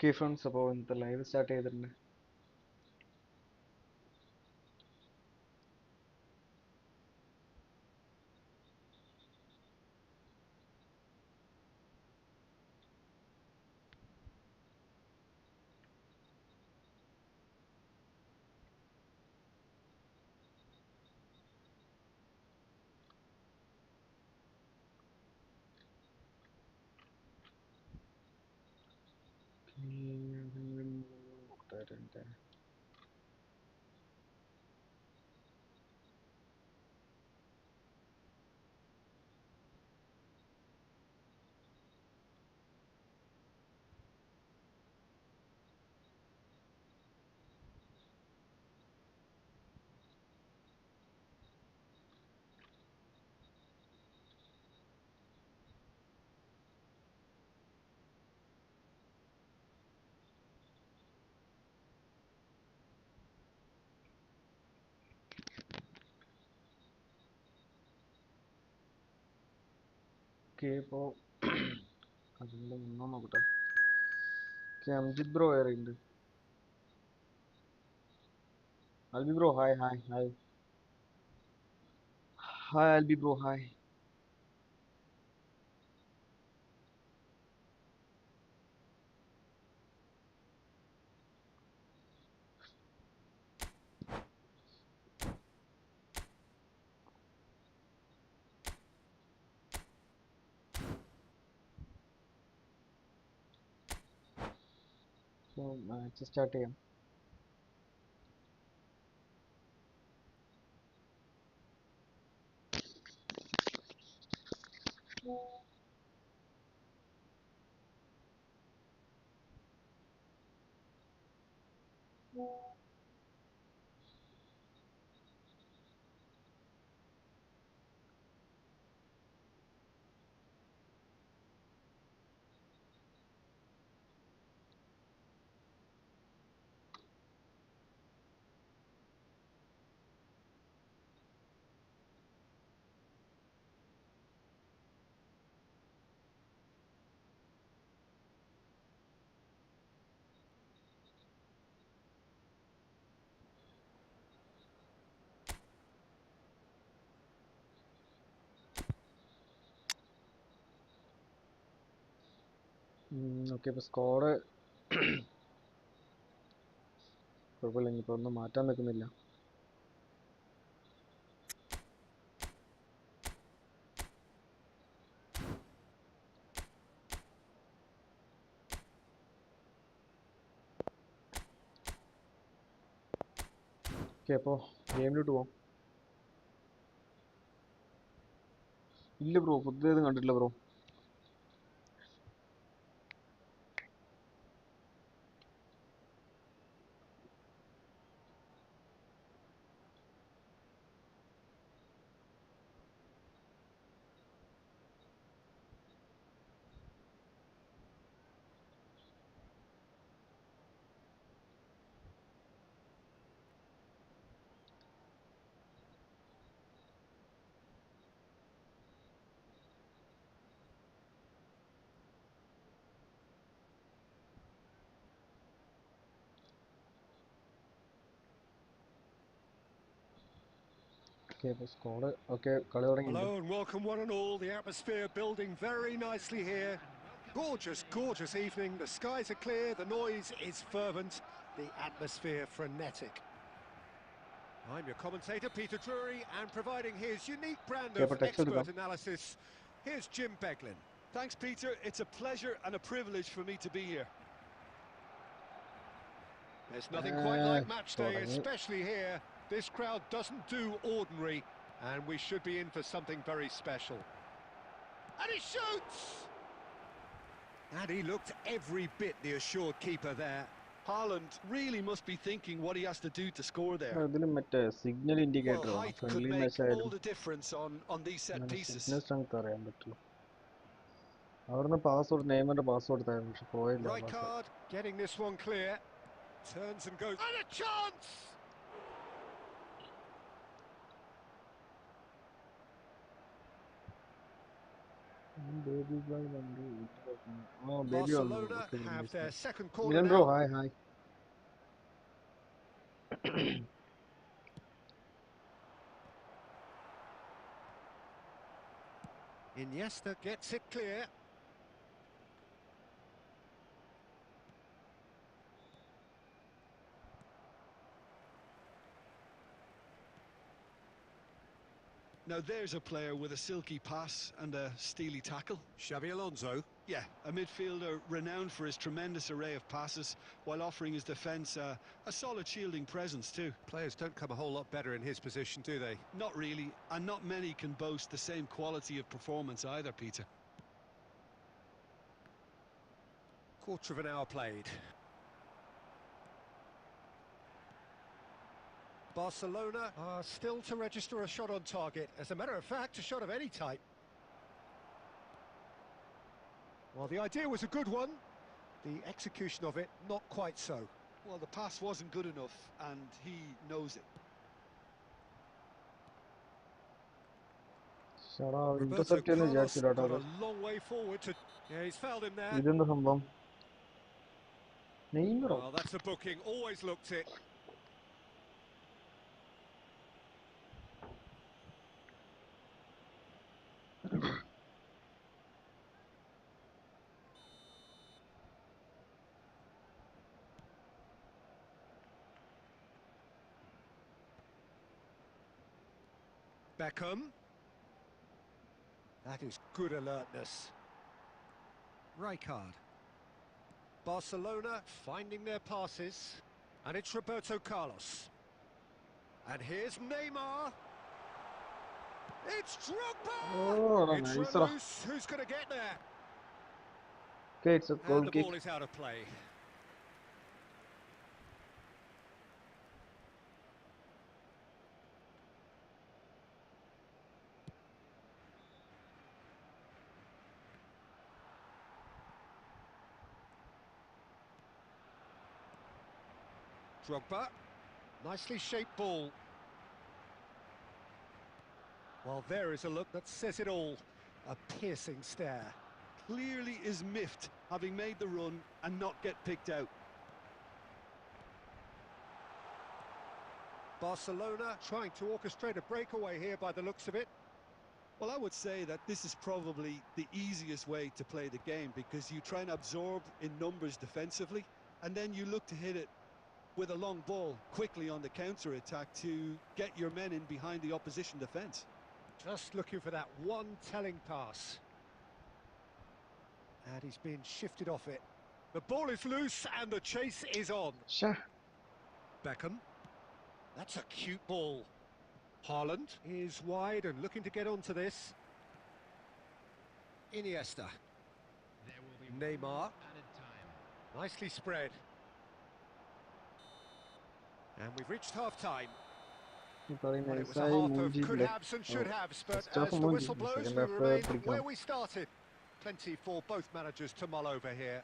Okay friends, അപ്പോൾ ഇന്നത്തെ live start ചെയ്തിട്ടുണ്ട്. ഓക്കെ ഇപ്പോൾ അതിൻ്റെ മുന്നോ നോക്കട്ടെ. ഓക്കെ അംജിത് ബ്രോ വേറെ ഉണ്ട്. Albi bro hi hi hi hi Albi bro hi. Match start ചെയ്യാം. ഓക്കെ ഇപ്പോൾ സ്കോറ് കുഴപ്പമില്ല, ഇനിയിപ്പോൾ ഒന്നും മാറ്റാൻ നിൽക്കുന്നില്ല. ഓക്കെ അപ്പോൾ ഗെയിമിലോട്ട് പോവാം. ഇല്ല ബ്രോ, പുതിയതും കണ്ടിട്ടില്ല ബ്രോ. ഓക്കെ അപ്പോൾ സ്കോറ് ഓക്കെ, കളി തുടങ്ങിയിട്ടുണ്ട്. Hello and welcome one and all. The atmosphere building very nicely here. Gorgeous, gorgeous evening. The skies are clear, the noise is fervent, the atmosphere frenetic. I'm your commentator, Peter Drury, and providing his unique brand okay of അപ്പോൾ text expert എടുക്കാം. analysis, here's Jim Beglin. Thanks, Peter. It's a pleasure and a privilege for me to be here. There's nothing quite like match day, തുടങ്ങി. especially here. This crowd doesn't do ordinary, and we should be in for something very special. And he shoots! And he looked every bit the assured keeper there. Haaland really must be thinking what he has to do to score there. ഇതിൽ മറ്റേ signal Well, indicator വേണം. height could friendly make match ആയാലും all the difference on these set pieces. Signal strength അറിയാൻ പറ്റുള്ളൂ. അവിടുന്ന് pass കൊടുത്ത് നെയ്മറിന്റെ pass കൊടുത്തായിരുന്നു, പക്ഷെ പോയില്ല Right pass. card, getting this one clear. Turns and goes. And a chance! Baby boy വണ്ടി. Oh, baby also. Barcelona Okay, have nice. their second corner Milan bro, now. hi, hi. Iniesta gets it clear. Now there's a player with a silky pass and a steely tackle. Xabi Alonso. Yeah, a midfielder renowned for his tremendous array of passes while offering his defence a solid shielding presence too. Players don't come a whole lot better in his position, do they? Not really, and not many can boast the same quality of performance either, Peter. Quarter of an hour played. Barcelona are still to register a shot on target. As a matter of fact, a shot of any type. Well, the idea was a good one. The execution of it, not quite so. Well, the pass wasn't good enough, and he knows it. Roberto Carlos got a long way forward to... Yeah, he's fouled him there. ഇതെന്താ സംഭവം? നെയ്മറോ? Well, that's a booking. Always looked it. Beckham. That is good alertness. Rijkaard. Barcelona finding their passes. And it's Roberto Carlos. And here's Neymar. It's Drogba! Oh, It's nice. Reus who's going to get there. Okay, it's a goal And the kick. ball is out of play. Drogba. Nicely shaped ball. Well, there is a look that says it all. A piercing stare. Clearly is miffed, having made the run and not get picked out. Barcelona trying to orchestrate a breakaway here by the looks of it. Well, I would say that this is probably the easiest way to play the game, because you try and absorb in numbers defensively, and then you look to hit it with a long ball quickly on the counter-attack to get your men in behind the opposition defence. Just looking for that one telling pass. And he's been shifted off it. The ball is loose and the chase is on. Sure. Beckham. That's a cute ball. Haaland is wide and looking to get onto this. Iniesta. Neymar. Nicely spread. And we've reached half-time. Well, it was a half of could-haves and should-haves, but as the whistle blows, we remain where we started. Plenty for both managers to mull over here.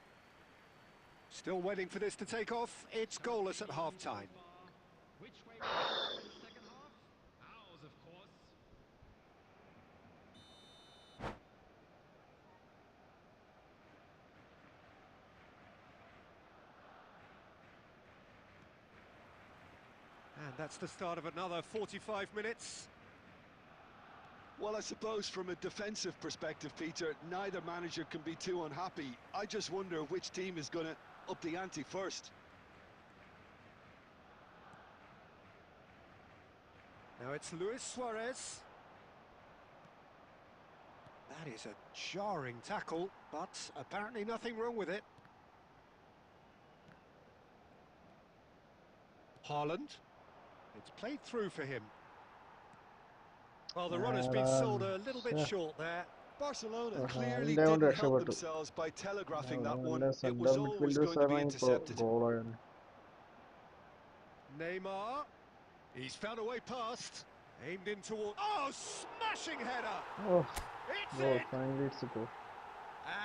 Still waiting for this to take off. It's goalless at half-time. Which way will it go in the second half? Ours, of course. And that's the start of another 45 minutes. Well, I suppose from a defensive perspective, Peter, neither manager can be too unhappy. I just wonder which team is going to up the ante first. Now it's Luis Suarez. That is a jarring tackle, but apparently nothing wrong with it. Haaland. It's played through for him. Well, the run has been sold a little bit short there. Barcelona clearly didn't help themselves by telegraphing that one. It was always going to be intercepted. Neymar. He's found a way past. Aimed in toward... Oh, smashing header! Oh, It's goal. in! Finally, it's a goal.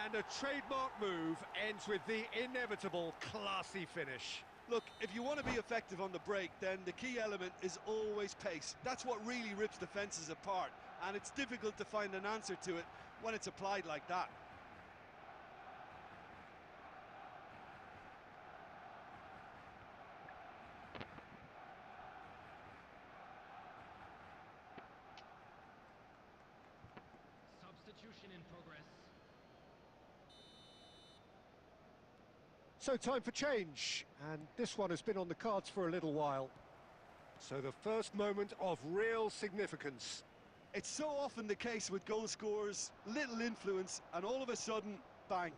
And a trademark move ends with the inevitable classy finish. Look, if you want to be effective on the break, then the key element is always pace. That's what really rips defences apart, and it's difficult to find an answer to it when it's applied like that. Motion in progress. So time for change, and this one has been on the cards for a little while. So the first moment of real significance. It's so often the case with goal scorers, little influence, and all of a sudden, bang.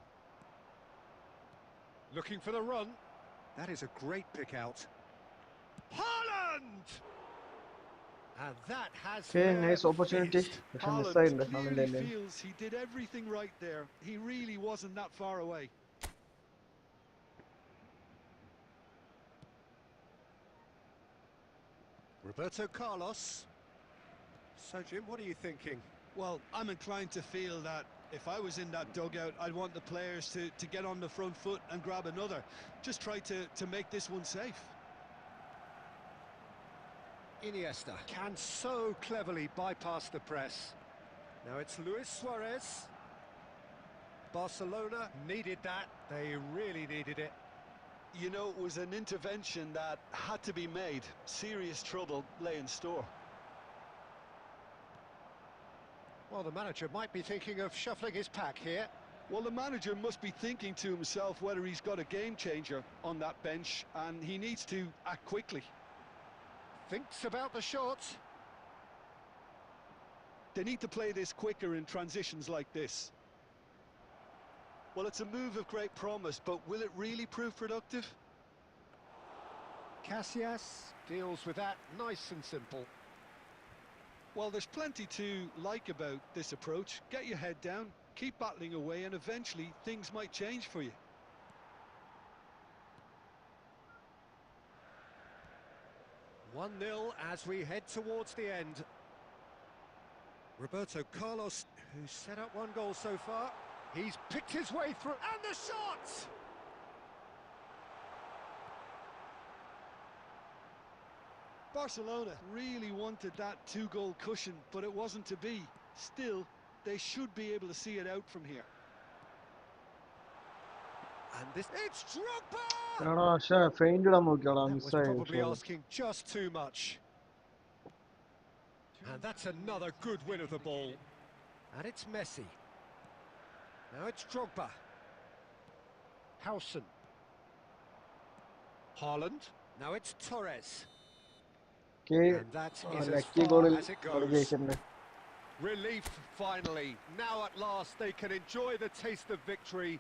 Looking for the run. That is a great pick out. Haaland! And that has Okay, their nice opportunity. fist. പക്ഷെ Haaland മിസ്സായിട്ടുണ്ട് clearly അവൻ്റെ feels he did everything right there. He really wasn't that far away. Roberto Carlos. So, Jim, what are you thinking? Well, I'm inclined to feel that if I was in that dugout, I'd want the players to get on the front foot and grab another. Just try to make this one safe. Iniesta can so cleverly bypass the press. Now it's Luis Suarez. Barcelona needed that. They really needed it. You know, it was an intervention that had to be made. Serious trouble lay in store. Well, the manager might be thinking of shuffling his pack here. Well, the manager must be thinking to himself whether he's got a game changer on that bench, and he needs to act quickly. Thinks about the shot. They need to play this quicker in transitions like this. Well, it's a move of great promise, but will it really prove productive? Casillas deals with that nice and simple. Well, there's plenty to like about this approach. Get your head down, keep battling away, and eventually things might change for you. 1-0 as we head towards the end. Roberto Carlos, who's set up one goal so far, he's picked his way through, and the shot! Barcelona really wanted that two-goal cushion, but it wasn't to be. Still, they should be able to see it out from here. And this, it's Drogba! എടാ പക്ഷേ ഫെയിൻറ് ഇടാൻ നോക്കിയാളാ That was മിസ്സായി probably asking just too much. And that's another good win of the ball. And it's Messi. Now it's Drogba. Howson. Haaland. Now it's Torres. And that is as lucky far ഗോളിൽ as it അവർ goes. ജയിച്ചിട്ടുണ്ട്. Relief, finally. Now at last they can enjoy the taste of victory.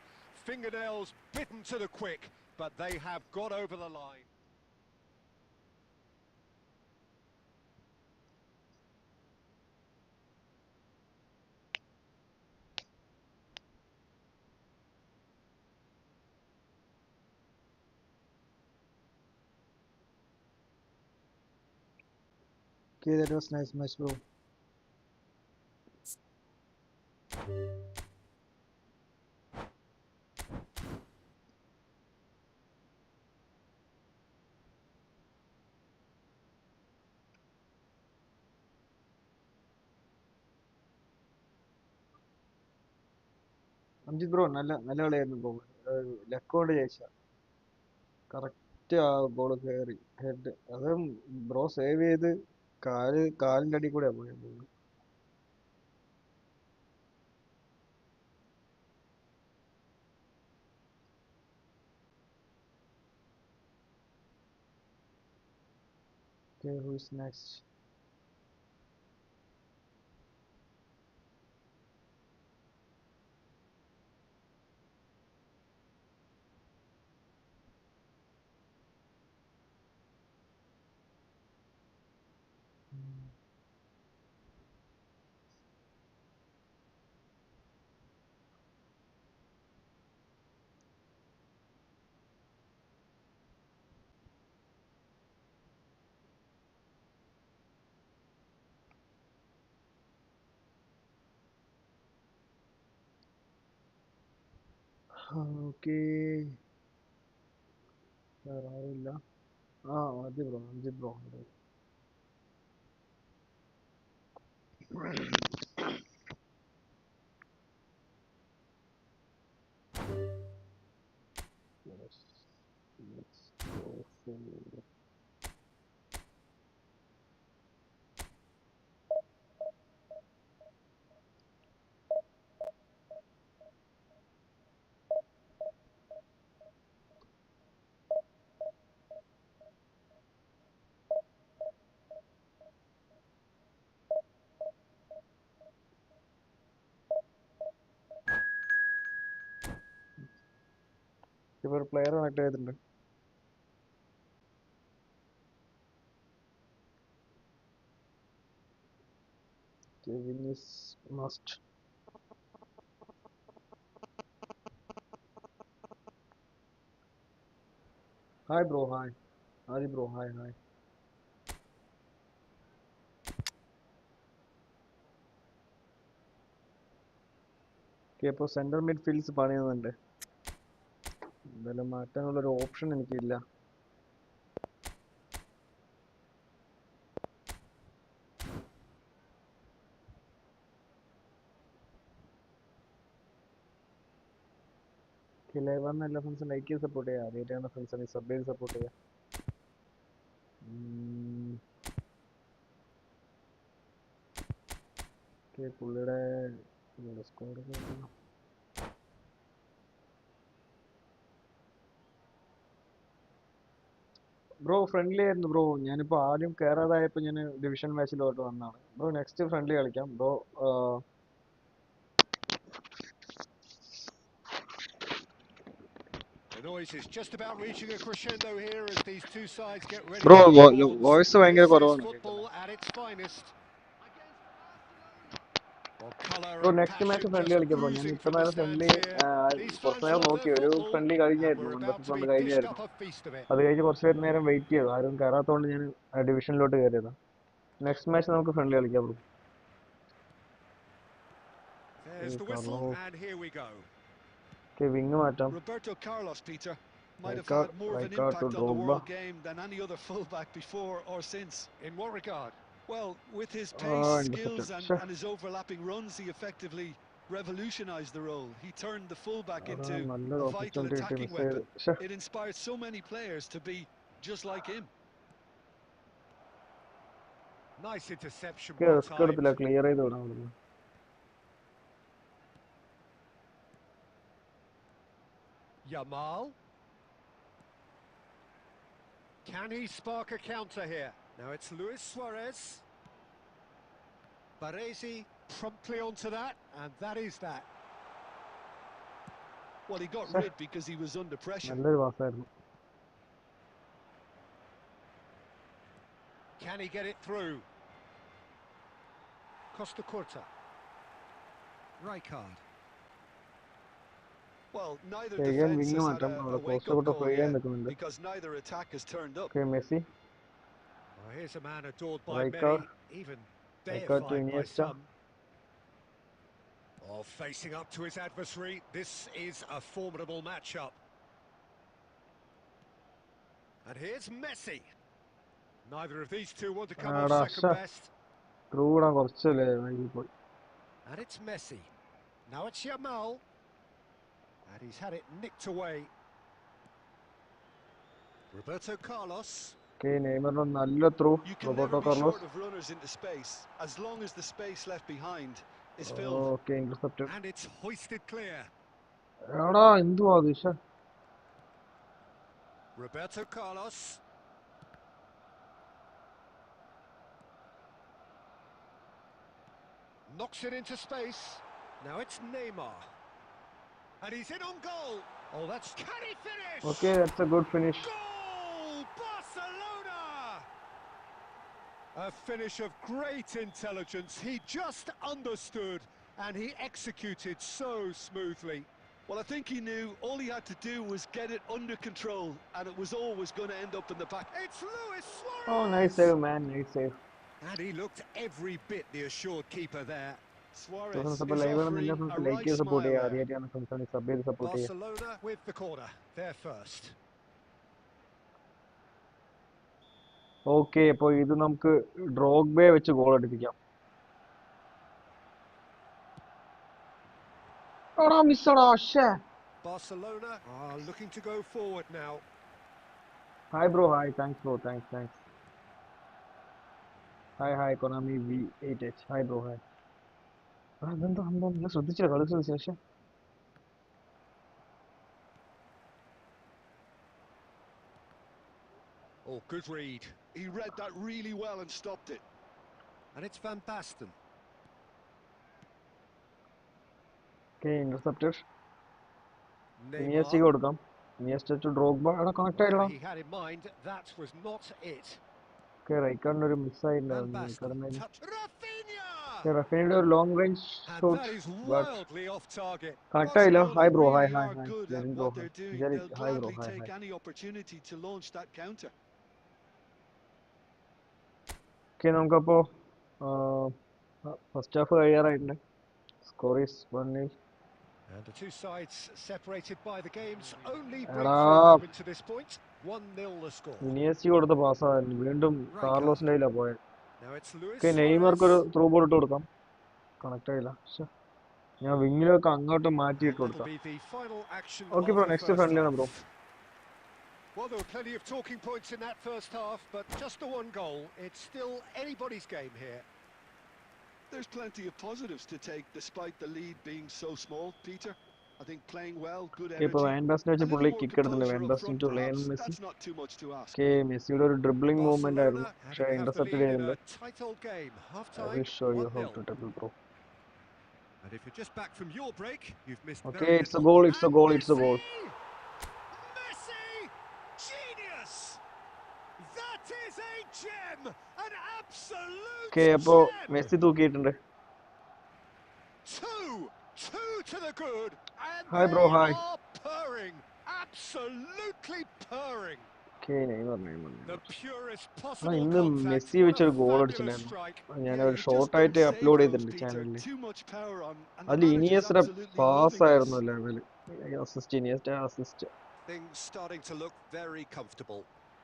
Fingernails bitten to the quick, but they have got over the line. Okay, that was nice match, bro. Amjith bro നല്ല നല്ല കളിയായിരുന്നു bro. ലക്കോട് ജയിച്ച correct ആ goal കയറി head അത് bro save ചെയ്ത് കാലിൻ്റെ അടി കൂടെയാ പോയത്. Okay, who is next? Okay, വേറെ ആരുമില്ല. അംജിത് ബ്രോ ഉണ്ട്. Yes, let's go for ഇവർ പ്ലെയർ കണക്ട് ചെയ്തിട്ടുണ്ട്. Kevin is must. Hi bro, hi. Hi bro, hi, hi. Okay, ഇപ്പോൾ സെൻട്രൽ മിഡ്ഫീൽഡ്സ് പണിയുന്നുണ്ട്. എന്തായാലും മാറ്റാനുള്ളൊരു ഓപ്ഷൻ എനിക്കില്ല. ഇലവൻ എല്ലാ ഫ്രണ്ട്സും ലൈക്ക് ചെയ്ത് സപ്പോർട്ട് ചെയ്യുക. ആദ്യമായിട്ടാണ് ഫ്രണ്ട്സിനെ സബ് ചെയ്ത് സപ്പോർട്ട് ചെയ്യുക. ഓക്കെ, പുള്ളിയുടെ സ്കോർ നോക്കണം. ബ്രോ ഫ്രണ്ട്ലി ആയിരുന്നു ബ്രോ. ഞാനിപ്പോൾ ആദ്യം കയറാതായപ്പോൾ ഞാൻ ഡിവിഷൻ മാച്ചിലോട്ട് വന്നതാണ്. ബ്രോ നെക്സ്റ്റ് ഫ്രണ്ട്ലി കളിക്കാം bro. The noise is just about reaching a crescendo here as these two sides get ready bro for the horns. Voice ഭയങ്കര This is കുറവാണ് football കേൾക്കുന്നത്. at its finest. Well, colour bro and next passion match friendly just കളിക്കാം bro. ഞാൻ oozing ഇത്ര from the നേരം stands friendly here. These കുറച്ച് fans നേരം love നോക്കി. their ഒരു football, friendly and കഴിഞ്ഞായിരുന്നു, we're 1 about vs to 1 be dished കഴിഞ്ഞായിരുന്നു. up a feast of it. അത് കഴിഞ്ഞ് കുറച്ച് നേരം വെയിറ്റ് ചെയ്തു. ആരും കയറാത്തതുകൊണ്ട് ഞാൻ ഡിവിഷനിലോട്ട് കയറിയതാണ്. നെക്സ്റ്റ് മാച്ച് നമുക്ക് ഫ്രണ്ട്ലി കളിക്കാം bro. There's the whistle, and here we go. Okay, wing മാറ്റാം. Roberto Carlos, Peter, might have had more of an Rijkaard to impact on the Drogba. world game than any other fullback before or since. In what regard? Well, with his pace, skills Intercepted. and, Sure. and his overlapping runs, he effectively revolutionised the role. He turned the fullback into നല്ലൊരു a vital opportunity കിട്ടി attacking miss weapon. ചെയ്ത്. ശ്ശെ. It inspired so many players to be just like him. Nice interception, okay, well risk എടുത്തില്ല, timed. Clear ചെയ്ത് വിടാം അവിടുന്ന്. Yamal. Can he spark a counter here? Now it's Luis Suarez. Baresi promptly onto that, and that is that. Well, he got rid because he was under pressure. നല്ലൊരു പാസ്സായിരുന്നു. Can he get it through? Costa Curta. Rijkaard. Well, neither Again, defence wing has had മാറ്റാം. a അവിടെ wake-up post call free ആയി yet നിൽക്കുന്നുണ്ട്. because neither attack has turned up. Okay, Messi. Well, here's a man adored by Rijkaard. many, even Rijkaard to deified by Iniesta. some. Oh, facing up to his adversary, this is a formidable matchup. And here's Messi. Neither of these two want to come off second best. Through ഇടാൻ കുറച്ചല്ലേ വൈകിപ്പോയി. And it's Messi. Now it's Yamal. And he's had it nicked away. Roberto Carlos. Okay, നെയ്മറിന് നല്ല through. You can never Roberto be Carlos. short of runners into space as long as the space left behind is filled. Okay, intercepted. And it's hoisted clear. എടാ എന്തുവാ ദിശ? Roberto Carlos. Knocks it into space. Now it's Neymar. And he's in on goal. Oh, that's... Can he finish? Okay, that's A good finish. Goal! Barcelona! A finish of great intelligence. He just understood and he executed so smoothly. Well, I think he knew all he had to do was get it under control and it was always going to end up in the back. It's Luis Suarez! ഓ, nice save man, nice save. And he looked every bit the assured keeper there. Suarez is അപ്പോൾ live offering എല്ലാ a friends like right ചെയ്ത് support smile ചെയ്യുക. there. ആദ്യമായിട്ടാണ് friends sub ചെയ്ത് support ചെയ്യുക. Barcelona with the corner. They're first. Okay, അപ്പോൾ ഇത് നമുക്ക് ഡ്രോഗ്ബെ വെച്ച് ഗോൾ അടിപ്പിക്കാം. എടാ മിസ്സടാ, ശ്ശേ. Barcelona are looking to go forward now. Hi bro, hi. Thanks bro, thanks. Hi Konami V8H. Hi bro, hi. അതെന്താ സംഭവം? ഞാൻ ശ്രദ്ധിച്ചില്ല, കളിച്ചതിന് ശേഷം. Oh, good read. He read that really well and stopped it. And it's Van Basten. Okay, intercepted. Neymar. ഇനിയച്ചിക്ക് കൊടുക്കാം. Iniesta to Drogba. എടാ connect Whatever ആയില്ലടാ. he had in mind, that was not it. Okay റൈക്കാർഡിന് ഒരു Van മിസ്സായിട്ടുണ്ടായിരുന്നു. Basten, റൈക്കാർഡിന് touch. Rafinha! റഫീനിയുടെ ഒരു long range And shot that is but wildly off target. Connect ആയില്ല. Barcelona hi bro hi really hi are hi good at Jerin bro what hi they're doing. Jerry They'll hi bro gladly hi take hi. any opportunity to launch that counter. Okay നമുക്കപ്പോൾ first half കഴിയാറായിട്ടുണ്ട്. Score is 1-0. And the two sides separated by the game's only എടാ breakthrough moment to this point. 1-0 the score. ഇനിയസ്റ്റി കൊടുത്ത പാസ്സായിരുന്നു. വീണ്ടും Rijkaard. കാർലോസിന്റെ കയ്യിലാണ് പോയത്. Now it's Luis okay നെയ്മർക്ക് ഒരു Suarez. Through ball ഇട്ട് കൊടുക്കാം. കണക്ട് ആയില്ല. ഞാൻ വിങ്ങിലൊക്കെ അങ്ങോട്ട് മാറ്റി And ഇട്ട് that'll കൊടുക്കാം. be the final action okay of bro the next first friendly ആണ് bro. half. Well, there were plenty of talking points in that first half, but just the one goal. It's still anybody's game here. There's plenty of positives to take despite the lead being so small, Peter. I think playing well, good ഇപ്പോൾ energy. Van ബാസ്റ്റിനെ A വെച്ച് little പുള്ളി more kick എടുത്തിട്ടുണ്ട്. Van composure up Basten front, to Lionel perhaps. Messi. That's not too much to ask. Okay മെസ്സിയുടെ ഒരു dribbling movement ആയിരുന്നു. Barcelona പക്ഷേ having have the intercept lead in ചെയ്യുന്നുണ്ട്. a tight old game. I Half-time, will show you how 1-0. to dribble bro. And if you're just back from your break, you've missed Okay, very it's a little. goal, it's a And goal, it's a goal. Messi! Genius! That is a gem! An absolute Okay, അപ്പോൾ gem! Messi തൂക്കിയിട്ടുണ്ട്. Two to the good, and Hi, bro, they hi. are purring. Absolutely purring. Okay, Neymar. The purest ആ possible ഇന്ന് contact. Messi What a വെച്ചൊരു goal fabulous അടിച്ചിട്ടുണ്ടായിരുന്നു. strike. ഞാൻ Yeah, ഒരു you just short don't ആയിട്ട് save upload those, ചെയ്തിട്ടുണ്ട് Peter. ചാനലിൽ. Too much power on, and the അതിൽ manager's ഇനിയസ്റ്റയുടെ absolutely pass loving ആയിരുന്നു this. Level. Iniesta assist. Things starting to look very comfortable.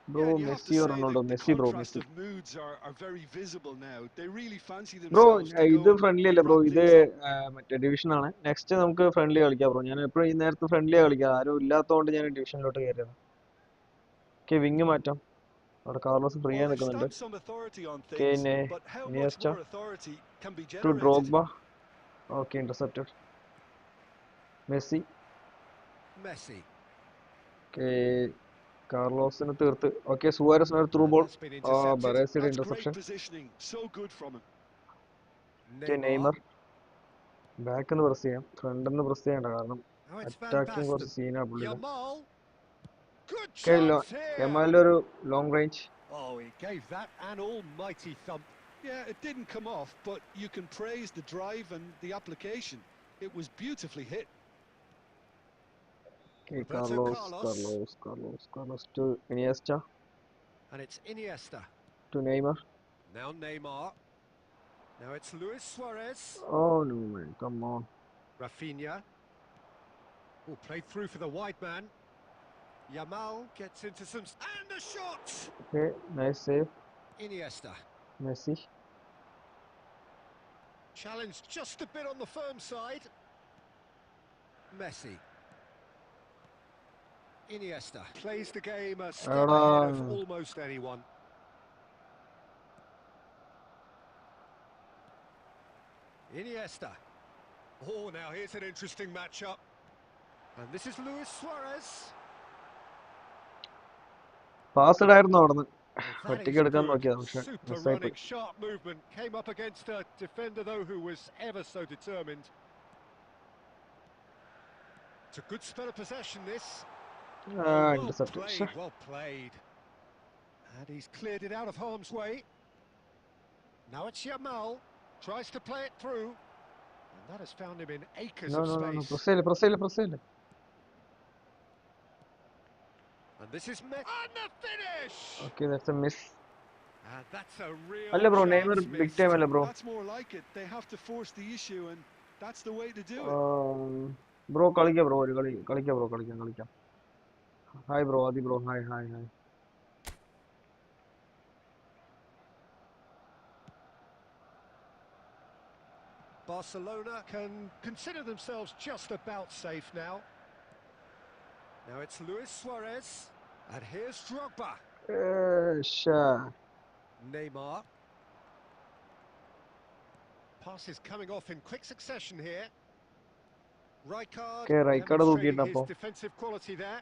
Bro Yeah, and you have to Messi or say Ronaldo? the Messi bro contrast Messi. of moods are very visible now. They really fancy bro themselves to go ഇത് and friendly അല്ല bro. wrap ഇത് things up. മറ്റേ division ആണ്. Next നമുക്ക് friendly കളിക്കാം bro. ഞാൻ എപ്പോഴും ഈ നേരത്തെ ഫ്രണ്ട്ലി കളിക്കാം. ആരും ഇല്ലാത്തതുകൊണ്ട് ഞാൻ ഡിവിഷനിലോട്ട് കയറിയത്. ഓക്കെ വിങ് മാറ്റാം. അവിടെ കാർലോസ് ഫ്രീ Well, ആയി they've നിൽക്കുന്നുണ്ട്. stamped some authority on okay things, but how much Iniesta more authority can be to generated? Drogba. Okay intercepted. Messi. Messi. Okay കാർലോസിന് തീർത്ത്. ഓക്കെ സുവാരസിന് ഒരു through And ball. that's been intercepted. ബറേസിയുടെ That's great interception. positioning. So good from him. Okay Neymar. Neymar. Back നിന്ന് press ചെയ്യാം. ഫ്രണ്ടിൽ നിന്ന് press ചെയ്യണ്ട കാരണം Now it's Van attacking Basten. കുറച്ച് സീനാ പുള്ളിയുടെ. Yamal. Good okay chance here. യമാലിന്റെ ഒരു long range. Oh, he gave that an almighty thump. Yeah, it didn't come off, but you can praise the drive and the application. It was beautifully hit. Okay Roberto Carlos to Iniesta And it's Iniesta. To Neymar. Now Neymar. Now it's Luis Suarez. Oh no man, come on. Rafinha. Oh, played through for the wide man. Yamal gets into some... And a shot! Okay, nice save. Iniesta. Messi. Challenged just a bit on the firm side. Messi. Iniesta. Plays the game a step ahead of almost anyone. Iniesta. Oh, now here's an interesting matchup. And this is Luis Suarez. Pass ഇടായിരുന്നു അവിടുന്ന്. That ഒറ്റയ്ക്ക് is എടുക്കാൻ good. നോക്കിയതാണ് പക്ഷെ Super മിസ്സായി running, പോയി. sharp movement. Came up against a defender, though, who was ever so determined. It's a good spell of possession, this. Well Intercepted. played, well played. And he's cleared it out of harm's way. Now it's Yamal. Tries to play it through. And that has found him in acres of space. Press ചെയ്യില്ല. And this is Messi. And the finish! Okay, that's a miss. And that's a real അല്ല bro Neymar chance big missed. Time അല്ലേ bro? That's more like it. They have to force the issue, and that's the way to do it. Bro കളിക്കാം bro ഒരു കളിക്കാം. Hi bro Adi bro hi. Barcelona can consider themselves just about safe now. Now it's Luis Suarez. And here's Drogba. Neymar. Passes coming off in quick succession here. Rijkaard Okay, Rijkaard demonstrating his തൂക്കിയിട്ടപ്പോ. defensive quality there.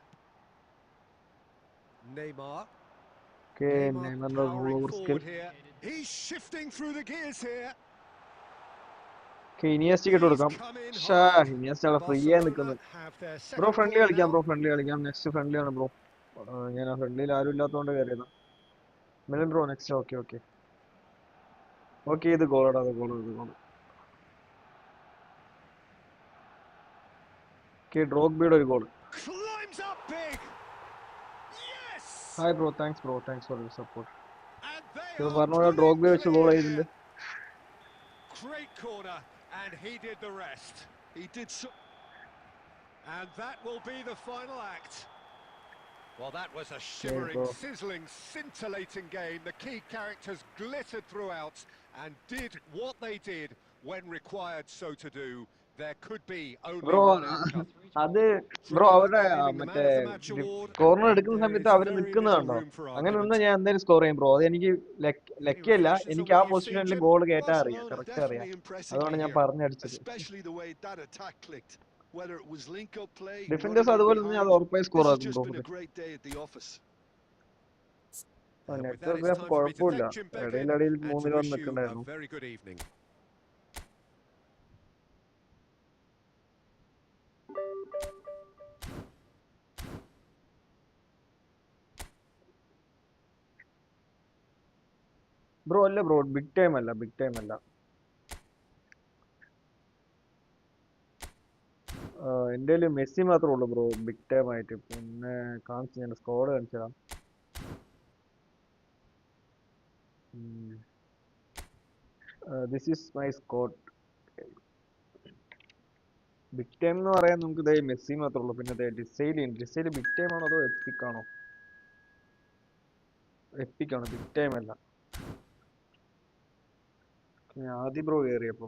Neymar. Okay, നെയ്മറിന്റെ powering over skill. forward here. He's shifting through the gears here. ഇനിയസ്റ്റിക്ക് ഇട്ട് He's കൊടുക്കാം. come in ഷാ hard. Iniesta അവിടെ free ആയി Barcelona നിൽക്കുന്നത്. have their bro second friendly corner കളിക്കാം, now. ബ്രോ ഫ്രണ്ട്ലി കളിക്കാം. നെക്സ്റ്റ് ഫ്രണ്ട്ലി ആണ് ബ്രോ. ഞാൻ ആ ഫ്രണ്ട്ലിയിൽ ആരും ഇല്ലാത്തതുകൊണ്ട് കയറിയതാ. Milan bro next. Okay okay okay. ഇത് ഗോളാടാ, അത് ഗോൾ, ഇത് ഗോൾ. ഓക്കെ, ഡ്രോഗ്ബിയുടെ ഒരു goal. Climbs up big. Yes! Hi bro, thanks bro, thanks for your support. And they ഇപ്പോൾ are പറഞ്ഞ പോലെ pulling ഡ്രോഗ്ബി വെച്ച് ഗോൾ clear ചെയ്തിട്ടുണ്ട്. here. Great corner, and he did the rest. He did so. And that will be the final act. Well, that was a Okay, shimmering, bro. sizzling, scintillating game. The key characters glittered throughout and did what they did when required so to do. There could be only bro one outcome. അത് bro Drogba അവരുടെ claiming the മറ്റേ man of the match award, corner and എടുക്കുന്ന there സമയത്ത് is our very നിൽക്കുന്നത് little കണ്ടോ? room for അങ്ങനെ argument. നിന്ന് ഞാൻ എന്തായാലും സ്കോർ ചെയ്യും ബ്രോ. അത് എനിക്ക് Any ലക്കിയല്ല, reflections on എനിക്ക് ആ what you've seen, പൊസിഷനിൽ Jim? ഗോൾ കേട്ടാ അറിയാം, Barcelona കറക്റ്റ് അറിയാം. definitely impressing അതുകൊണ്ട് me ഞാൻ here, പറഞ്ഞടിച്ചത്. especially the way that attack clicked. Whether it was link-up play, defenders running in അതുപോലെ തന്നെ അത് behind. ഉറപ്പായി സ്കോർ This has ആക്കും just bro. been a great day at the office. And with that, network it's graph time for me to കുഴപ്പമില്ല, thank Jim Beglin ഇടയിലടിയിൽ and to 3 wish you a നിൽക്കണ്ടായിരുന്നു. very good evening. Bro അല്ല bro, big time അല്ല, big time അല്ല. എൻ്റെ കയ്യിൽ Messi മാത്രമേ ഉള്ളൂ bro big time ആയിട്ട്. പിന്നെ കാണിച്ചു, ഞാൻ സ്കോഡ് കാണിച്ചു തരാം. This is my squad. Big time എന്ന് പറയാൻ നമുക്ക് ഇതേ മെസ്സി മാത്രമേ ഉള്ളൂ. പിന്നെ ഡിസൈൽ ബിഗ് ടൈം ആണോ അതോ എപ്പിക് ആണോ? എപ്പിക് ആണ്, ബിഗ് ടൈം അല്ല. ഞാൻ ആദ്യം ബ്രോ കയറിയപ്പോ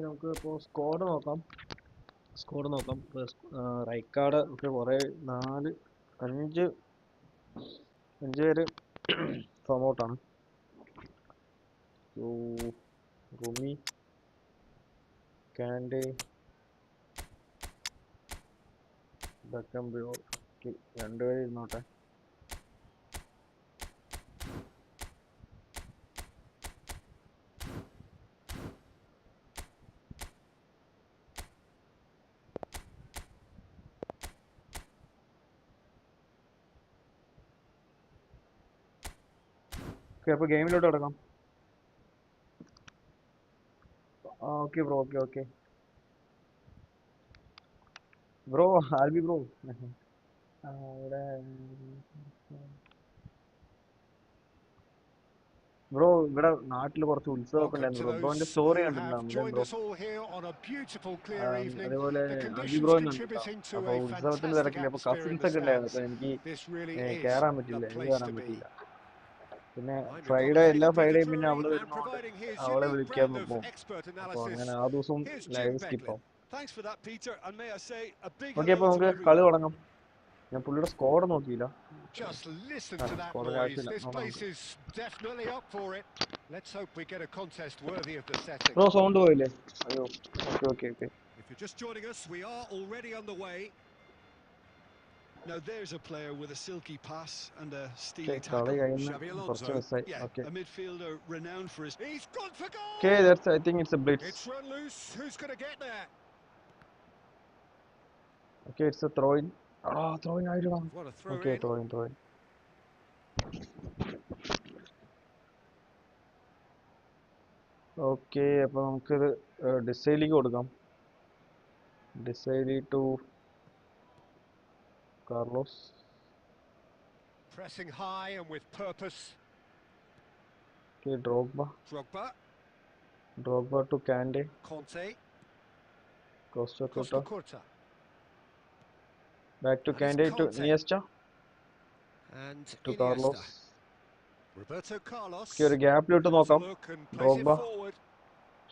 നമുക്ക് ഇപ്പോൾ സ്കോഡ് നോക്കാം. റൈക്കാർഡ് ഒക്കെ കുറേ 5 പേര് ഫോം ഔട്ടാണ്. റുമി, കാൻഡേ, ബക്കംബ്യോ, 2 പേര് ഇരുന്നോട്ടെ. ഓക്കെ, അപ്പോൾ ഗെയിമിലോട്ട് കിടക്കാം. Okay bro, okay bro. Albi bro ഇവിടെ ബ്രോ, ഇവിടെ നാട്ടിൽ കുറച്ച് ഉത്സവമൊക്കെ Welcome ഉണ്ടായിരുന്നു to ബ്രോ. ബ്രോന്റെ those സ്റ്റോറി who have കണ്ടിട്ടുണ്ടാവും joined bro. us all here on a beautiful, clear evening. അതേപോലെ The ആൽബി conditions ബ്രോയും കണ്ടിട്ടുണ്ടാവും. contributing to അപ്പോൾ a ഉത്സവത്തിന്റെ fantastic തിരക്കില്ല, അപ്പോൾ atmosphere in കസിൻസ് the ഒക്കെ ഉണ്ടായിരുന്നു. stands. അപ്പോൾ എനിക്ക് This really is കയറാൻ the പറ്റില്ല, എനിക്ക് place കയറാൻ to be. പറ്റിയില്ല. പിന്നെ I'm in ഫ്രൈഡേ, എല്ലാ conversation with Peter ഫ്രൈഡേയും പിന്നെ Drury അവള് and വരുന്നതുകൊണ്ട് providing his അവളെ unique വിളിക്കാൻ brand of പോകും. expert അപ്പോൾ അങ്ങനെ analysis. ആ ദിവസവും Here's Jim live skip Beglin. ആവും. Thanks for that, Peter, and may I say a big okay, hello അപ്പോൾ to നമുക്ക് കളി everyone. തുടങ്ങാം. ഞാൻ പുള്ളിയുടെ സ്കോഡ് നോക്കിയില്ല. Just listen to that സ്കോഡിന്റെ noise. ആവശ്യമില്ല, This നോക്കാം place നമുക്ക്. is definitely up for it. Let's hope we get a contest worthy of the setting. Bro sound പോയില്ലേ? അയ്യോ, okay. If you're just joining us, we are already underway. Now there's a player with a silky pass and a okay, steely കളി tackle. കഴിയുന്ന Xabi കുറച്ച് Alonso. മിസ്സായി. Yeah, okay a midfielder renowned for his. He's gone for okay, goal! I think it's a blitz. It's run loose. Who's going to get there? Okay, it's a throw in. Throw in ആയിട്ടാ. What a throw okay, in. Throw in. Okay, അപ്പോൾ നമുക്കിത് ഡിസൈലിലേക്ക് കൊടുക്കാം. Desailly to Carlos. Pressing high and with purpose. Okay, Drogba. Drogba. Drogba to Kante. Conte. Costa കൂട്ട. Costa Curta. Back to That is Kante to Conte. Iniesta And ടു Iniesta. Carlos. Roberto Carlos. Okay, ഒരു ഗ്യാപ്പിലിട്ട് Has a നോക്കാം. look and plays it Drogba. forward.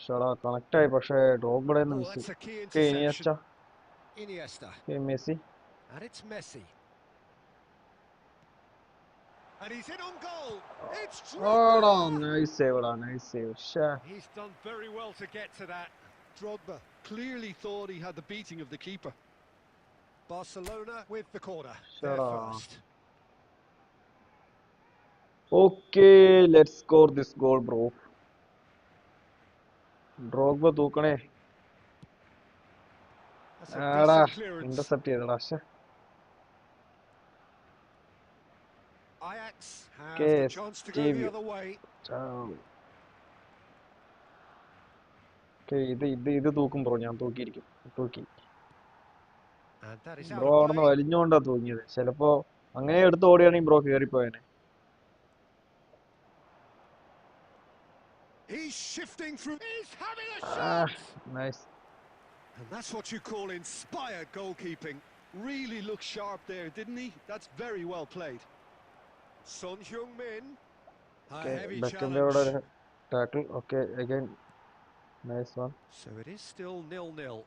ഷടാ കണക്റ്റായി, പക്ഷേ ഡ്രോഗ്ബയുടെ Oh, miss. that's a key okay, Iniesta. interception. Iniesta. Okay, Messi. And it's Messi. And he's in on goal. It's ആടാ, Drogba. Nice സേവ്ടാ, nice save. ഷേ, He's done very well to get to that. Drogba clearly thought he had the beating of the keeper. Barcelona with the corner. Shut They're up. first. Okay, let's score this goal bro. Drogba തൂക്കണേ. That's a ആടാ, decent clearance. Intercept ചെയ്തടാ. ഷേ, Ajax have Okay, the chance to go the Stevie. other way. Okay, ഇത് തൂക്കും bro, ഞാൻ തൂക്കിയിരിക്കും. തൂക്കി And that is out bro of അവിടെ നിന്ന് play. വലിഞ്ഞുകൊണ്ടാ തൂങ്ങിയത്. ചിലപ്പോ അങ്ങനെ എടുത്ത് ഓടിയാണെങ്കിൽ ബ്രോ കയറിപ്പോയനെ. He's shifting through. He's having a shot. Nice. And that's what you call inspired goalkeeping. Really looked sharp there, didn't he? That's very well played. Son Heung-min. A okay, heavy ബെക്കന്റെ അവിടെ challenge. ഒരു tackle. Okay, again nice one. So it is still 0-0.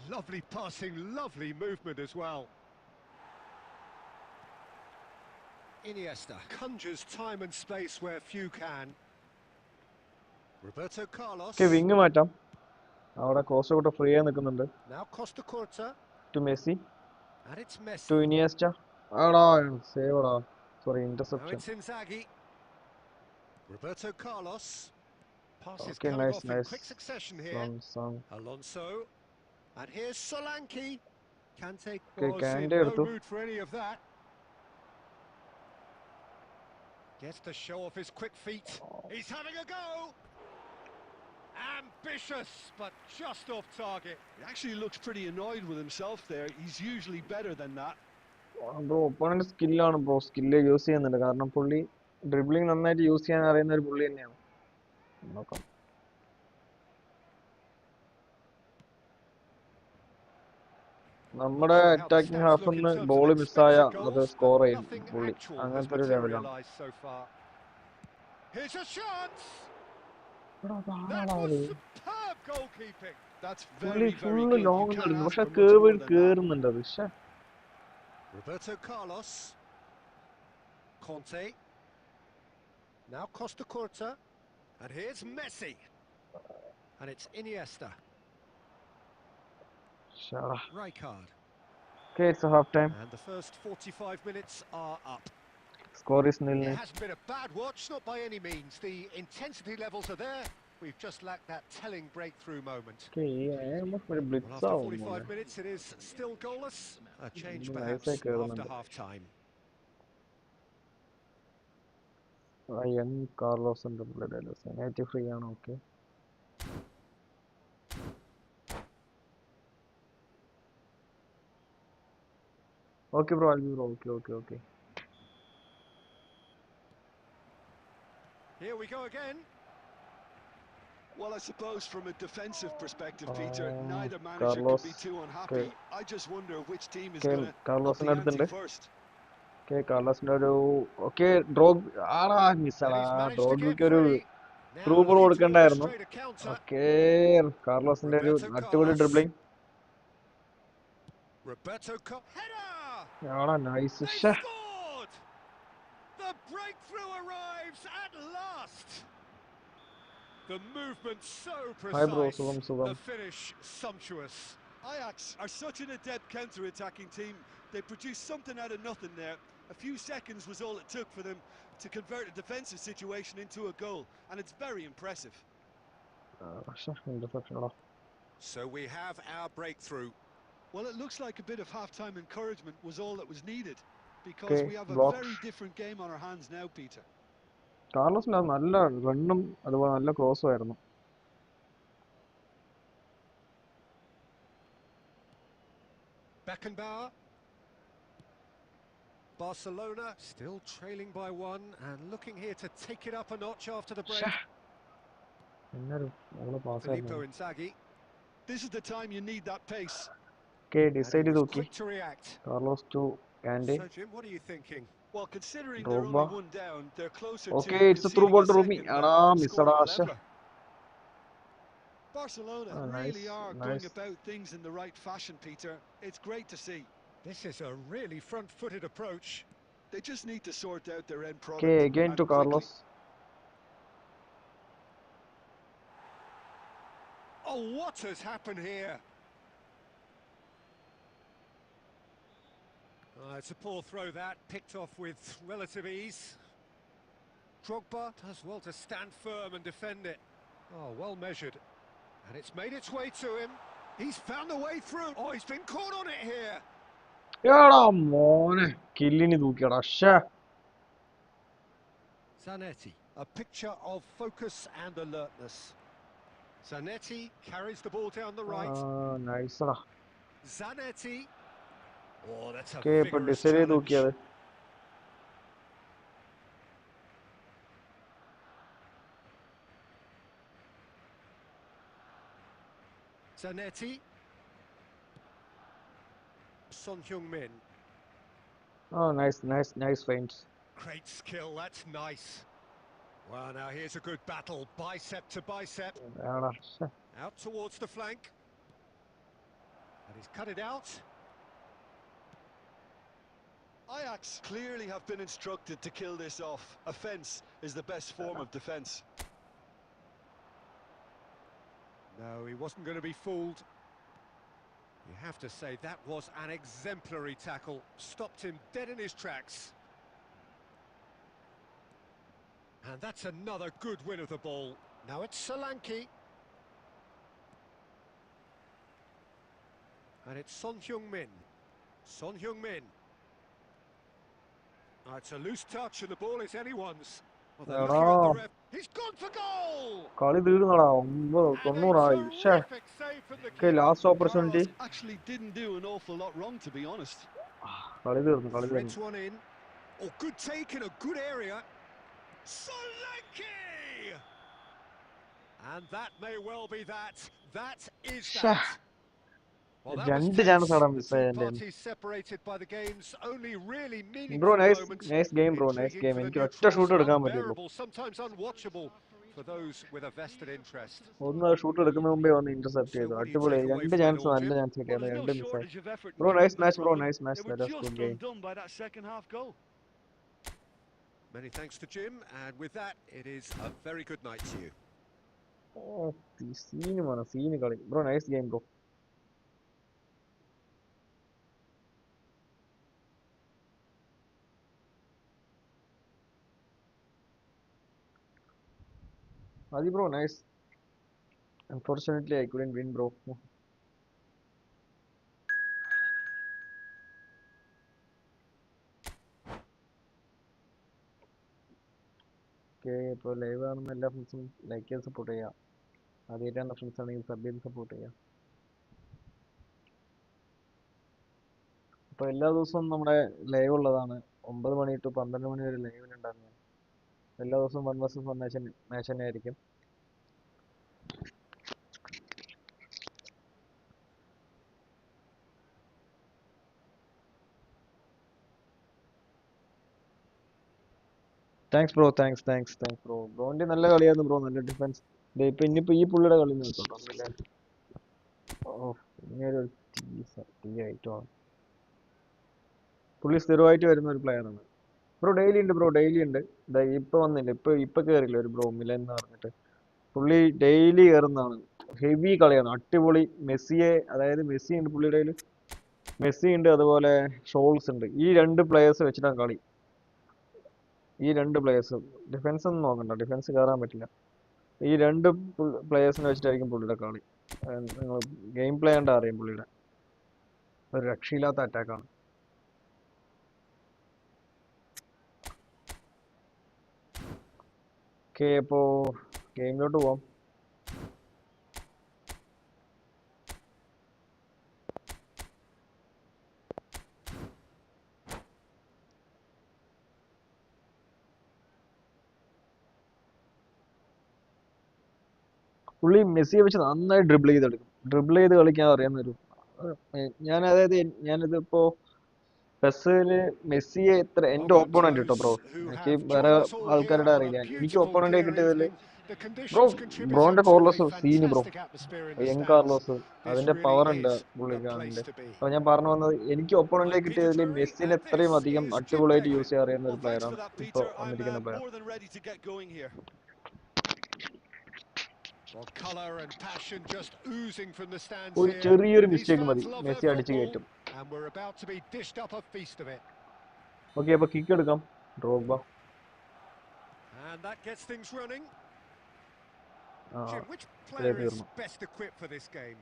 Lovely passing, lovely movement as well. Iniesta conjures time and space where few can. Roberto Carlos. Okay, wing മാറ്റാം. അവിടെ cost കൂട്ട free ആയി നിൽക്കുന്നുണ്ട്. Now Costa Curta. To Messi. And it's Messi. To Iniesta. ആടാ, സേവടാ. Sorry, Now interception. it's Inzaghi. Roberto Carlos. Passes Okay, coming nice, off in nice. quick succession here. Alonso. And here's Solanke. Kante Okay, was Kante in no എടുത്തു. mood for any of that. Gets to show off his quick feet. He's having a go. Ambitious, but just off target. He actually looks pretty annoyed with himself there. He's usually better than that. Bro opponent സ്കില്ലാണ് bro. Skill use ചെയ്യുന്നുണ്ട്, കാരണം പുള്ളി dribbling നന്നായിട്ട് use ചെയ്യാൻ അറിയുന്ന ഒരു പുള്ളി തന്നെയാണ്. നോക്കാം. നമ്മുടെ അറ്റാക്കിംഗ് ഹാഫ് നിന്ന് ബോൾ മിസ്സായ അത് സ്കോർ ചെയ്യും പുള്ളി. അങ്ങനത്തെ ഒരു ലെവലാണ്. Here's a chance. That was superb goalkeeping. That's പുള്ളി very, very full good. You long can't ഇടുന്നു, ask പക്ഷെ for much more than that. കേറുന്നുണ്ട് അത്. പക്ഷേ Roberto Carlos. Conte. Now Costa Curta. And here's Messi. And it's Iniesta. Rijkaard. Okay, it's a half time. And the first 45 minutes are up. Score is 0-0. It hasn't been a bad watch, not by any means. The intensity levels are there. We've just lacked that telling breakthrough moment. Okay, yeah, almost very blitz Well, after out. 45 minutes, it is still goalless. A change Nice perhaps like after half-time. Young Carlos and the blood. Native free ആണ്. Okay. Okay, bro. I'll be bro. Okay. Here we go again. Well, I suppose from a defensive perspective, Peter, neither manager Carlos, could be too unhappy. okay. I just wonder which team is Okay, going to Carlos up the ante അടുത്തുണ്ട്. first. Okay, Carlosന്റെ ഒരു ഡ്രോഗ് ആടാ മിസ്സാടാ. And he's managed to ഡ്രോഗിക്ക് get ഒരു free. Now through ball looking to കൊടുക്കണ്ടായിരുന്നു. orchestrate a counter. Okay, കാർലോസിന്റെ ഒരു Roberto അടിപൊളി Carlos. ഡ്രിബ്ലിംഗ്. Header! ആടാ nice. They scored! The breakthrough arrives at last. The movement so Hi bro, precise. സുഖം. The finish sumptuous. Ajax are such an adept counter-attacking team. They produced something out of nothing there. A few seconds was all it took for them to convert a defensive situation into a goal, and it's very impressive. So we have our breakthrough. Well, it looks like a bit of half-time encouragement was all that was needed. because we have a blocked. very different game on our hands now, Peter. കാർലോസിന് നല്ല റണ്ണും അതുപോലെ നല്ല ക്രോസും ആയിരുന്നു. Beckenbauer. Barcelona still trailing by one and looking here to take it up a notch after the break. എന്നൊരു Filippo Inzaghi. This is the time you need that pace. Decide ചെയ്ത് നോക്കി. Quick to react. Carlos to Kante. So Jim, what are you thinking? Well, considering they're only one down, they're closer to it's a through ball to Rumi. Barcelona really are going about things in the right fashion, Peter. It's great to see. This is a really front-footed approach. They just need to sort out their end product. Okay, again to Carlos. Oh, what has happened here? It's a poor throw that, picked off with relative ease. Drogba does well to stand firm and defend it. Oh, well measured. And it's made its way to him. He's found a way through. Oh, he's been caught on it here. Zanetti, a picture of focus and alertness. Zanetti carries the ball down the right. Nice. Zanetti. Oh, that's a vigorous challenge. Zanetti. Son Heung-min. Oh, nice feints. Great skill, that's nice. Well, now here's a good battle, bicep to bicep. Out towards the flank. And he's cut it out. Ajax clearly have been instructed to kill this off. Offence is the best form of defence. No, he wasn't going to be fooled. You have to say that was an exemplary tackle. Stopped him dead in his tracks. And that's another good win of the ball. Now it's Solanke. And it's Son Heung-min. Son Heung-min. It's a loose touch and the ball is anyone's. Well, they're looking at the ref. He's gone for goal! Terrific save from the keeper. Last opportunity. Actually didn't do an awful lot wrong, to be honest. Threads one in. Oh, good take in a good area. Solanke! And that may well be that. That is that. Well, that was tense. The two parties separated by the game's only really meaningful moment. Nice game, bro. Nice game. Unbearable, sometimes unwatchable for those with a vested interest. Intercept. Bro, nice match, bro. Nice match. That was good game. Undone by that second half goal. Many thanks to Jim, and with that, it is a very good night to you. Oh, scene. Bro, nice game, bro. Adi, bro, nice. Unfortunately, I couldn't win, bro. Okay, ഇപ്പോൾ live കാണുന്ന എല്ലാ ഫ്രണ്ട്സും like ചെയ്ത് support ചെയ്യാം. ആദ്യമായിട്ടാണ് friends ആണെങ്കിൽ sub ചെയ്ത് support ചെയ്യാം. അപ്പോൾ എല്ലാ ദിവസവും നമ്മുടെ ലൈവ് ഉള്ളതാണ്. 9 മണി to 12 മണി വരെ ലൈവിലുണ്ടാകുന്നത്. എല്ലാ ദിവസവും 1 vs 1 മാച്ച് തന്നെ ആയിരിക്കും. Thanks bro, thanks bro. ബ്രോന്റെ നല്ല കളിയായിരുന്നു ബ്രോ, നല്ല ഡിഫൻസ്. ഇനിയിപ്പോ ഈ പുള്ളിയുടെ കളി നോക്കട്ടോ. ഓ, ഇങ്ങനെ ഒരു തീയായിട്ടാണ് പുള്ളി സ്ഥിരമായിട്ട് വരുന്ന ഒരു പ്ലെയറാണ് ബ്രോ. ഡെയിലി ഉണ്ട്. ഇപ്പൊ വന്നില്ല, ഇപ്പൊ കേറില്ല ഒരു ബ്രോ മിലൻ എന്ന് പറഞ്ഞിട്ട്. പുള്ളി ഡെയിലി കയറുന്നതാണ്. ഹെവി കളിയാണ്, അടിപൊളി. അതായത് മെസ്സി ഉണ്ട് പുള്ളിയുടെ കയ്യിൽ. മെസ്സി ഉണ്ട്, അതുപോലെ ഷോൾസ് ഉണ്ട്. ഈ 2 പ്ലെയേഴ്സ് വെച്ചിട്ടാണ് കളി. ഈ 2 പ്ലെയേഴ്സ് ഡിഫൻസ് ഒന്നും നോക്കണ്ട, ഡിഫൻസ് കയറാൻ പറ്റില്ല. ഈ 2 പ്ലെയേഴ്സിനെ വെച്ചിട്ടായിരിക്കും പുള്ളിയുടെ കളി. നിങ്ങൾ ഗെയിം പ്ലേ കണ്ടാ അറിയാം പുള്ളിയുടെ. ഒരു രക്ഷയില്ലാത്ത അറ്റാക്കാണ്. ഓക്കെ, അപ്പോൾ ഗെയിമിലോട്ട് പോവാം. പുള്ളി മെസ്സിയെ വെച്ച് നന്നായി ഡ്രിബിൾ ചെയ്തെടുക്കും. ഡ്രിബിൾ ചെയ്ത് കളിക്കാൻ അറിയാവുന്നൊരു ഞാൻ അതായത് ഞാനിതിപ്പോ പെസ്സില് മെസ്സിയെ എന്റെ Over ഓപ്പോണന്റ് കേട്ടോ ബ്രോ. those who എനിക്ക് have വേറെ joined us all here ആൾക്കാരുടെ on a അറിയില്ല. എനിക്ക് beautiful ഒപ്പോണന്റ് clear കിട്ടിയതില് evening. The bro conditions contributing ബ്രോന്റെ to a Carlos scene bro. fantastic atmosphere in the young stands. Carlos This അതിന്റെ really power ഉണ്ട് is the place പുള്ളിക്കാരന്റെ. to be. അപ്പൊ ഞാൻ പറഞ്ഞു വന്നത് എനിക്ക് ഒപ്പോണന്റ് Right, Peter കിട്ടിയതിൽ Drury, മെസ്സിനെ this എത്രയും അധികം is Jim അടിപൊളിയായിട്ട് Beglin. യൂസ് ചെയ്യാൻ അറിയുന്ന Well, ഒരു thanks പ്ലെയറാണ് for that, ഇപ്പൊ Peter. I'm വന്നിരിക്കുന്ന player. more than ready to get going here. Well, colour and passion just oozing from the stands ഒരു here. ചെറിയൊരു These മിസ്റ്റേക്ക് fans മതി, love their മെസ്സി അടിച്ചു football, കയറ്റും. and we're about to be dished up a feast of it. Okay, അപ്പൊ kick എടുക്കാം. Drogba. And that gets things running. ആ, Jim, which play player is തീർന്നു. best equipped for this game?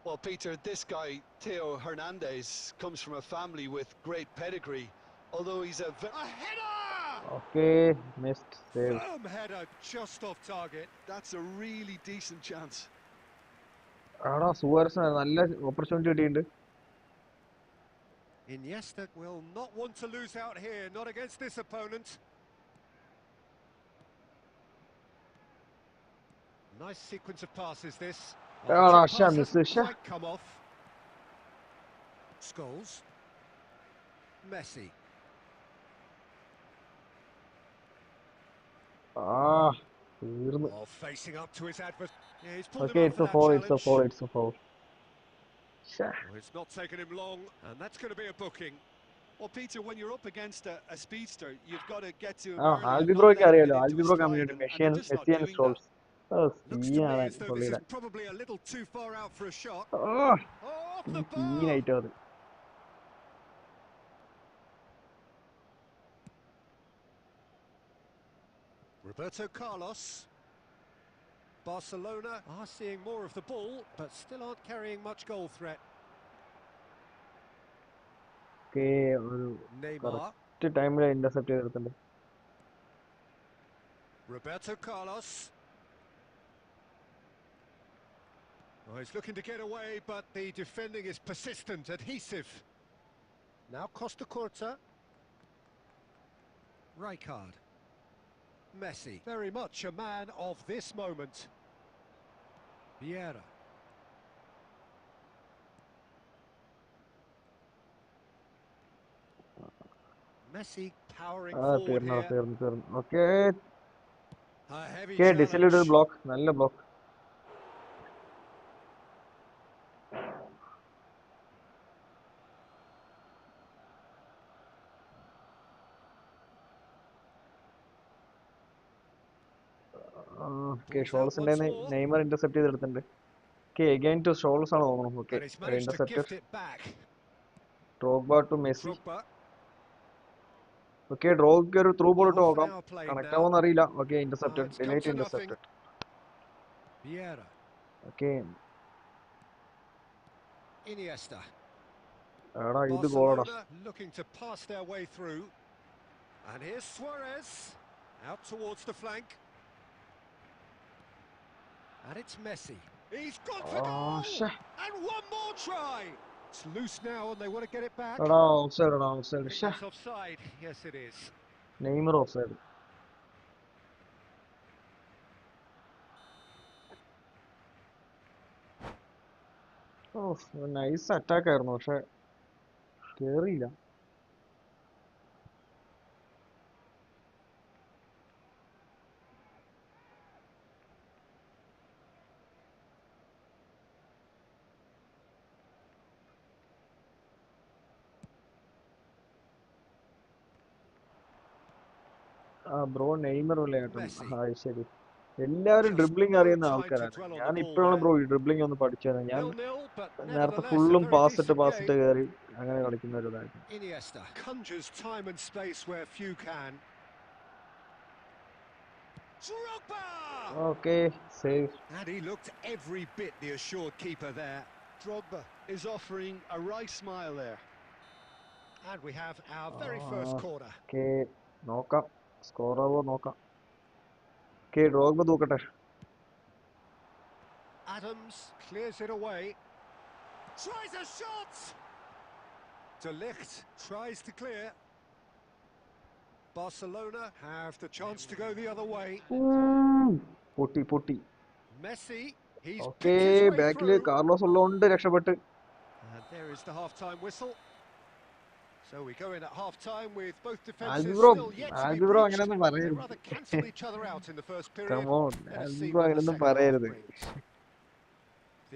Well, Peter, this guy, Theo Hernandez, comes from a family with great pedigree. Although he's a header! Okay, missed save. Firm header just off target. that's a really decent chance. ആടാ സുവാരസിന് നല്ല opportunity കിട്ടിയിട്ടുണ്ട്. Iniesta will not want to lose out here, not against this opponent. Nice sequence of passes this. Well, the chip pass hasn't quite come off. Scholes. Messi. തീർന്നു. Oh, facing up to his adversary. Yeah, he's pulled okay, him up it's for a that foul, challenge. It's a foul, it's a foul. Oh, it's not taken him long, and that's going to be a booking. Well, Peter, when you're up against a speedster, you've got to get to him ആ, early and not ആൽബിബ്രോയ്ക്ക് let him അറിയാലോ, get into his ആൽബിബ്രോ stride, community and Messi they're just not Messi and doing that. Stalls. Looks to me സീനാണ് as though this പുള്ളിയുടെ. is probably a little too far out for a shot. Oh, Oh, off the bar! സീനായിട്ട് അത്. Roberto Carlos. Barcelona are seeing more of the ball, but still aren't carrying much goal threat. Okay, ഒരു Neymar. Correct ടൈമിൽ intercept ചെയ്തെടുത്തിട്ടുണ്ട്. Roberto Carlos. Oh, he's looking to get away, but the defending is persistent, adhesive. Now Costa Curta. Rijkaard. Messi, very much a man of this moment. Vieira. Messi powering forward തീർന്നു here. തീർന്നു തീർന്നു. Okay, A heavy okay, ഡിസിലിഡ് challenge. ഒരു block, നല്ല block. Okay, Balls out ഷോൾസിന്റെ once more. Neymar intercept ചെയ്തെടുത്തിട്ടുണ്ട്. Okay, again to Scholes ആണ് തോന്നുന്നു. Okay, And he's managed to intercepted. gift it back. Drogba to Messi. Drogba. Okay, ഡ്രോഗ്ബയ്ക്ക് ഒരു through ball ഇട്ട് Half an നോക്കാം. hour played connect now. ആവുമെന്ന് അറിയില്ല. Okay, Oh, intercepted, it's come ഡിലേറ്റ് to nothing. Intercepted. Vieira. Okay, Iniesta. എടാ ഇത് ഗോളടാ. Barcelona looking to pass their way through. And here's Suarez. Out towards the flank. And it's Messi. He's gone for goal! And one more try! It's loose now and they want to get it back. എടാ offside, എടാ I offside. think that's offside. Yes, it is. Neymar offside. ഓ, nice attack ആയിരുന്നു, പക്ഷെ കേറിയില്ല. ആ bro, Neymar അല്ലേ ഏട്ടൻ? Messi. ആ ശരി. എല്ലാവരും Just ഡ്രിബ്ലിംഗ് no അറിയുന്ന time to ആൾക്കാരാണ്. dwell on ഞാൻ the ball ഇപ്പോഴാണ് there. ബ്രോ ഈ ഡ്രിബ്ലിംഗ് ഒന്ന് പഠിച്ചത്. ഞാൻ 0-0, but നേരത്തെ nevertheless a ഫുള്ളും very പാസിട്ട് decent game. കയറി അങ്ങനെ കളിക്കുന്ന ഒരു ഇതായിരുന്നു. Iniesta conjures time and space where few can. Drogba! Okay, save. And he looked every bit the assured keeper there. Drogba is offering a wry smile there. And we have our very first corner. Okay, നോക്കാം, score ആവോ നോക്കാം. Okay, Drogba തൂക്കട്ടെ. Adams clears it away. Tries a shot! De Ligt tries to clear. Barcelona have the chance to go the other way. പൊട്ടി. Messi, he's Okay, picked his way back through. Carlos ഉള്ളതുകൊണ്ട് രക്ഷപ്പെട്ട്. And there is the half-time whistle. So we go in at half-time with both defences Alvaro still yet to be അങ്ങനെയൊന്നും breached. They പറയരുത്. rather cancel each other out in the first period. Come on, Let us see Alvaro what the അങ്ങനെയൊന്നും second half പറയരുത്. brings.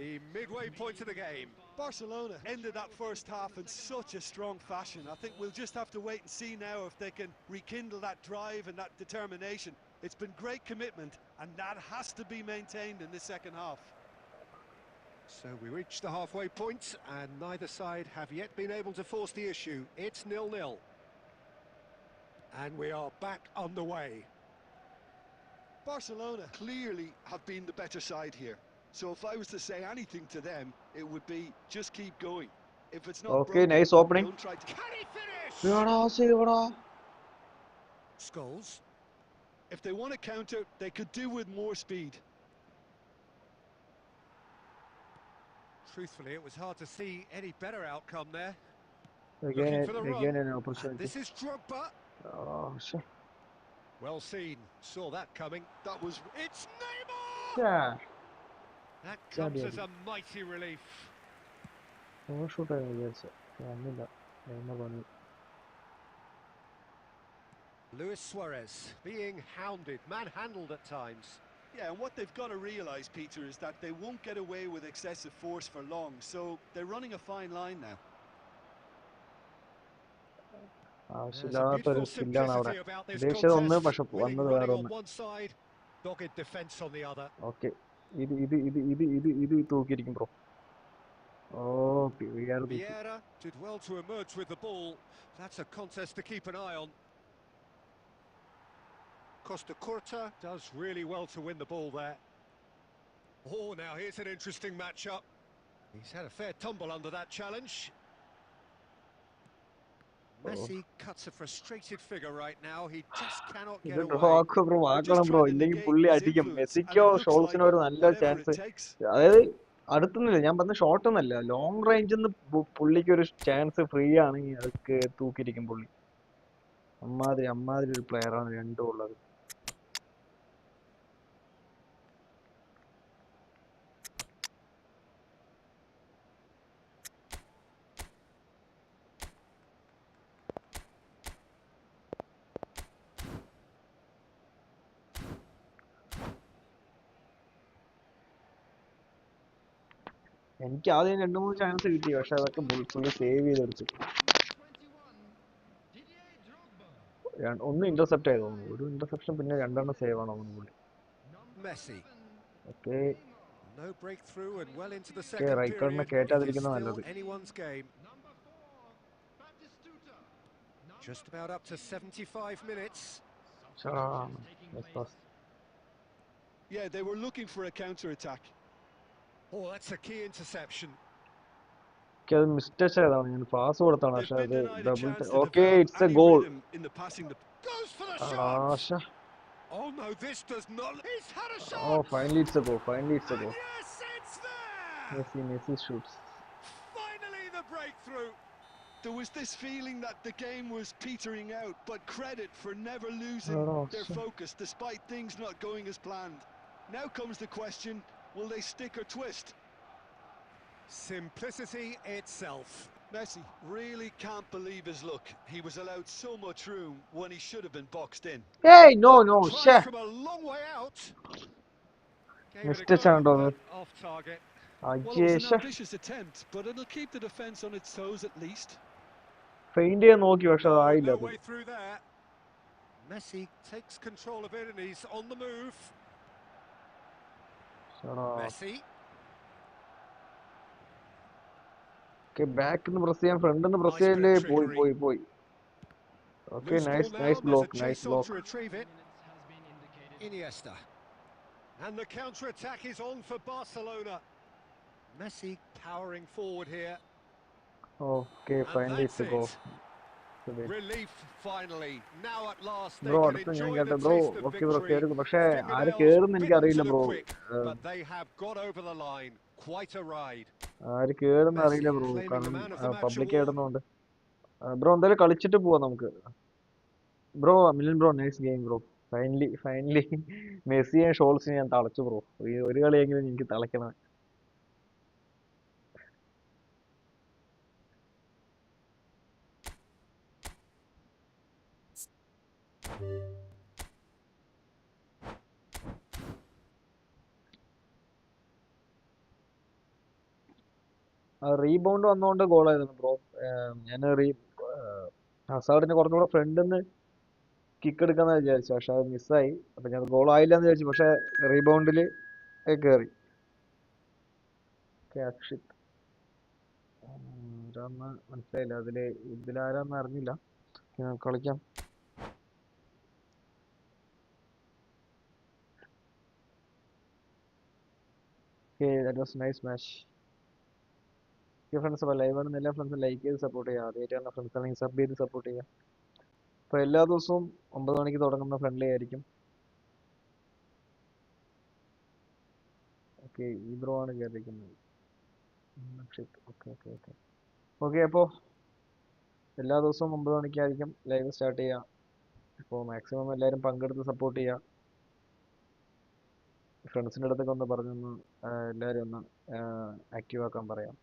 The midway point of the game. Barcelona ended that first half in such a strong fashion. I think we'll just have to wait and see now if they can rekindle that drive and that determination. It's been great commitment, and that has to be maintained in the second half. So we reach the halfway point, and neither side have yet been able to force the issue. It's 0-0. And we are back underway. Barcelona clearly have been the better side here. So if I was to say anything to them, it would be just keep going. If it's not Okay, broken, nice opening. don't try to... Can he finish? Scholes. If they want to counter, they could do with more speed. Truthfully, it was hard to see any better outcome there. Again Looking for the run. an And opportunity. this is Drogba. Shit. Well seen. Saw that coming. That was... It's Neymar! Yeah. That comes as a mighty relief. Shoot ആയിരുന്നു വിചാരിച്ചത്. വന്നില്ല. Neymar വന്നു. Luis Suarez being hounded, manhandled at times. Yeah, and what they've got to realise, Peter, is that they won't get away with excessive force for long. So they're running a fine line now. ആവശ്യമില്ലാത്തൊരു സ്കില്ലാണ് അവിടെ. About this ഉദ്ദേശിച്ചത് ഒന്ന് contest. പക്ഷെ Winning വന്നത് running വേറെ on ഒന്ന്. one side, dogged defence on the other. Okay. ഇത് തൂക്കിയിരിക്കും bro. Vieira did well to emerge with the ball. That's a contest to keep an eye on. Costa Curta does really well to win the ball there. Oh, now here's an interesting matchup. He's had a fair tumble under that challenge. Messi cuts a frustrated figure right now. He just cannot get away. ആക്കണം bro, ഇല്ലെങ്കിൽ പുള്ളി അടിക്കും. മെസ്സിക്കോ ഷോൾസിനോ ഒരു നല്ല chance, അതായത് അടുത്തുനിന്നില്ല, ഞാൻ പറഞ്ഞ shot ഒന്നല്ല, ലോങ് റേഞ്ചിൽ നിന്ന് പുള്ളിക്ക് ഒരു ചാൻസ് ഫ്രീ ആണെങ്കിൽ അതൊക്കെ തൂക്കിയിരിക്കും പുള്ളി. അമ്മാതിരി ഒരു പ്ലെയർ ആണ് രണ്ടും ഉള്ളത്. എനിക്ക് ആദ്യം 2-3 ചാൻസ് കിട്ടി, പക്ഷെ അതൊക്കെ പുള്ളി സേവ് ചെയ്തെടുത്തു. ഒന്ന് ഇന്റർസെപ്റ്റ് ആയി തോന്നുന്നു, ഒരു ഇന്റർസെപ്ഷൻ പിന്നെ 2 സേവ് ആണ് തോന്നുന്നു പുള്ളി. ഓക്കെ റൈക്കറിനെ കേറ്റാതിരിക്കുന്ന നല്ലത്. Just about up to 75 minutes. Yeah, they were looking for a counter-attack. Oh, that's a key interception. അത് മിസ്റ്റേക്ക് ആയതാണ്, ഞാൻ പാസ് കൊടുത്താണ്, പക്ഷെ അത് double. Okay, it's A goal. Oh no, this does not. He's had a shot. Oh, finally it's a goal. Yes, it's there. Messi shoots. Finally the breakthrough. There was this feeling that the game was petering out, but credit for never losing their focus despite things not going as planned. Now comes the question, will they stick or twist? Simplicity itself. Messi really can't believe his luck. He was allowed so much room when he should have been boxed in. Hey, no, Tries from a long way out. Mr. Chandler. Off target. Well, it was an ambitious attempt, but it'll keep the defence on its toes at least. Feint ചെയ്യാൻ നോക്കി, പക്ഷെ ആയില്ല. No way through there. Messi takes control of it and he's on the move. Messi. Okay, back in the press ചെയ്യാൻ, front നിന്ന് press ചെയ്യല്ലേ, പോയി. Okay, nice block. Iniesta. And the counter-attack is on for Barcelona. Messi powering forward here. Okay, finally it's a goal. Relief finally. Now at last they bro can അടുത്ത ഞാൻ enjoy the കേട്ടെ bro. taste of okay bro victory. കേറുന്നു, പക്ഷെ ആര് Fingernails കേറുന്ന് എനിക്ക് bitten to അറിയില്ല the bro. quick, but they have got over the line. Quite a ride. ആര് കേറുന്ന് അറിയില്ല Messi ബ്രോ, claiming the കാരണം man of the match public award. ആയിരുന്നോണ്ട്. Bro എന്തായാലും കളിച്ചിട്ട് പോവാം നമുക്ക്. Bro Milan bro, nice game bro. Finally മെസ്സിയെ ഷോൾസിനെ ഞാൻ തളച്ചു ബ്രോ. ഒരു കളിയെങ്കിലും എനിക്ക് തളയ്ക്കണം. റീബൗണ്ട് വന്നുകൊണ്ട് ഗോളായിരുന്നു ബ്രോ. ഞാൻ ഹസാർഡിന് കുറച്ചുകൂടെ ഫ്രണ്ടിൽ നിന്ന് കിക്ക് എടുക്കാന്ന് വിചാരിച്ചു, പക്ഷെ അത് മിസ്സായി. അപ്പൊ ഞാൻ ഗോൾ ആയില്ല എന്ന് വിചാരിച്ചു, പക്ഷെ റീബൗണ്ടിൽ കയറി. അക്ഷിത് ആരാന്ന് മനസ്സിലായില്ല, ഇതിലാരാന്ന് അറിഞ്ഞില്ല. കളിക്കാം. That was nice match. Friends അപ്പോൾ ലൈവ് ആണെന്ന് എല്ലാ ഫ്രണ്ട്സും ലൈക്ക് ചെയ്ത് സപ്പോർട്ട് ചെയ്യുക. ആദ്യമായിട്ടാണ് ഫ്രണ്ട്സ് ആണെങ്കിൽ സബ് ചെയ്ത് സപ്പോർട്ട് ചെയ്യുക. അപ്പോൾ എല്ലാ ദിവസവും 9 മണിക്ക് തുടങ്ങുന്ന ഫ്രണ്ട്ലി ആയിരിക്കും. ഓക്കെ, ഈ ബ്രോ ആണ് കയറിയിരിക്കുന്നത്. Okay okay okay okay. അപ്പോൾ എല്ലാ ദിവസവും 9 മണിക്കായിരിക്കും ലൈവ് സ്റ്റാർട്ട് ചെയ്യുക. അപ്പോൾ മാക്സിമം എല്ലാവരും പങ്കെടുത്ത് സപ്പോർട്ട് ചെയ്യുക. ഫ്രണ്ട്സിൻ്റെ അടുത്തൊക്കെ ഒന്ന് പറഞ്ഞൊന്ന് എല്ലാവരും ഒന്ന് ആക്റ്റീവ് ആക്കാൻ പറയാം.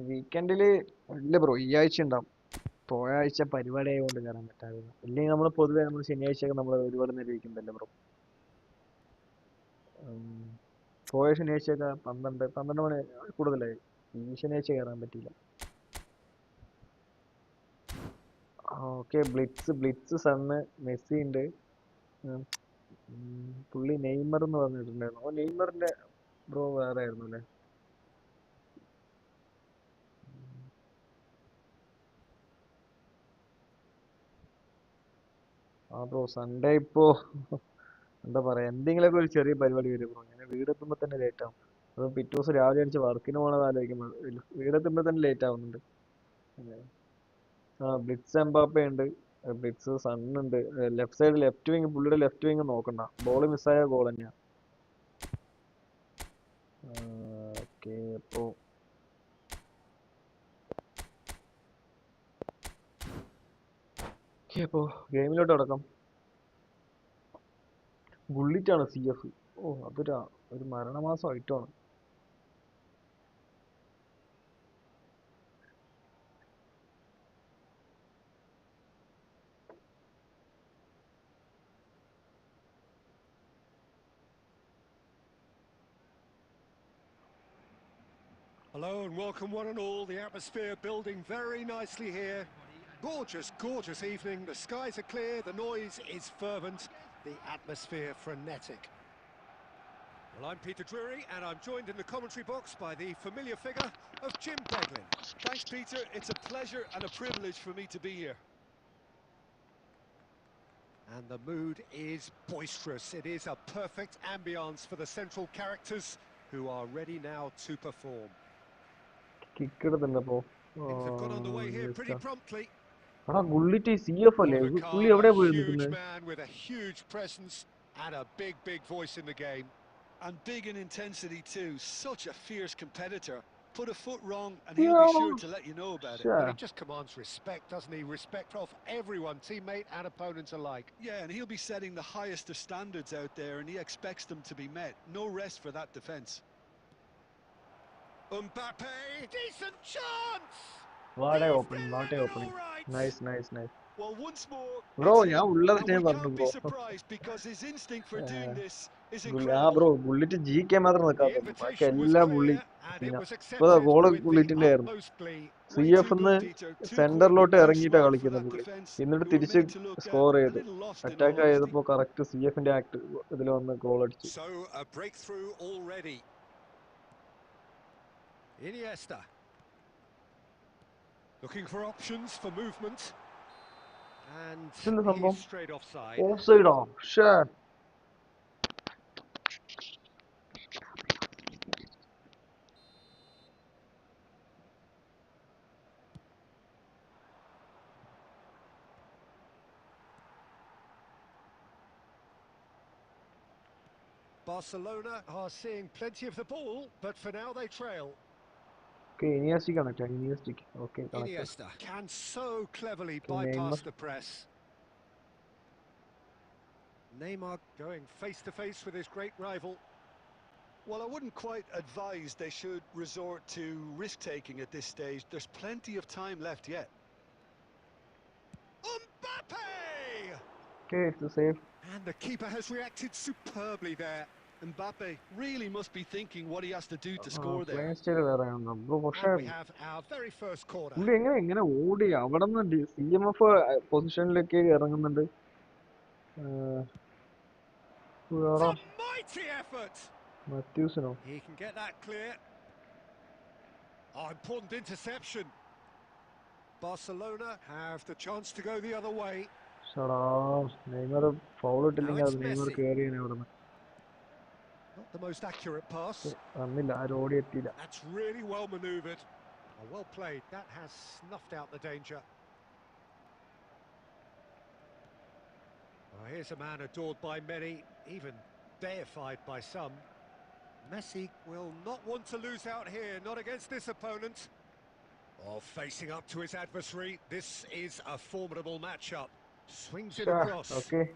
വീക്കെൻഡിൽ ഇല്ല ബ്രോ, ഈ ആഴ്ച ഉണ്ടാവും. പോയ ആഴ്ച പരിപാടി ആയതുകൊണ്ട് കയറാൻ പറ്റായിരുന്നു. ഇല്ലെങ്കിൽ നമ്മൾ പൊതുവേ നമ്മൾ ശനിയാഴ്ചയൊക്കെ നമ്മൾ ഒരുപാട് നേരം ഇരിക്കുന്നുണ്ടല്ലോ ബ്രോ. പോയ ശനിയാഴ്ചയൊക്കെ 12 മണി കൂടുതലായി. ഈ ശനിയാഴ്ച കയറാൻ പറ്റിയില്ല. ഓക്കെ, ബ്ലിറ്റ്സ് സണ്ണ് മെസ്സി ഉണ്ട്. പുള്ളി നെയ്മർ എന്ന് പറഞ്ഞിട്ടുണ്ടായിരുന്നു. ഓ, നെയ്മറിന്റെ ബ്രോ വേറെ ആയിരുന്നു അല്ലേ? ബ്രോ സൺഡേ ഇപ്പോ എന്താ പറയാ, എന്തെങ്കിലുമൊക്കെ ഒരു ചെറിയ പരിപാടി വരും ബ്രോ. ഞാൻ വീടെത്തുമ്പോ തന്നെ ലേറ്റ് ആവും. അത് പിറ്റേ ദിവസം രാവിലെ അടിച്ച് വർക്കിന് പോകണത് ആലോചിക്കുമ്പോൾ വീടെത്തുമ്പോ തന്നെ ലേറ്റ് ആവുന്നുണ്ട്. ബ്ലിറ്റ്സ് എംബാപ്പ ഉണ്ട്, ബ്ലിറ്റ്സ് സൺ ഉണ്ട്. ലെഫ്റ്റ് വിങ്, പുള്ളിയുടെ ലെഫ്റ്റ് വിങ് നോക്കണ്ട, ബോൾ മിസ്സായ ഗോൾ തന്നെയാ. ഓക്കെ, അപ്പോ ഗെയിമിലോട്ട് കിടക്കാം. ബുള്ളിറ്റാണ് CF. ഓ, ഒരു മരണമാസം ആയിട്ടാണ്. Hello and welcome one and all. The atmosphere building very nicely here. Gorgeous, gorgeous evening. The skies are clear, the noise is fervent, the atmosphere frenetic. Well, I'm Peter Drury and I'm joined in the commentary box by the familiar figure of Jim Beglin. Thanks, Peter. It's a pleasure and a privilege for me to be here. And the mood is boisterous. It is a perfect ambience for the central characters who are ready now to perform. Kick എടുത്തുണ്ടപ്പോ Things have got underway here pretty promptly. ബുള്ളിറ്റ് CF അല്ലേ? പുള്ളി എവിടെയാ പോയി A huge നിൽക്കുന്നത്? man with a huge presence and a big voice in the game. And big in intensity too. Such a fierce competitor. Put a foot wrong and he'll be sure to let you know about it. Well, he just commands respect, doesn't he? Respect of everyone, teammate and opponent alike. Yeah, and he'll be setting the highest of standards out there and he expects them to be met. No rest for that defence. Mbappe, decent chance! What a He's opening, what a delivered opening. all right. Nice. Well, once more, bro it's ഞാൻ him. ഉള്ളത് And ഞാൻ we പറഞ്ഞു can't be bro. surprised because his instinct for doing this is bro incredible. ബുള്ളിറ്റ് GK മാത്രം The നിൽക്കാത്തുള്ളൂ, ബാക്കി invitation was എല്ലാം പുള്ളി clear and it scene. was ഇപ്പൊ accepted ഗോള് with the ബുള്ളിറ്റിന്റെ ആയിരുന്നു. utmost glee. Way CF too ന്ന് good, Peter. Too quick, സെന്ററിലോട്ട് too ഇറങ്ങിയിട്ടാ smart for കളിക്കുന്നത് that പുള്ളി. defence. എന്നിട്ട് Who were തിരിച്ച് made to look score a ചെയ്തു. little lost in all attack honesty. ചെയ്തപ്പോ കറക്റ്റ് CFന്റെ ഇതിൽ വന്ന് ഗോൾ അടിച്ചു. So a breakthrough already. Iniesta. Looking for options for movement. And ഇതെന്താ സംഭവം? he's straight offside. ഓഫ് സൈഡോ? ഷേ. Barcelona are seeing plenty of the ball, but for now they trail. Okay, Iniesta connected. Iniesta. Okay, connected. Iniesta can so cleverly Okay, bypass Neymar. the press. Neymar going face to face with his great rival. Well, I wouldn't quite advise they should resort to risk-taking at this stage. There's plenty of time left yet. Mbappe! Okay, it's a save. And the keeper has reacted superbly there. Mbappe really must be thinking what he has to do to score there. Playing style വേറെയാണ് bro. പക്ഷേ And we have our very first corner. പുള്ളി എങ്ങനെ ഓടി അവിടെ നിന്ന് CMF പൊസിഷനിലേക്ക് ഇറങ്ങുന്നുണ്ട്. It's a mighty effort. മത്യൂസിനോ? He can get that clear. Oh, important interception. Barcelona have the chance to go the other way. ഷടാ, നെയ്മർ ഫൗൾ ഇട്ടില്ലെങ്കിൽ അത് നെയ്മർ കയറിയാണ് അവിടെ നിന്ന്. Not the most accurate pass. വന്നില്ല, ആരും ഓടി എത്തിയില്ല. That's really well manoeuvred. Oh, well played. That has snuffed out the danger. Oh, here's a man adored by many, even deified by some. Messi will not want to lose out here, not against this opponent. Oh, facing up to his adversary, this is a formidable matchup. Swings it across. Okay.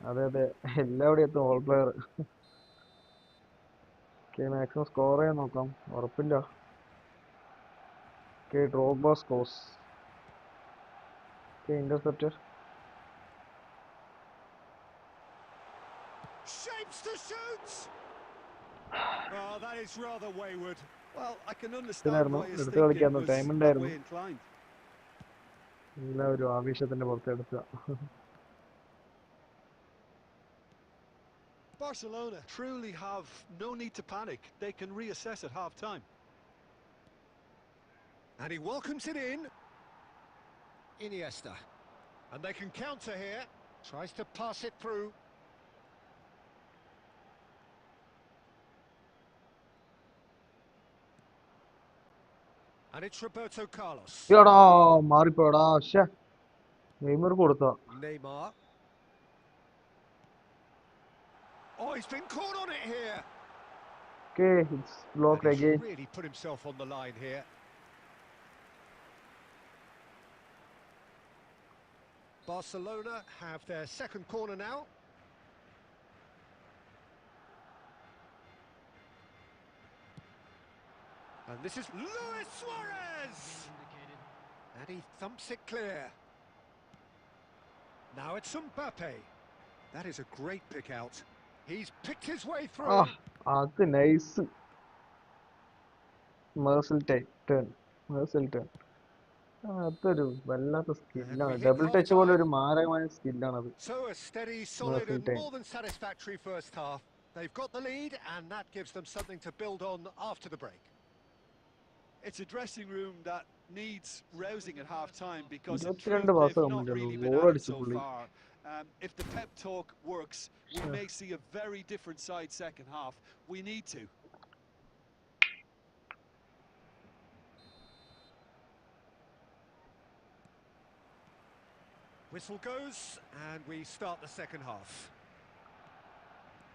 അതെ എല്ലാവിടെയും എത്തും all player. Okay, maximum score ചെയ്യാൻ നോക്കാം, ഉറപ്പില്ല. Okay, Drogba scores. Okay, interceptor. Shapes to shoot. Oh, that is rather wayward. Well, I can understand why his എടുത്ത് thinking കളിക്കാൻ was time that ഉണ്ടായിരുന്നു. way inclined. എല്ലാവരും ആവേശത്തിന്റെ പുറത്തെടുക്കുക. Barcelona truly have no need to panic. They can reassess at half-time. And he welcomes it in. Iniesta. And they can counter here. Tries to pass it through. And it's Roberto Carlos. എടാ മാറിപ്പോടാ. ശ്ശേ, Neymar കൊടുത്താ. Neymar. Oh, he's been caught on it here. Okay, it's blocked And he's again. really put himself on the line here. Barcelona have their second corner now. And this is Luis Suarez! And he thumps it clear. Now it's Mbappe. That is a great pick out. He's picked his way through. അത് nice. Mersal turn. അതൊരു വല്ലാത്ത സ്കില്ലാണ്. Double touch പോലെ ഒരു മാരകമായ സ്കില്ലാണത്. So a steady, solid and more than satisfactory first half. They've got the lead and that gives them something to build on after the break. It's a dressing room that needs rousing at half-time because in 22 truth, they've pass not really been goal at it അടിച്ചു so പുള്ളി. far. If the pep talk works, we may see a very different side second half. We need to. Whistle goes and we start the second half.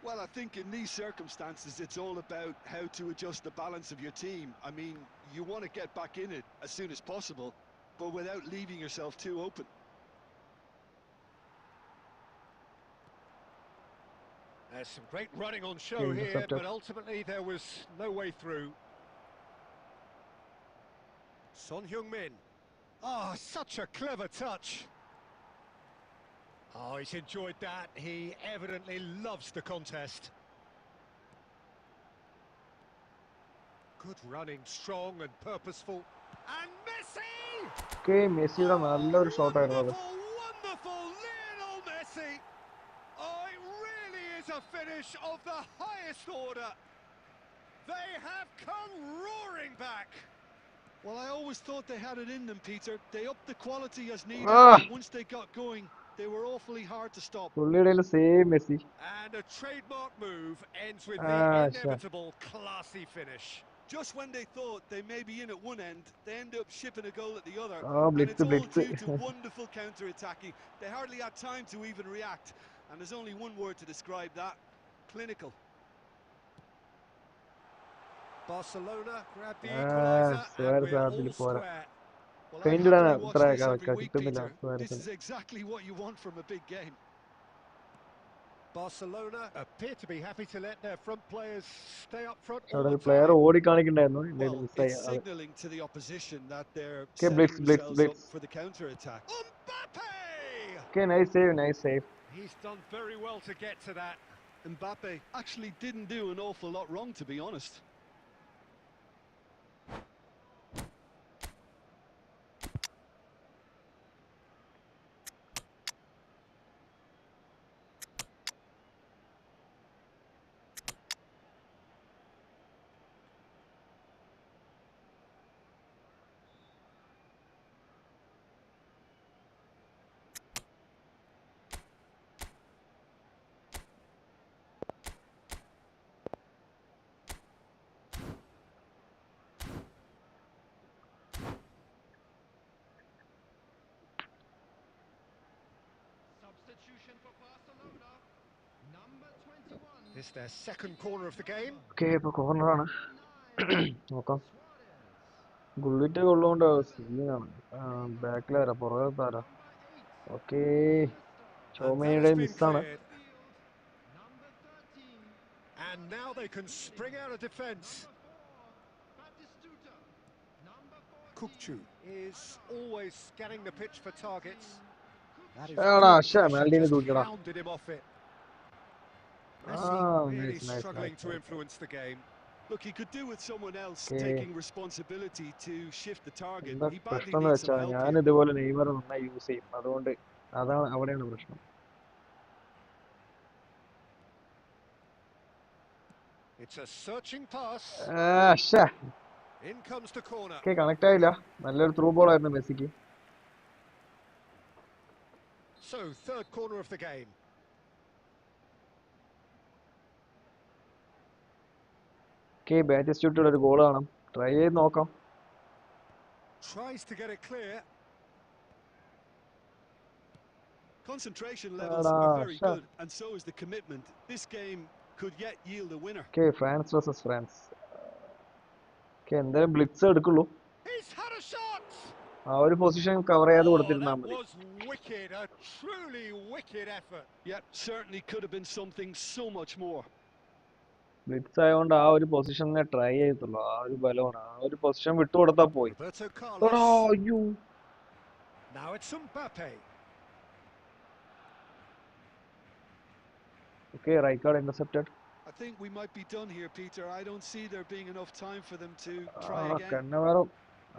Well, I think in these circumstances, it's all about how to adjust the balance of your team. I mean, you want to get back in it as soon as possible, but without leaving yourself too open. There's some great running on show here, but ultimately there was no way through. Son Heung-min. Oh, such a clever touch. Oh, he's enjoyed that. He evidently loves the contest. Good running, strong and purposeful. And Messi! Okay, മെസ്സിയുടെ നല്ലൊരു shot ആയിരുന്നു അത്. Wonderful, Lionel Messi! Oh, it really is a finish of the highest order. They have come roaring back. Well, I always thought they had it in them, Peter. They upped the quality as needed, Ah, and once they got going, they were awfully hard to stop. പുള്ളിയുടെ same Messi. And a trademark move ends with the Ah, shit. inevitable classy finish. Just when they thought they may be in at one end, they end up shipping a goal at the other. Oh, And blitz, it's all blitz. due to wonderful counter-attacking. They hardly had time to even react. And there's only one word to describe that: clinical. Barcelona grab the Ah, equaliser and Suarez we're അതിൽ all പോരാ. square. Well, I'd Painted happily ആണ് watch ഇത്ര this every week, കിട്ടുന്നില്ല Peter. This Suarezന്. is exactly what you want from a big game. Barcelona appear to be happy to let their front players stay up front all അവിടെ the ഒരു player time. ഓടി കാണിക്കണ്ടായിരുന്നു Well, എന്തായാലും it's മിസ്സായി അത്. signalling to the opposition that they're Okay, setting blitz, blitz, themselves up blitz. for the counter-attack. Mbappe! Okay, nice save, nice save. He's done very well to get to that. Mbappe actually didn't do an awful lot wrong, to be honest. Substitution for Barcelona. Number 21. This is their second corner of the game. Okay, ഇപ്പൊ കോർണറാണ്. നോക്കാം. Suarez. Gullit കൊള്ളുകൊണ്ട് സീനാണ്. ബാക്കിലാരാ പുറകത്താരാ. Okay, And that ചോമയുടെ has been മിസ്സാണ്. cleared. Number 13. And now they can spring out of defence. Batistuta. Number 14. Kukcu is always scanning the pitch for targets. That is എടാ good ശ്ശെ, pressure, മാൽഡീനെ just തൂക്കിയടാ. hounded him off it. Messi really nice, nice, struggling nice, to nice. influence the game. Look, he could do with someone else Okay. taking responsibility to shift the target. എന്താ He badly പ്രശ്നം എന്ന് needs some വെച്ചാൽ help ഞാൻ here. ഇതുപോലെ Neymar നന്നായി use ചെയ്യും, അതുകൊണ്ട് അതാണ് അവിടെയാണ് പ്രശ്നം. It's a searching pass. In comes the corner. Okay, connect ആയില്ല. നല്ലൊരു ത്രൂ ബോൾ ആയിരുന്നു മെസ്സിക്ക്. So, third corner of the game. Okay, ബാറ്റിസ്റ്റൂട്ടിയുടെ ഒരു ഗോൾ കാണാം. ട്രൈ ചെയ്ത് നോക്കാം. Tries to get it clear. Concentration levels are very good, and so is the commitment. This game could yet yield a winner. Okay, France versus France. Okay, എന്തായാലും blitz എടുക്കുള്ളൂ. He's had a shot. ആ ഒരു position cover ചെയ്യാതെ കൊടുത്തിരുന്നാൽ That മതി. was wicked, a truly wicked effort. Yep, certainly could have been something so much more. Blitz ആയതുകൊണ്ട് ആ ഒരു പൊസിഷനെ try ചെയ്യത്തുള്ളൂ. ആ ഒരു ബലമാണ്. ആ ഒരു പൊസിഷൻ വിട്ടുകൊടുത്താൽ പോയി. Roberto എടാ, Carlos. അയ്യോ. Now it's Mbappe. Okay, Rijkaard intercepted. I think we might be done here, Peter. I don't see there being enough time for them to try again. Kannavaram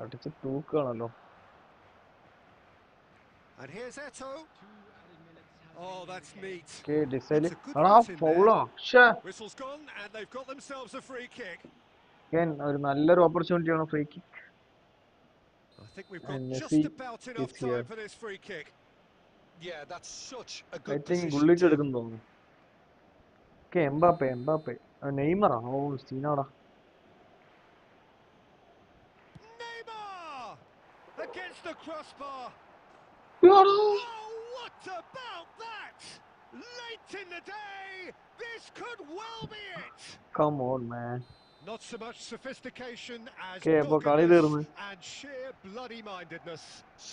അടിച്ച് തൂക്കാണല്ലോ. And here's Eto'o. Oh, that's neat. Okay, Diseli. That's a good ആടാ, pass in ഫൗളാ. there. ശ്ശേ. Whistle's gone and they've got themselves a free kick. Again, ഒരു നല്ലൊരു opportunity ആണ് free kick. I think we've got And just Messi about enough is here. time for this free kick. Yeah, that's such a I good think position Gullit too. എടുക്കുന്നു തോന്നുന്നു. Okay, Mbappe. നെയ്മറാ. ഓ, സീനാടാ. Neymar! Against the crossbar. യാടാ. Oh, what about that? Late in the day, this could well be it. Come on, man. Not so much sophistication as Okay, അപ്പോൾ കളി തീർന്നു. doggedness and sheer bloody-mindedness.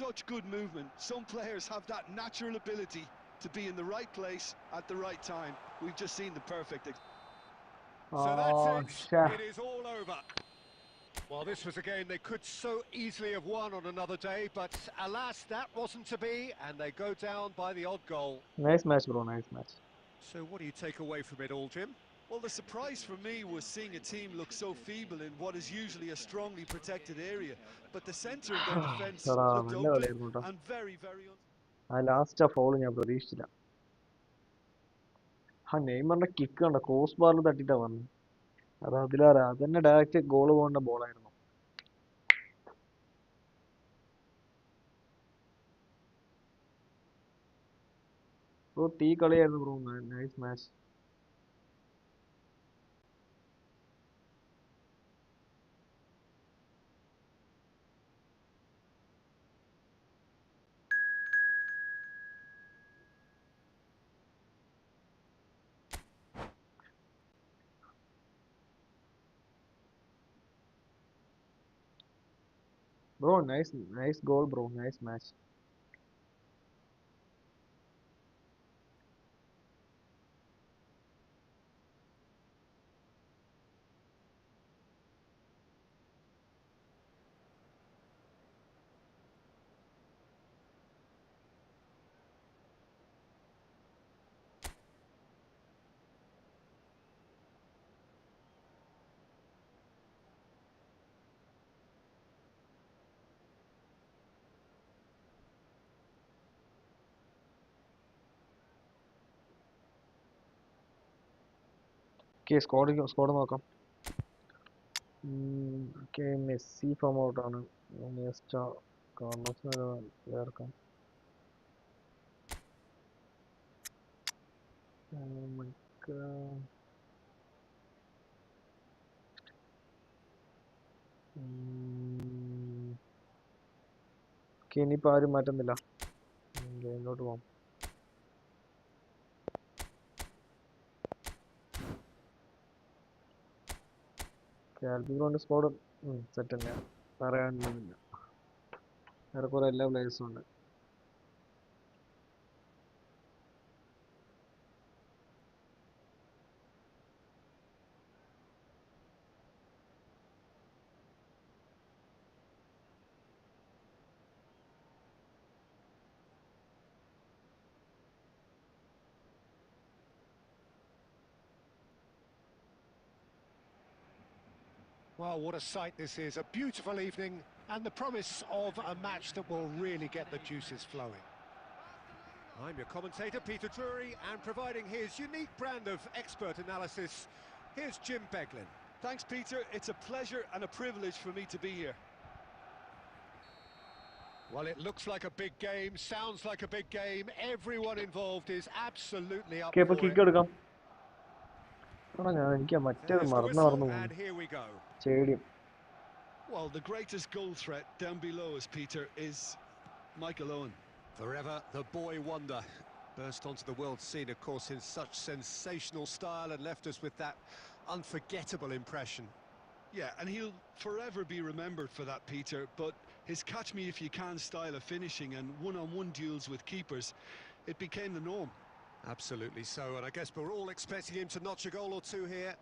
Such good movement. Some players have that natural ability to be in the right place at the right time. We've just seen the perfect So that's it. ശ്ശേ. It is all over. Well, this was a game they could so easily have won on another day, but alas, that wasn't to be, and they go down by the odd goal. Nice match, bro. Nice match. So what do you take away from it all, Jim? Well, the surprise for me was seeing a team look so feeble in what is usually a strongly protected area. But the centre of their defence എടാ, looked നല്ല open കളിയായിരുന്നു കേട്ടോ. and very, very ആ last ആ foul ഞാൻ പ്രതീക്ഷിച്ചില്ല. ആ നെയ്മറിന്റെ kick കണ്ട ക്രോസ് ബാറിൽ തട്ടിട്ടാ വന്നു. അത് അതിലേറെ അതന്നെ ഡയറക്റ്റ് ഗോൾ പോകേണ്ട ബോളായിരുന്നു. ബ്രോ തീ കളിയായിരുന്നു bro. Nice match. Bro, nice goal, bro. Nice match. Okay, squad നോക്കാം. Okay, മെസ്സി ഫോം ഔട്ട് ആണ്. ഇനിയെസ്റ്റ, കാർലോസിനെ ചേർക്കാം. നമുക്ക് ഇനിയിപ്പോൾ ആരും മാറ്റുന്നില്ല. ഗെയിമിലോട്ട് പോകാം. കാൽബിറോന്റെ സ്ക്വാഡ് സെറ്റ് തന്നെയാണ്, പറയാനൊന്നുമില്ല. ഏറെക്കുറെ എല്ലാ പ്ലേയേഴ്സും ഉണ്ട്. Well, what a sight this is. A beautiful evening and the promise of a match that will really get the juices flowing. I'm your commentator, Peter Drury, and providing his unique brand of expert analysis, here's Jim Beglin. Thanks, Peter. It's a pleasure and a privilege for me to be here. Well, it looks like a big game, sounds like a big game. Everyone involved is absolutely up okay, അപ്പോൾ for it. Kick എടുക്കാം. എനിക്ക് മറ്റേത് There's the മറന്നു whistle, പോകുന്നു. and here we go. Stadium. Well, the greatest goal threat down below us, Peter, is Michael Owen. Forever the boy wonder. Burst onto the world scene, of course, in such sensational style and left us with that unforgettable impression. Yeah, and he'll forever be remembered for that, Peter, but his catch-me-if-you-can style of finishing and one-on-one duels with keepers, it became the norm. Absolutely so, and I guess we're all expecting him to notch a goal or two here.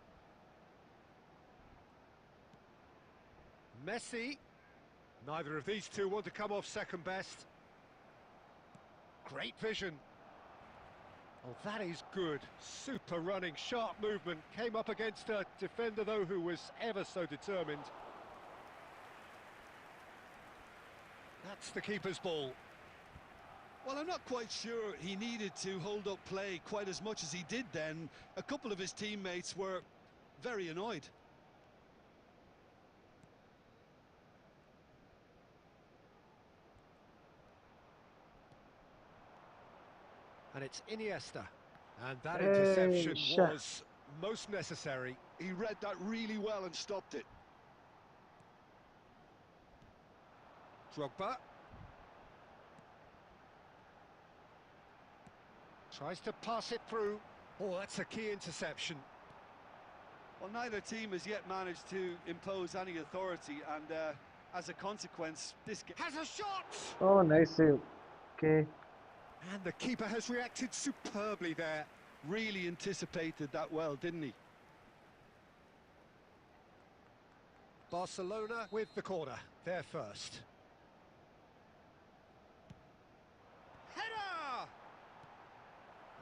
Messi. Neither of these two want to come off second best. Great vision. Oh, that is good. Super running, sharp movement. Came up against a defender, though, who was ever so determined. That's the keeper's ball. Well, I'm not quite sure he needed to hold up play quite as much as he did then. A couple of his teammates were very annoyed. And it's Iniesta. And that Hey, interception shit. was most necessary. He read that really well and stopped it. Drogba. Tries to pass it through. Oh, that's a key interception. Well, neither team has yet managed to impose any authority, and as a consequence, this game Has a shot! Oh, nice save. Okay. And the keeper has reacted superbly there. really anticipated that well, didn't he? Barcelona with the corner. They're first. Header!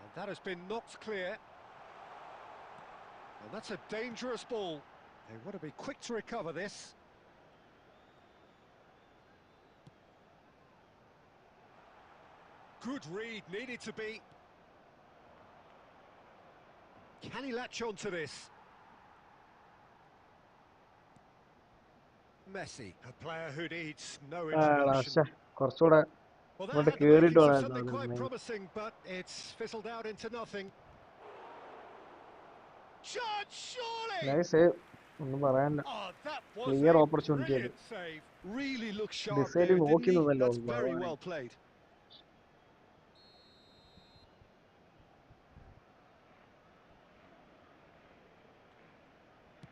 And that has been knocked clear. And that's a dangerous ball. They want to be quick to recover this. Good read, needed to be. Can he latch on to this? Messi, a player who needs no ആടാ introduction. ശ്ശെ, കുറച്ചുകൂടെ Well, that ഇങ്ങോട്ട് had the കേറിയിട്ട് makings of വേണമായിരുന്നു something അത് quite main. promising, but it's fizzled out into nothing. Shot, surely! Nice save. ഒന്നും പറയാനില്ല. Oh, that was Clear a opportunity അത്. brilliant save. Really looked sharp decide there, didn't he? നോക്കിയിരുന്നല്ലോ That's very ഭഗവാനെ. well played.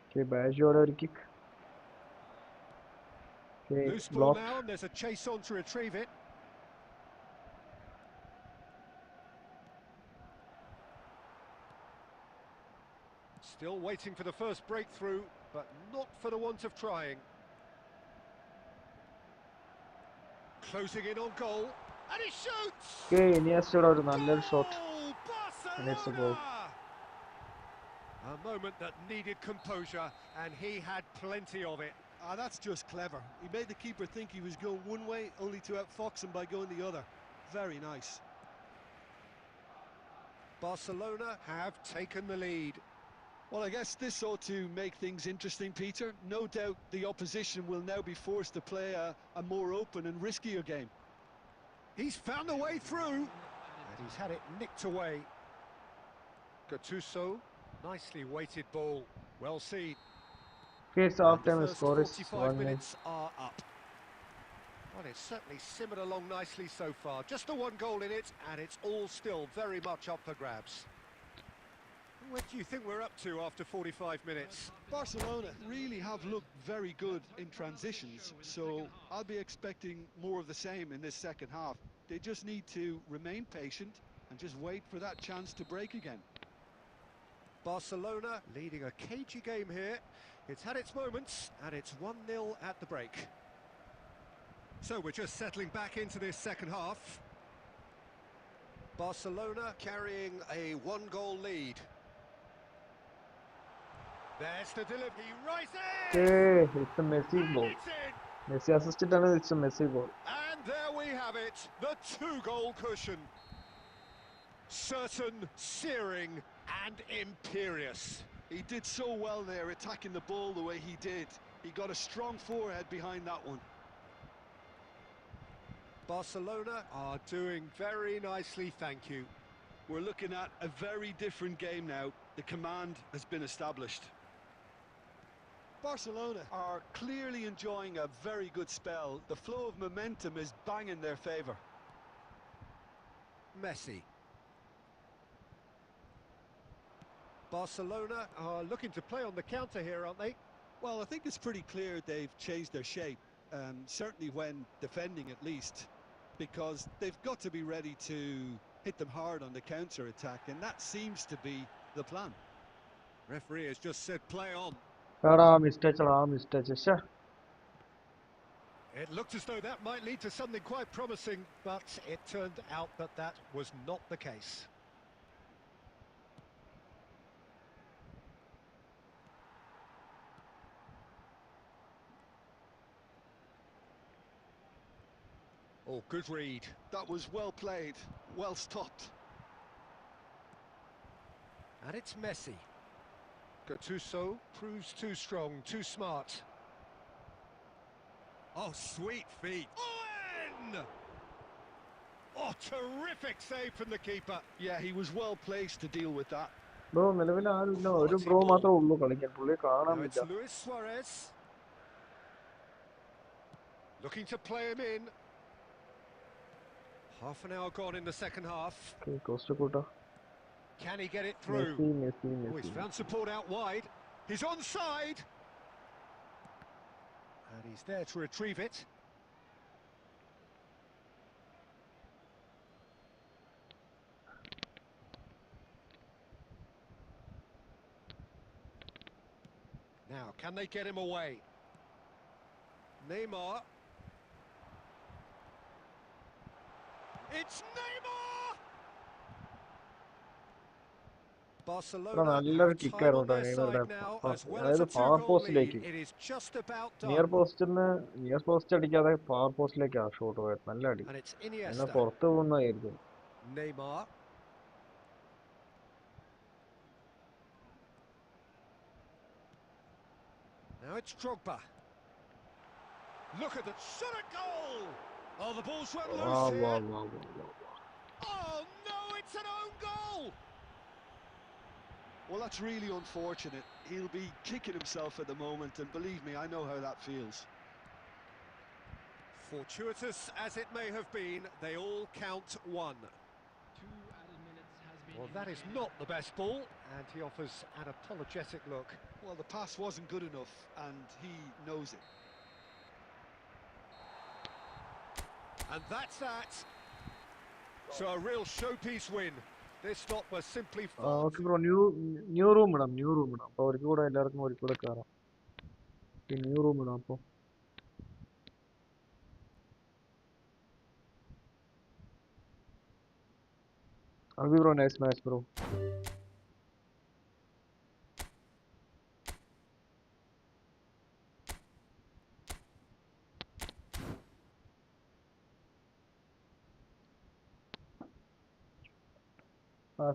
Okay, ബാജിയോടെ ഒരു kick. Okay, Loose ball blocked. now, and there's a chase on to retrieve it. Still waiting for the first breakthrough, but not for the want of trying. Closing in on goal, and he shoots! Okay, ഇനിയസ്റ്റോടെ ഒരു നല്ലൊരു shot. Goal! And it's a goal. Barcelona! A moment that needed composure, and he had plenty of it. Ah, that's just clever. He made the keeper think he was going one way, only to outfox him by going the other. Very nice. Barcelona have taken the lead. Well, I guess this ought to make things interesting, Peter. No doubt the opposition will now be forced to play a more open and riskier game. He's found a way through, and he's had it nicked away. Gattuso, nicely weighted ball, well seen. Okay, it's And half the time. first Score is 45 1-0. minutes are up. Well, it's certainly simmered along nicely so far. Just the one goal in it, and it's all still very much up for grabs. What do you think we're up to after 45 minutes? Barcelona really have looked very good in transitions, so I'll be expecting more of the same in this second half. They just need to remain patient and just wait for that chance to break again. Barcelona leading a cagey game here. It's had its moments, and it's 1-0 at the break. So we're just settling back into this second half. Barcelona carrying a one-goal lead. There's the delivery. He rises! Okay, it's a Messi And goal. it's in! Messi assisted and it's a Messi goal. And there we have it, the two-goal cushion. Certain, searing, and imperious. He did so well there, attacking the ball the way he did. He got a strong forehead behind that one. Barcelona are doing very nicely, thank you. We're looking at a very different game now. The command has been established. Barcelona are clearly enjoying a very good spell. The flow of momentum is bang in their favour. Messi. Barcelona are looking to play on the counter here, aren't they? Well, I think it's pretty clear they've changed their shape, certainly when defending at least, because they've got to be ready to hit them hard on the counter-attack, and that seems to be the plan. Referee has just said play on. Mistake. Sure. It looked as though that might lead to something quite promising, but it turned out that that was not the case. Oh, good read. That was well played, well stopped. And it's Messi. Gattuso proves too strong, too smart. Oh, sweet feet. Owen! Oh, terrific save from the keeper. Yeah, he was well placed to deal with that. Bro, നിലവിൽ ആരുമില്ല ഒരു bro മാത്രമേ ഉള്ളൂ കളിക്കാൻ പുള്ളിയെ കാണാൻ Now it's പറ്റില്ല. Luis Suarez. Looking to play him in. Half an hour gone in the second half. Okay, coast കൂട്ടാ. Can he get it through? Messi. Oh, he's found support out wide. He's onside. And he's there to retrieve it. Now, can they get him away? Neymar. It's Neymar! Barcelona നല്ലൊരു have kick time ആയിരുന്നു on their ഇവരുടെ side now, as well as അതായത് a far two-goal lead. പോസ്റ്റിലേക്ക് It is just about near done. Post അടിക്കാതെ far പോസ്റ്റിലേക്കാണ് shot പോയത്. നല്ല അടി. And it's എന്നാൽ Iniesta. പുറത്ത് പോകുന്നതായിരുന്നു. Neymar. Now it's Drogba. Look at the shot at goal! Oh, the ball's run loose Wow, here. wow, wow, wow, wow. Oh no, it's an own goal! Well, that's really unfortunate. He'll be kicking himself at the moment, and believe me, I know how that feels. Fortuitous as it may have been, they all count one. 2 added minutes has been Well, that is indicated. not the best ball, and he offers an apologetic look. Well, the pass wasn't good enough, and he knows it. And that's that. So a real showpiece win. This stop was simply far Okay, bro. New room ഇടാം. New room ഇടാം. അപ്പോൾ ഒരിക്കൽ കൂടെ എല്ലാവർക്കും ഒരിക്കൽ കൂടെ കയറാം. ഈ new room ഇടാം അപ്പോൾ. Albi bro, nice match, bro.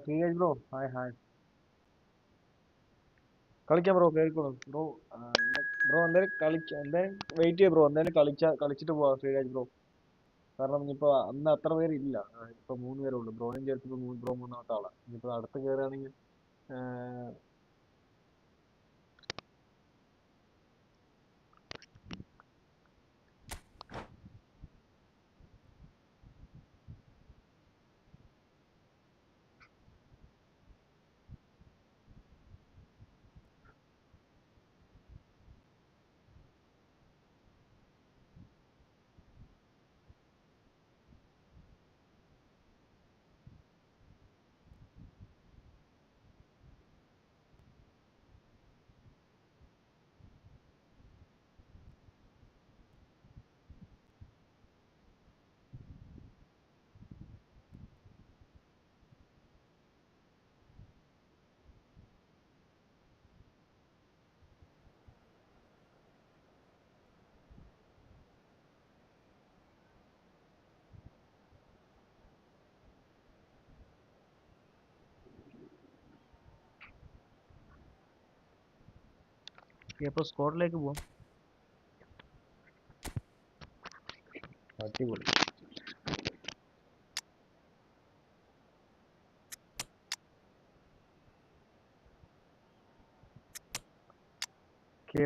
Free edge, bro. Hi, hi. കളിക്കാം ബ്രോ, കേൾക്കോളൂ ബ്രോ. ബ്രോ എന്തായാലും എന്തായാലും വെയിറ്റ് ചെയ്യാം ബ്രോ. എന്തായാലും കളിച്ചിട്ട് പോവാം ഫ്രീ ആയിട്ട് ബ്രോ. കാരണം ഇനിയിപ്പോൾ അന്ന് അത്ര പേരില്ല. ഇപ്പൊ 3 പേരേ ഉള്ളൂ. ബ്രോയും ചേർത്തിപ്പോൾ ബ്രോ മൂന്നാമത്തെ ആളാണ്. ഇനിയിപ്പോൾ അടുത്ത് കയറുകയാണെങ്കിൽ ഇപ്പോൾ സ്ക്വാഡിലേക്ക് പോവാം. അടിപൊളി.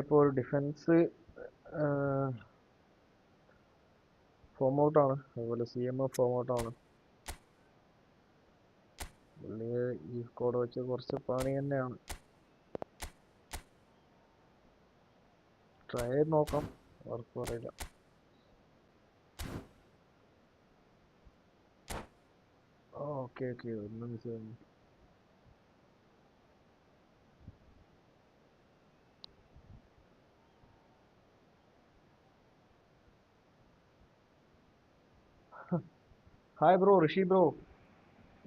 ഇപ്പോൾ ഡിഫൻസ് ഫോം ഔട്ടാണ്. അതുപോലെ CM ഫോം ഔട്ടാണ്. പുള്ളി ഈ സ്ക്വാഡ് വെച്ച് കുറച്ച് പണി തന്നെയാണ്. ട്രൈ ചെയ്ത് നോക്കാം. അവർക്ക് അറിയില്ല. ഓക്കെ ഓക്കെ, ഒന്ന് മിസ് ചെയ്യുന്നു. ഹായ് ബ്രോ, ഋഷി ബ്രോ.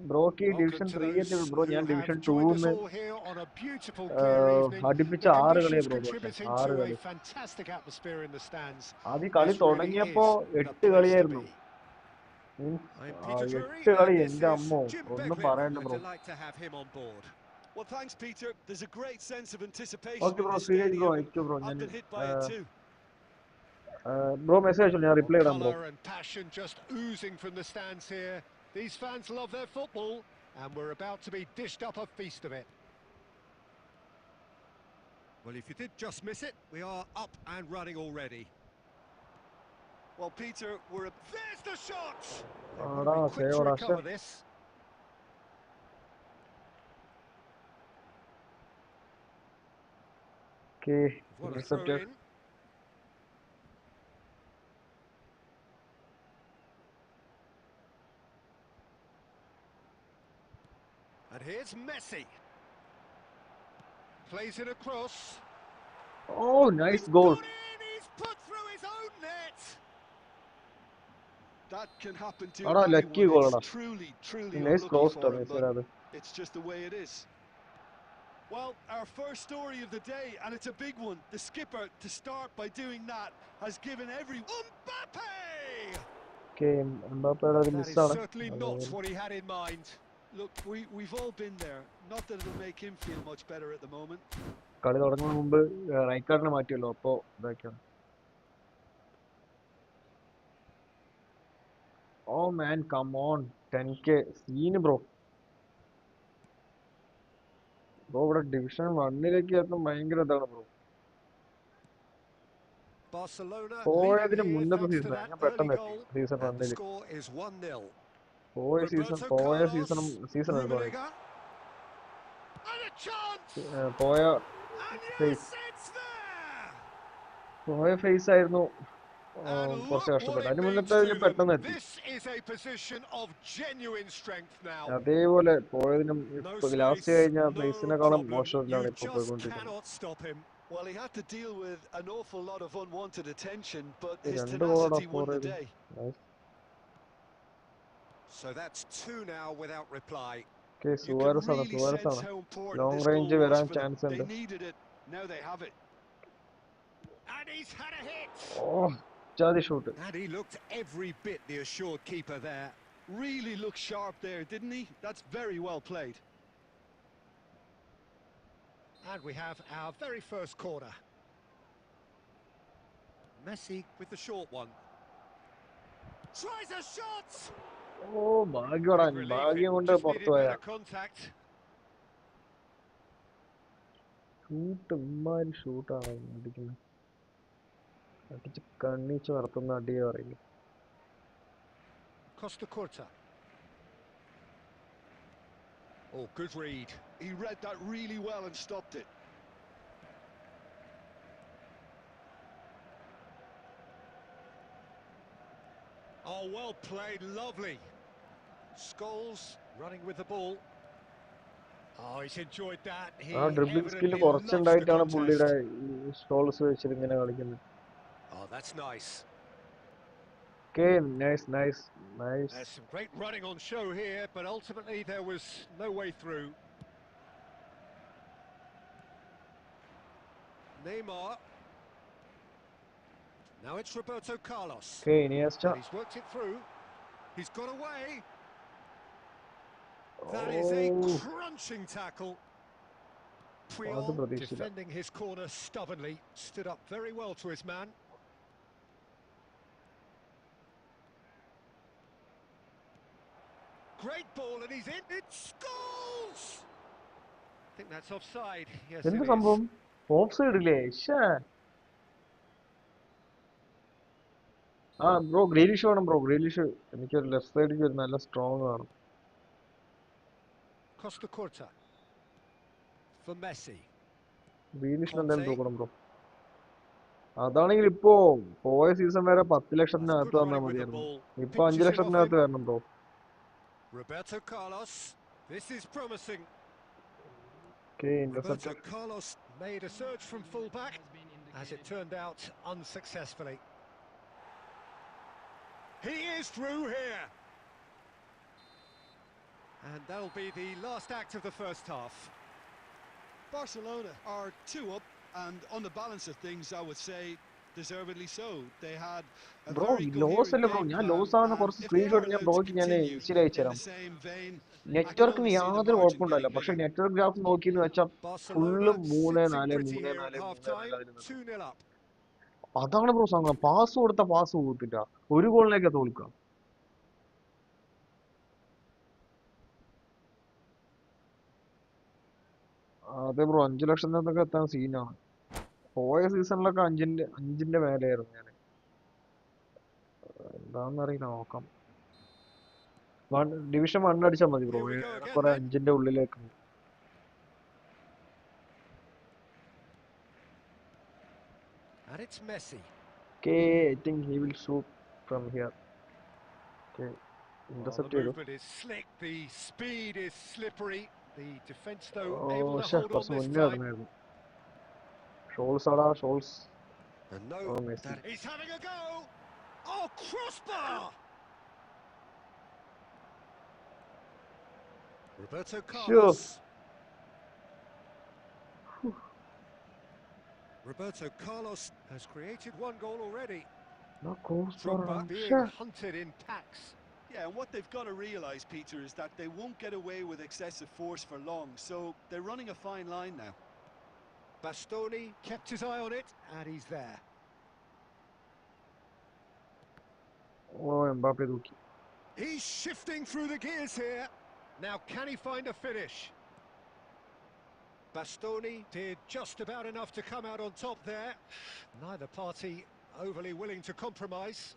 ബ്രോക്ക് ഡിവിഷൻ 3 എത്തിയുള്ളൂ ബ്രോ. ഞാൻ ഡിവിഷൻ 2ന്ന് അടുപ്പിച്ച 6 കളിയാണ് ബ്രോ തോറ്റെ. 6 കളി. ആദ്യം കളി തുടങ്ങിയപ്പോ 8 കളിയായിരുന്നു. മീൻസ് 8 കളി, എൻ്റെ അമ്മോ, ഒന്നും പറയണ്ട bro. Well, thanks, Peter. There's a great sense of anticipation okay in bro, this free ആയിട്ട് ബ്രോ. stadium. എനിക്ക് ബ്രോ ഞാൻ I've been hit by it too. Bro message അയച്ചോ, ഞാൻ റിപ്ലൈ ഇടാം bro. Colour and passion just oozing from the stands here. These fans love their football, and we're about to be dished up a feast of it. Well, if you did just miss it, we are up and running already. Well, Peter, There's the shot! They Ah, want to be quick to save recover us. this. Okay, What a throw intercepted. in. And here's Messi. Plays it across. Oh, nice He's goal. got in! He's put through his own net! that can happen to Ada lucky anyone. goal It's ada. truly Nice unlucky cross for to him, Messi but ada. it's just the way it is. Well, our first story of the day, and it's a big one. The skipper, to start by doing that, has given every... Mbappe! Okay, Mbappe ഒരു That miss is ആണ്. certainly not what he had in mind. Look, we've all been there. Not that it'll make him feel much better at the moment. കളി തുടങ്ങുന്നതിന് മുമ്പ് right കാർഡിനെ മാറ്റിയല്ലോ, അപ്പോൾ ഇതാക്കിയാണ്. Oh man, come on. 10k. Scene bro. Bro, ഇവിടെ division 1-ലേക്ക് എത്തുന്ന ഭയങ്കര ഇതാണ് ബ്രോ. Barcelona leading പോയതിന് here മുന്നത്തെ thanks to സീസൺ that ഞാൻ early പെട്ടെന്ന് എത്തി goal. സീസൺ And the 1-ല്. score is 1-0. പോയ Roberto സീസണും Carlos, സീസൺ പറയും. Rummenigge, and a chance! പോയ And yes, face it's there! ആയിരുന്നു And കുറച്ച് look what കഷ്ടപ്പെട്ടു. it അതിന് means മുന്നത്തെ to ഇതിൽ them. പെട്ടെന്ന് എത്തി. This is a position of genuine strength now. അതേപോലെ പോയതിനും No ഇപ്പൊ ലാസ്റ്റ് space, കഴിഞ്ഞ no ഫേസിനെക്കാളും problem. You മോശത്തിലാണ് ഇപ്പൊ just പോയിക്കൊണ്ടിരിക്കുന്നത്. cannot stop him. Well, he had to deal with an awful lot of unwanted attention, but his 2 ഗോളോടെ tenacity won score the ചെയ്തു. day. So that's 2 now without reply. Okay, You could Suarez ആണ്. really sense how important long this range goal was വരാൻ for them. Chance They ഉണ്ട്. needed it. Now they have it. And he's had a hit! ജാതി shoot. And he looked every bit the assured keeper there. Really looked sharp there, didn't he? That's very well played. And we have our very first corner. Messi with the short one. Tries a shot! ഭാഗ്യടാ, Good relief, ഭാഗ്യം it കൊണ്ട് just പുറത്തു needed പോയ better contact. Shoot. ഇമ്മാതിരി ഷൂട്ടാണ് അടിക്കുന്നത്. അടിച്ച് കണ്ണിച്ച് വളർത്തുന്ന അടിയെ പറയും. Costa Curta. Oh, good read. He read that really well and stopped it. Oh, well played, lovely. Scholes running with the ball. Oh, he's enjoyed that. He ആ dribbling skill evidently loves the കുറച്ചുണ്ടായിട്ടാണ് പുള്ളിയുടെ contest. Stalls വെച്ചിട്ട് ഇങ്ങനെ കളിക്കുന്നത്. Oh, that's nice. Okay, nice. There's some great running on show here, but ultimately there was no way through. Neymar. Now it's Roberto Carlos. Okay, Iniesta. And he's worked it through. He's got away. That is a crunching tackle. Puyol, defending his corner stubbornly, stood up very well to his man. Great ball, and he's in. It scores! I think that's offside. Yes, എന്ത് it is. സംഭവം? Of side ഇല്ലേ? Bro Grealish വേണം bro. Grealish എനിക്കൊരു left സൈഡിൽ ഒരു നല്ല strong ആണ്. Costa Curta for Messi. ഗ്രീലിഷിന് എന്തായാലും തൂക്കണം ബ്രോ. അതാണെങ്കിൽ ഇപ്പോ പോയ സീസൺ വരെ 10 ലക്ഷത്തിനകത്ത് വന്നാൽ മതിയായിരുന്നു. ഇപ്പൊ 5 ലക്ഷത്തിനകത്ത് വരണം bro. Roberto Carlos. This is promising. Okay, Roberto Carlos made a surge from fullback, as it turned out unsuccessfully. He is through here. And that'll be the last act of the first half. Barcelona are 2 up, and on the balance of things, I would say deservedly so. They had a bro very loss അല്ലേ coherent bro? game ഞാൻ plan, loss ആവുന്ന and കുറച്ച് if they are screenshot ഞാൻ allowed to ബ്രോയ്ക്ക് ഞാൻ continue ഇൻസ്റ്റയിൽ അയച്ചു in തരാം. the same vein, I can നെറ്റ്വർക്കിന് only see the യാതൊരു margin കുഴപ്പമുണ്ടാവില്ല. getting പക്ഷെ bigger. നെറ്റ്വർക്ക് ഗ്രാഫ് നോക്കിയെന്ന് വെച്ചാൽ full Barcelona 3-4 sitting pretty here at 3-4 half-time, 3-4 2-0 up. അതാണ് ബ്രോ സംഭവം. പാസ് കൊടുത്ത പാസ് പോകത്തില്ല. ഒരു ഗോളിലേക്ക് തോൽക്കുക. അതെ ബ്രോ, 5 ലക്ഷത്തിനകത്തൊക്കെ എത്താൻ സീനാണ്. പോയ സീസണിലൊക്കെ അഞ്ചിന്റെ മേലെയായിരുന്നു ഞാൻ. എന്താണെന്നറിയില്ല, നോക്കാം. ഡിവിഷൻ 1 അടിച്ചാൽ മതി bro. Here we go again ഏറെക്കുറെ then. 5ന്റെ ഉള്ളിലേക്ക്. And it's Messi. Okay, I think he will shoot from here. Okay, Well, the intercept ചെയ്തു. movement is slick, the speed is slippery. The defence, though, able to പക്ഷെ hold on കുറച്ച് this മുന്നേ time. നടന്നായിരുന്നു. Shawls ആടാ, shawls. And no, Messi. he's having a go. Oh, crossbar! Roberto Carlos. Roberto Carlos has created 1 goal already. Drogba being hunted in packs. Yeah, and what they've got to realise, Peter, is that they won't get away with excessive force for long, so they're running a fine line now. Bastoni kept his eye on it, and he's there. Mbappe തൂക്കി. He's shifting through the gears here. Now, can he find a finish? Bastoni did just about enough to come out on top there. Neither party overly willing to compromise.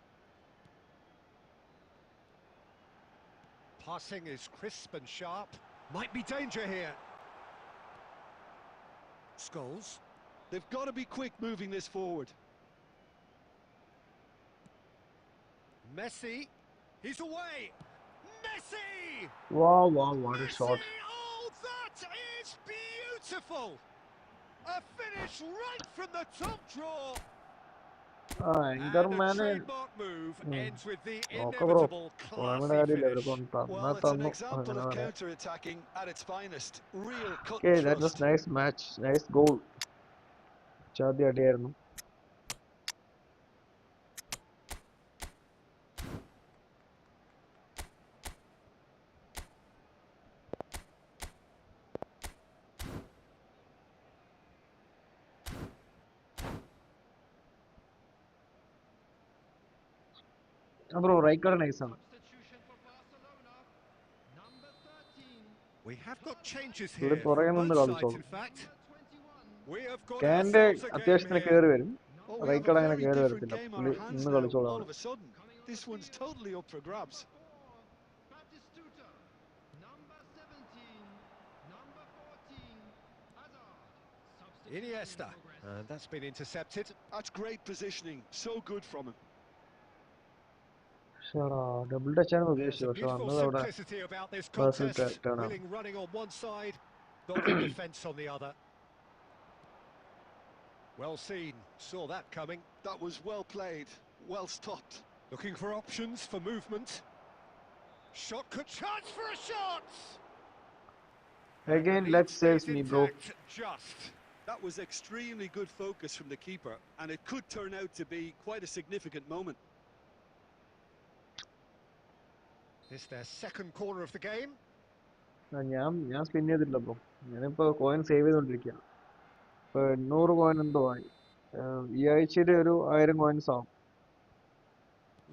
Passing is crisp and sharp. Might be danger here. Scholes. They've got to be quick moving this forward. Messi. He's away. Messi! Wow, what a shot. Oh, that is beautiful! A finish right from the top draw. And a Anchorman. trademark move ends with the Okay, bro. inevitable classy finish. Well, it's an example of counter-attacking at its finest. Real cut Okay, and that was thrust. nice match. Nice goal. Chadi അടിയായിരുന്നു. Bro, right card nice ആണ്. Substitution for Barcelona. Number 13. We have got changes പുള്ളി here പുറകെ from നിന്ന് both കളിച്ചോളും. sides, in fact. 21. We have got കാൻ്റെ ourselves a game അത്യാവശ്യത്തിന് here. കയറി വരും. Oh, we right have card a അങ്ങനെ very കയറി different വരത്തില്ല. game on പുള്ളി our hands ഇന്ന് now. കളിച്ചോളാം. All of a sudden, this one's totally up for grabs. Batistuta. Number 17. Number 14. Hazard. Substitution Iniesta. in progress. And that's been intercepted. That's great positioning. So good from him. Double touch ആണ് There's ഉദ്ദേശിച്ചത്, a പക്ഷെ beautiful വന്നത് അവിടെ simplicity about this Personal contest. turn ആണ്. Willing running on one side, dogged defence on the other. Well seen, saw that coming. That was well played, well stopped. Looking for options for movement. Shot, could chance for a shot! Again, And the leg lead saves stays me, bro. intact, just. That was extremely good focus from the keeper, and it could turn out to be quite a significant moment. This their second corner of the game. ഞാൻ spin ചെയ്തിട്ടില്ല bro. ഞാനിപ്പോൾ coin save ചെയ്തുകൊണ്ടിരിക്കുകയാണ്. ഇപ്പോൾ 800 coin എന്തോ ആയി. ഈ ആഴ്ചയിൽ ഒരു 1000 കോയിൻസ് ആവും.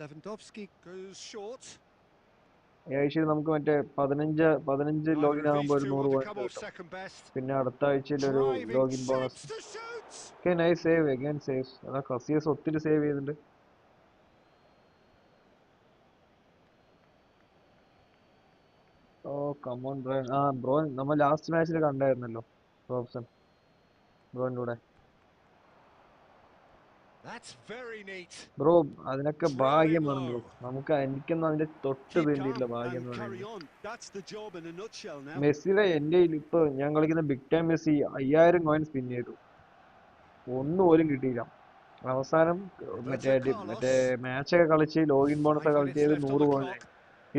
Lewandowski goes short. ഈ ആഴ്ചയിൽ നമുക്ക് മറ്റേ 15 Neither ലോഗിൻ of ആകുമ്പോൾ these ഒരു two 100 want to coin come off കിട്ടും. second best. പിന്നെ അടുത്ത ആഴ്ചയിൽ ഒരു Driving login bonus. shapes to shoot. Okay, nice save. Again saves. അതാ കസിയസ് ഒത്തിരി സേവ് ചെയ്തിട്ടുണ്ട്. ഓ കമോൺ ബ്രോ. ബ്രോ നമ്മൾ ലാസ്റ്റ് മാച്ചിൽ കണ്ടായിരുന്നല്ലോ റോബ്സൺ ബ്രോൻ്റെ കൂടെ. That's very neat. ബ്രോ അതിനൊക്കെ Dribbling ഭാഗ്യം വേണം ബ്രോ. low. എനിക്കൊന്നും അതിന്റെ തൊട്ട് Keep വേണ്ടിയില്ല calm ഭാഗ്യം എന്ന് and carry പറയുന്നത്. on. That's the job in a nutshell now. മെസ്സിയുടെ എൻ്റെ ഇപ്പൊ ഞാൻ കളിക്കുന്ന big time Messi 5000 coin spin ചെയ്തു, ഒന്നും പോലും കിട്ടിയില്ല. അവസാനം മറ്റേ Carlos. മാച്ചൊക്കെ കളിച്ച് ലോഗിൻ ബോണസ് 5 ഒക്കെ minutes കളിച്ചത് left on 100 the കോയിനായി. clock.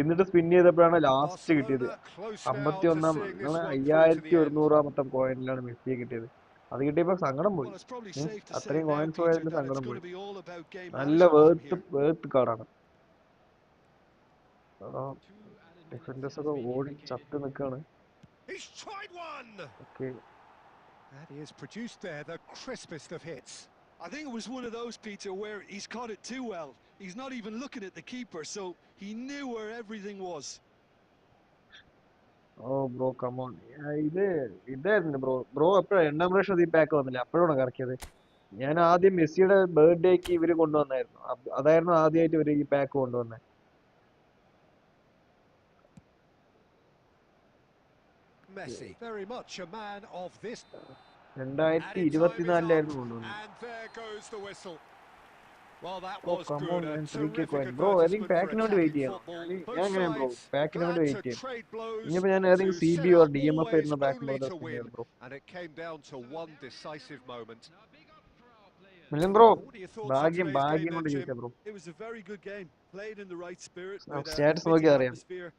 എന്നിട്ട് സ്പിൻ ചെയ്തപ്പോഴാണ് ലാസ്റ്റ് കിട്ടിയത് Barcelona close now to 51. seeing this one through to the 5100 end. മൊത്തം കോയിനിലാണ് മെസ്സിയെ കിട്ടിയത്. അത് കിട്ടിയപ്പോ സങ്കടം പോയി. Well, it's probably safe to say അത്രയും now, കോയിൻസ് Peter, പോയതിന്റെ that it's സങ്കടം going പോയി. to be all about game നല്ല management from here. വേർത്ത് കാർഡാണ്. Two added ഡിഫൻഡേഴ്സ് minutes ഒക്കെ has been ഓടി indicated. ചത്ത് നിൽക്കാണ്. He's tried one. Okay, And he has produced there the crispest of hits. I think it was one of those, Peter, where he's caught it too well. He's not even looking at the keeper, so he knew where everything was. ഓ bro come on. ഇതായിരുന്നു bro എപ്പോഴാണ് 8ാം പ്രാവശ്യം ഈ pack വന്നില്ല, അപ്പോഴാണ് കറക്കിയത്. ഞാൻ ആദ്യം മെസ്സിയുടെ ബർത്ത്ഡേക്ക് ഇവര് കൊണ്ടുവന്നായിരുന്നു. അതായിരുന്നു ആദ്യമായിട്ട് ഇവര് ഈ പാക്ക് കൊണ്ടുവന്നത്. Messi, very much a man of this. 2024 കൊണ്ടുവന്നത്. And there goes the whistle. Well, that Oh, was come good. on, A man. 3K terrific coin. Bro, I think advertisement for pack നോട് wait attacking ചെയ്യണം. football. ഞാൻ Both എങ്ങനെ bro sides പാക്കിന് വേണ്ടി glad wait to ചെയ്യും. trade blows ഇനിയിപ്പോ ഞാൻ to ഏതെങ്കിലും CB set or up DMF always വരുന്ന പാക്ക് only മാത്രമേ to സ്പിൻ win. ചെയ്യൂ bro. And it came down to one decisive moment. Now, big up for our players. Milan bro What are your thoughts on today's game ഭാഗ്യം then, കൊണ്ട് Jim? ജയിച്ച bro. It was a very good game, played in the right spirit Now, with a stats committed നോക്കിയാ അറിയാം. atmosphere,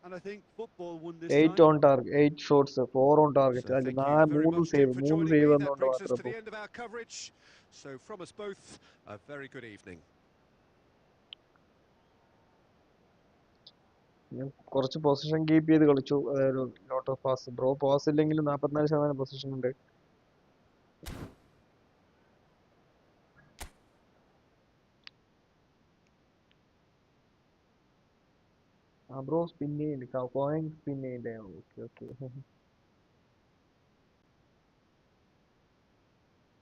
and I think football won this 8 time. on target, 8 shots, 4 on target. So അതിൽ thank you very 3 much, Jim, save for 3 joining save me. That എന്നുകൊണ്ട് brings us മാത്രം to bro. the end of our coverage. So from us both, a very good evening. ഞാൻ കുറച്ച് position keep ചെയ്ത് കളിച്ചു. അതായത് lot of pass. Bro pass ഇല്ലെങ്കിലും 44% position ഉണ്ട്. Bro spin ചെയ്യുന്നുണ്ട്, കോയിൻ സ്പിൻ ചെയ്യണ്ടേ? Okay okay.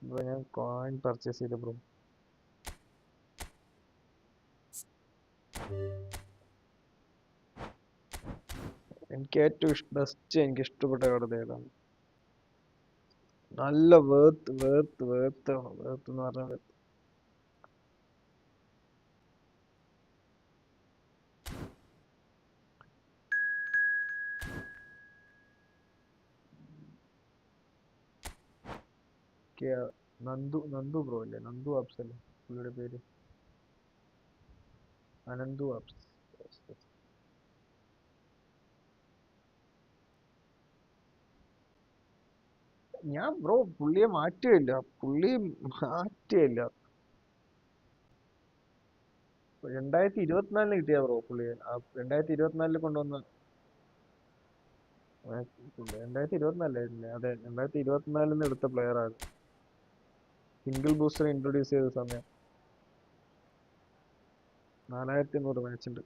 ബ്രോ ഞാൻ കോയിൻ പർച്ചേസ് ചെയ്ത ബ്രോ. എനിക്ക് ഏറ്റവും എനിക്ക് ഇഷ്ടപ്പെട്ട കട ഏതാണ്? നല്ല വേർത്ത് എന്ന് പറഞ്ഞാൽ നന്ദു ബ്രോ അല്ലേ? നന്ദു ആപ്സ് അല്ലേ പുള്ളിയുടെ പേര്? അനന്തു ആപ്സ്. ഞാൻ ബ്രോ പുള്ളിയെ മാറ്റുകയില്ല, പുള്ളി മാറ്റുകയില്ല. 2024 കിട്ടിയ ബ്രോ പുള്ളിയെ. 2024 കൊണ്ടുവന്ന 2024 അതെ, 2024 എടുത്ത പ്ലെയർ ആണ്. സിംഗിൾ ബൂസ്റ്റർ ഇൻട്രൊഡ്യൂസ് ചെയ്ത സമയം 4500 മാച്ച് ഉണ്ട്.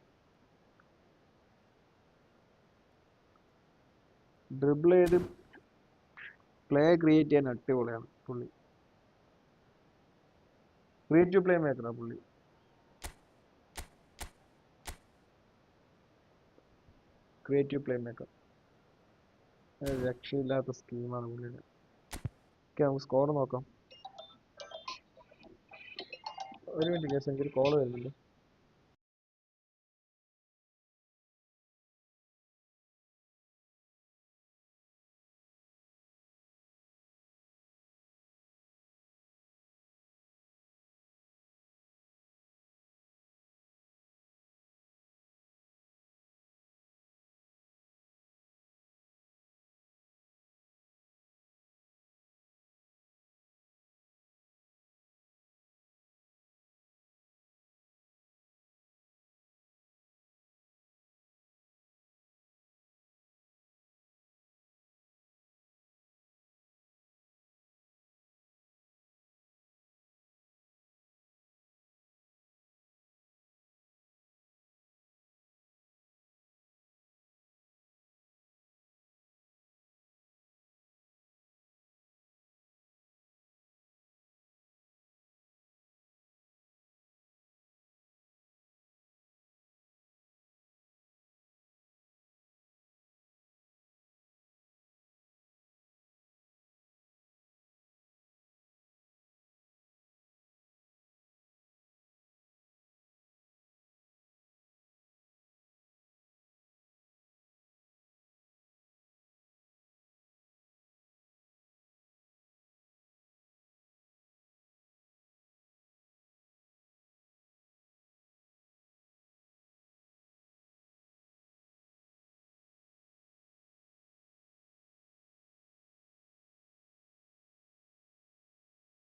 ഡ്രിബിൾ ചെയ്ത് പ്ലേ ക്രിയേറ്റ് ചെയ്യാൻ അടിപൊളിയാണ് പുള്ളി. ക്രിയേറ്റീവ് പ്ലേ മേക്കറാണ് പുള്ളി. ക്രിയേറ്റീവ് പ്ലേ മേക്കർ, രക്ഷയില്ലാത്ത സ്കീമാണ് പുള്ളിയുടെ. ഓക്കെ, നമുക്ക് സ്കോർ നോക്കാം. ഒരു മിനിറ്റ് കേസ്, എനിക്കൊരു കോൾ വരുന്നുണ്ട്.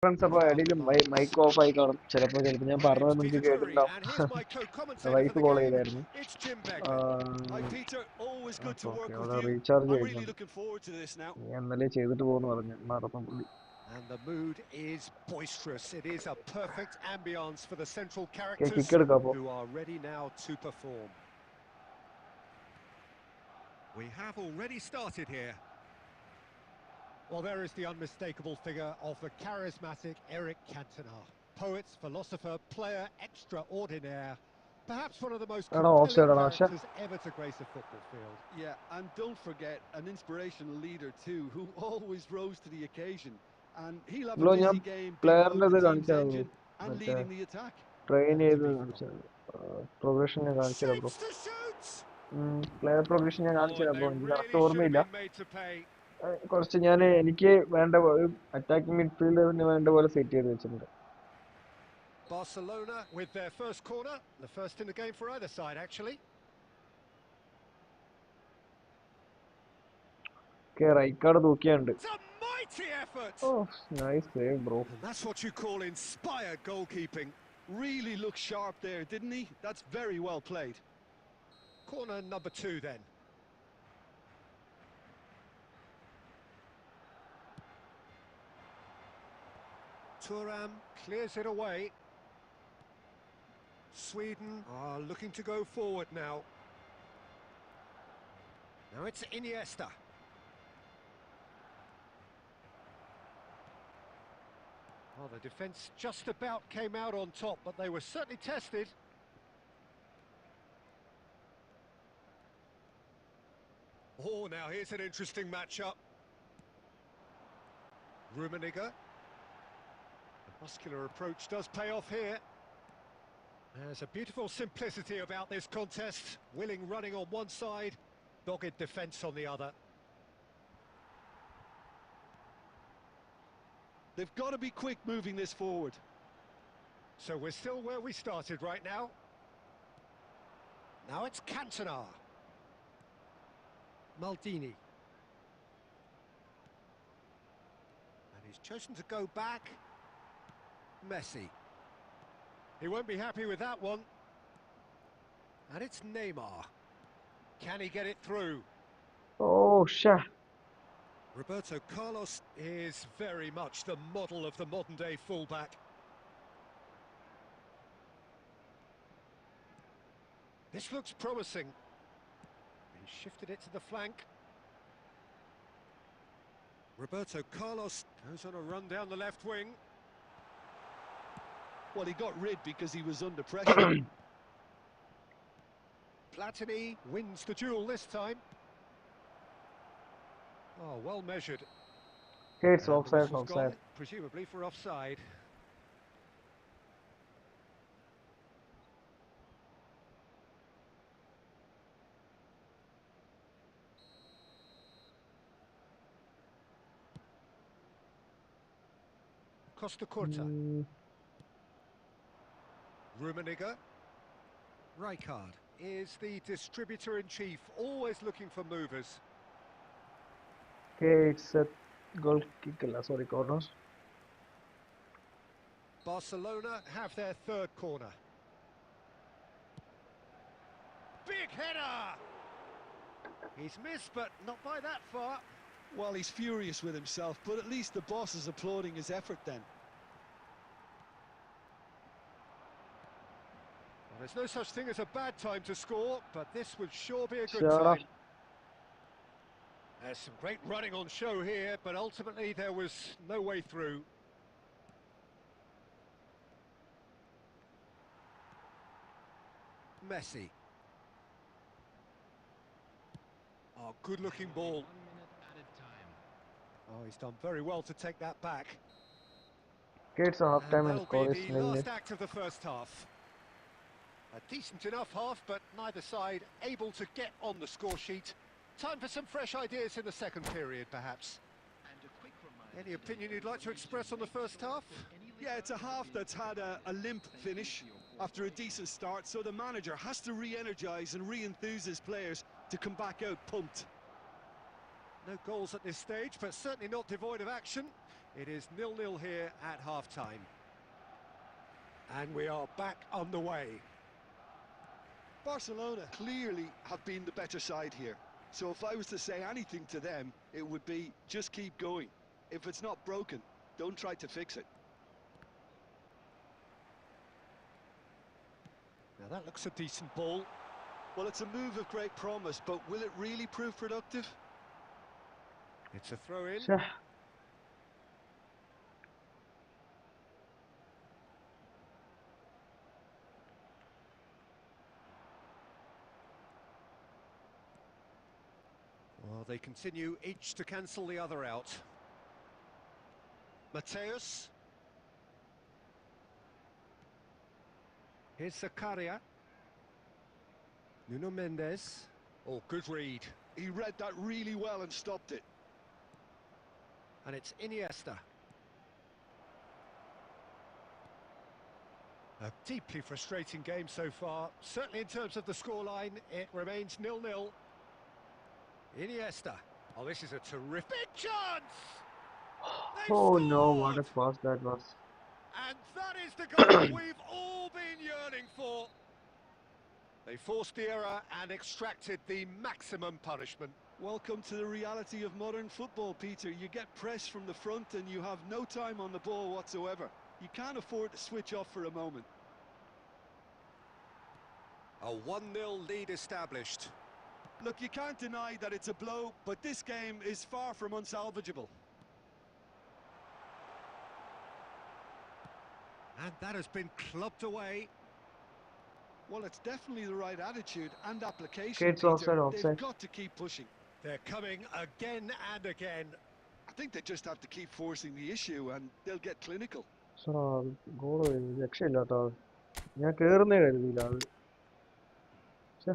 ഫ്രണ്ട്സ്, അപ്പോൾ ഇടയിൽ മൈക്ക് ഓഫ് ആയി കാണും ചിലപ്പോൾ. ഞാൻ My name's പറഞ്ഞത് നിങ്ങൾക്ക് Peter Drury, കേട്ടിട്ടുണ്ടാവും. and here's my co-commentator for wife the call game. ചെയ്തായിരുന്നു. It's Jim Begley. Hi Peter, always good to okay, work with അവിടെ you. റീചാർജ് I'm really ചെയ്യുന്നുണ്ട്. looking forward to this now. ഞാൻ ഇന്നലെ ചെയ്തിട്ട് പോകുന്നു പറഞ്ഞു, മറന്നു പുള്ളി. And the mood is boisterous. It is a perfect ambience for the central okay, characters kick എടുക്കാം അപ്പോൾ. who are ready now to perform. We have already started here. Well, there is the unmistakable figure of the charismatic Eric Cantona. Poet, philosopher, player extraordinaire. Perhaps one of the most ആണോ of compelling side ആണോ? പക്ഷേ characters ever to grace a football field. Yeah, and don't forget an inspirational leader too, who always rose to the occasion. And he'll have a bro, ഞാൻ busy game being പ്ലെയറിൻ്റെ both ഇത് the team's കാണിച്ചാൽ engine and മറ്റേ leading the attack. Train Never to ചെയ്ത് be കാണിച്ചത് forgotten. Progression ഞാൻ കാണിച്ചുതരാം bro. Shapes to shoot! Player progression ഞാൻ Oh, and കാണിച്ചുതരാം they ബ്രോ. എനിക്ക് കറക്റ്റ് really should have ഓർമ്മയില്ല. been made to pay. കുറച്ച് എനിക്ക് വേണ്ട അറ്റാക്കിംഗ് മിഡ്ഫീൽഡറിന് വേണ്ട പോലെ സെറ്റ് ചെയ്ത് വെച്ചിട്ടുണ്ട്. Barcelona with their first corner, the first in the game for either side, actually. Okay, red card തൂക്കിയുണ്ട്. It's a mighty effort! ഓ, nice save bro. And that's what you call inspired goalkeeping. Really looked sharp there, didn't he? That's very well played. Corner number 2 then. Thuram clears it away. Sweden are looking to go forward now. Now it's Iniesta. Well, the defence just about came out on top, but they were certainly tested. Oh, now here's an interesting matchup. Rummenigge. The muscular approach does pay off here. There's a beautiful simplicity about this contest. Willing running on one side, dogged defence on the other. They've got to be quick moving this forward. So we're still where we started right now. Now it's Cantona. Maldini. And he's chosen to go back. Messi. He won't be happy with that one. And it's Neymar. Can he get it through? Oh, shit. Roberto Carlos is very much the model of the modern-day fullback. This looks promising. He shifted it to the flank. Roberto Carlos goes on a run down the left wing. Well, he got rid because he was under pressure. Platini wins the duel this time. Oh, well measured. Okay, it's And the offside, whistle's offside. gone, presumably for offside. Costa Curta. Rummenigge. Rijkaard is the distributor-in-chief, always looking for movers. Okay, it's a goal kick, sorry, corner. Barcelona have their third corner. Big header! He's missed, but not by that far. Well, he's furious with himself, but at least the boss is applauding his effort then. Well, there's no such thing as a bad time to score, but this would sure be a good Shut up. time. There's some great running on show here, but ultimately there was no way through. Messi. Oh, good-looking ball. 1 minute added time. Oh, he's done very well to take that back. Okay, it's a half time and that'll score be is the 0-0. last act of the first half. A decent enough half, but neither side able to get on the score sheet. Time for some fresh ideas in the second period, perhaps. And a quick reminder. Any opinion you'd like to express on the first half? Yeah, it's a half that's had a limp finish after a decent start, so the manager has to re-energise and re-enthuse his players to come back out pumped. No goals at this stage, but certainly not devoid of action. It is 0-0 here at half-time. And we are back underway. Barcelona clearly have been the better side here, so if I was to say anything to them, it would be just keep going. If it's not broken, don't try to fix it. Now that looks a decent ball. Well, it's a move of great promise, but will it really prove productive? It's a throw-in. Shit. Well, they continue each to cancel the other out. Mateus. Here's Zakaria. Nuno Mendes. Oh, good read. He read that really well and stopped it. And it's Iniesta. A deeply frustrating game so far. Certainly in terms of the scoreline, it remains 0-0. Iniesta. Oh, this is a terrific chance! They've Oh no, what a scored! pass that was. And that is the goal we've all been yearning for. They forced the error and extracted the maximum punishment. Welcome to the reality of modern football, Peter. You get pressed from the front and you have no time on the ball whatsoever. You can't afford to switch off for a moment. A 1-0 lead established. Look, you can't deny that it's a blow, but this game is far from unsalvageable. And that has been clubbed away. Well, it's definitely the right attitude and application, Okay, it's Peter. offside, They've offside. got to keep pushing. They're coming again and again. I think they just have to keep forcing the issue and they'll get clinical. Goal രക്ഷയില്ല കേട്ടോ. ഞാൻ കേറുന്നേ കരുതിയില്ല അത്. ഛെ.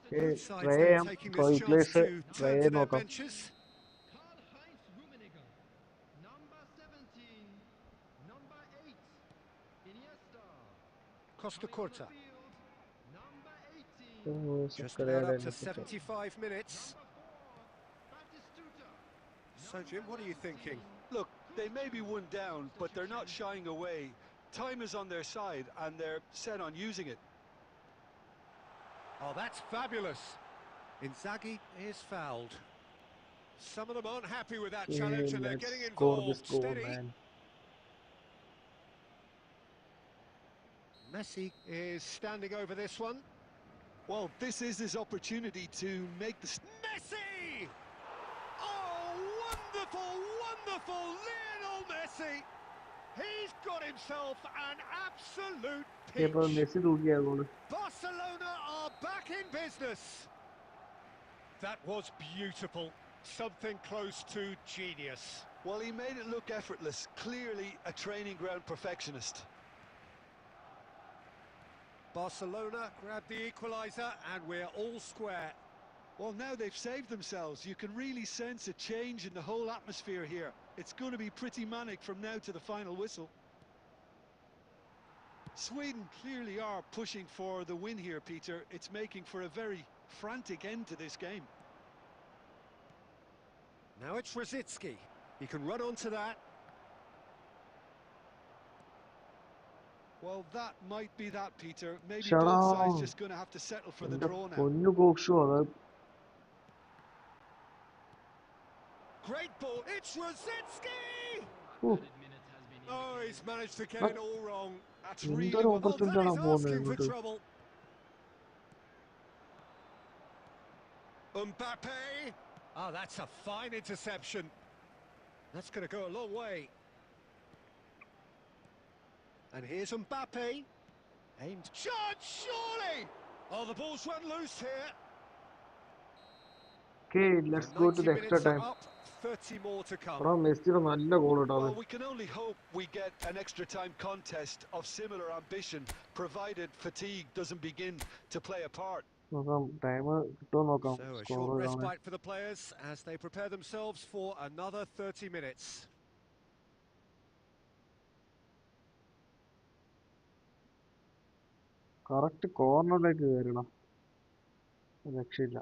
Okay, Both sides try then ചെയ്യാം. taking So this ഈ chance place to try turn to ചെയ്ത് their നോക്കാം. benches. Karl-Heinz Rummenigge. Number 17. Number 8. Iniesta. Costa Coming on the Curta. field, number 18. Just about up to Sakkarayada 75 minutes. Number 4. Batistuta. So, Jim, what are you thinking? Look, they may be one down, but they're not shying away. Time is on their side and they're set on using it. Oh, that's fabulous. Inzaghi is fouled. Some of them aren't happy with that challenge and they're let's getting score this involved. goal, Steady. man. Messi is standing over this one. Well, this is his opportunity to make the... Messi! Oh, wonderful, wonderful Lionel Messi! He's got himself an absolute ഇപ്പൊ peach. Messi തൂക്കിയ goal. Barcelona are back in business. That was beautiful. Something close to genius. Well, he made it look effortless. Clearly a training ground perfectionist. Barcelona grabbed the equaliser and we're all square. Well, now they've saved themselves. You can really sense a change in the whole atmosphere here. It's going to be pretty manic from now to the final whistle. Sweden clearly are pushing for the win here, Peter. It's making for a very frantic end to this game. Now it's Rosicki. He can run onto that. Well, that might be that, Peter. Maybe Shut both up. sides just going to have to settle for the എന്റെ draw now. പൊന്നു കോക്ഷു അത് Great ball. It's Rosicki! Ooh. Oh, he's managed to get it all wrong. That's എന്തൊരു really well. Oh, opportunity that ആണ് is പോകുന്നത് asking for ഇങ്ങോട്ട്. trouble. Mbappe. Oh, that's a fine interception. That's going to go a long way. And here's Mbappe. Aimed. Shot, surely! Oh, the ball's run loose here. Okay, let's go to 90 the extra minutes are time. up, 30 more to come. എടാ മെസ്സിയുടെ നല്ല goal ഇട്ടാ Well, we can only hope we get an extra time contest of similar ambition, provided fatigue doesn't begin to play a part. നോക്കാം time കിട്ടുമോ നോക്കാം So a score short കാണാൻ. respite for the players as they prepare themselves for another 30 minutes. Correct കോർണറിലേക്ക് കയറണം, രക്ഷയില്ല.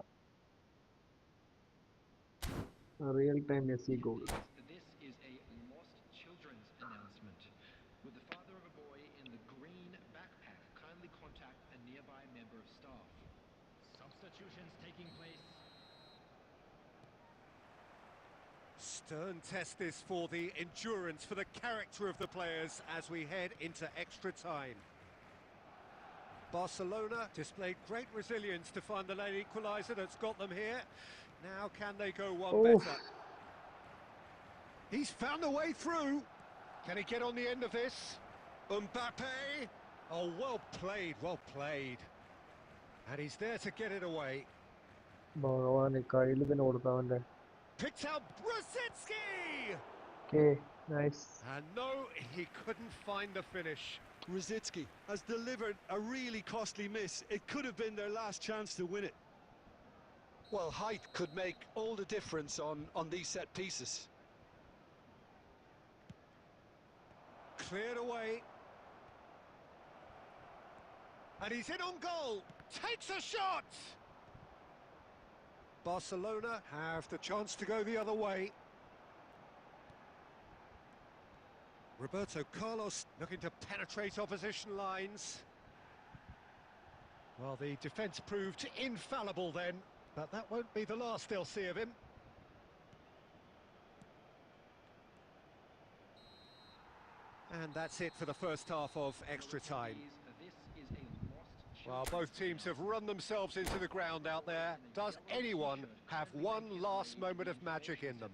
Real time Messi goal. This is a lost children's announcement. With the father of a boy in the green backpack, kindly contact a nearby member of staff. Substitutions taking place. Stern test this for the endurance, for the character of the players as we head into extra time. Barcelona displayed great resilience to find the late equaliser that's got them here. Now can they go one better? He's found a way through. Can he get on the end of this? Mbappe. Oh, well played, well played. And he's there to get it away. ഭഗവാനെ കയ്യിൽ തന്നെ കൊടുത്തവന്റെ. Picked out Brzezinski! Okay, Nice. And no, he couldn't find the finish. Rosicki has delivered a really costly miss. It could have been their last chance to win it. Well, height could make all the difference on these set pieces. Cleared away. And he's in on goal. Takes a shot! Barcelona have the chance to go the other way. Roberto Carlos looking to penetrate opposition lines. Well, the defence proved infallible then, but that won't be the last they'll see of him. And that's it for the first half of extra time. This is a lost Well, both teams have run themselves into the ground out there. Does anyone have one last moment of magic in them?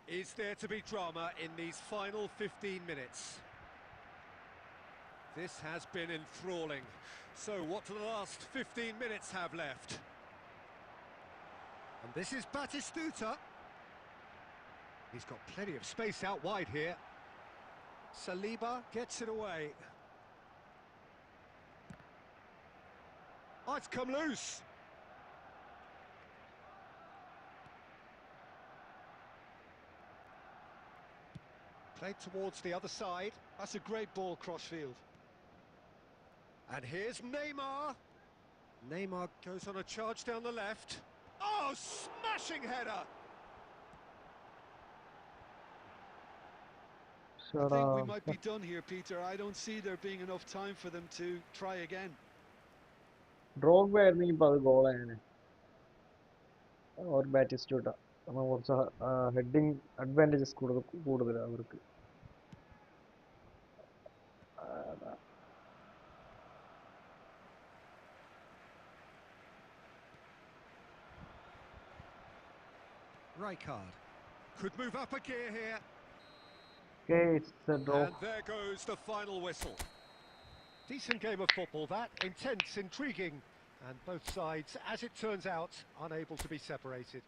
Is there to be drama in these final 15 minutes? This has been enthralling. So what do the last 15 minutes have left? And this is Batistuta. He's got plenty of space out wide here. Saliba gets it away. Oh, it's come loose. Played towards the other side. That's a great ball crossfield. And here's Neymar. Neymar goes on a charge down the left. Oh, smashing header! I Shut think we up. might be done here, Peter. I don't see there being enough time for them to try again. Drogba ആയിരുന്നെങ്കിൽ ഇപ്പോൾ അത് ഗോളായേനെ. ഒരു Batistuta നമ്മൾ കുറച്ച് heading advantages കൂടുതലാണ് അവർക്ക്. Rijkaard could move up a gear here. Okay, it's a draw. And there goes the final whistle. Decent game of football that, intense, intriguing, and both sides, as it turns out, unable to be separated.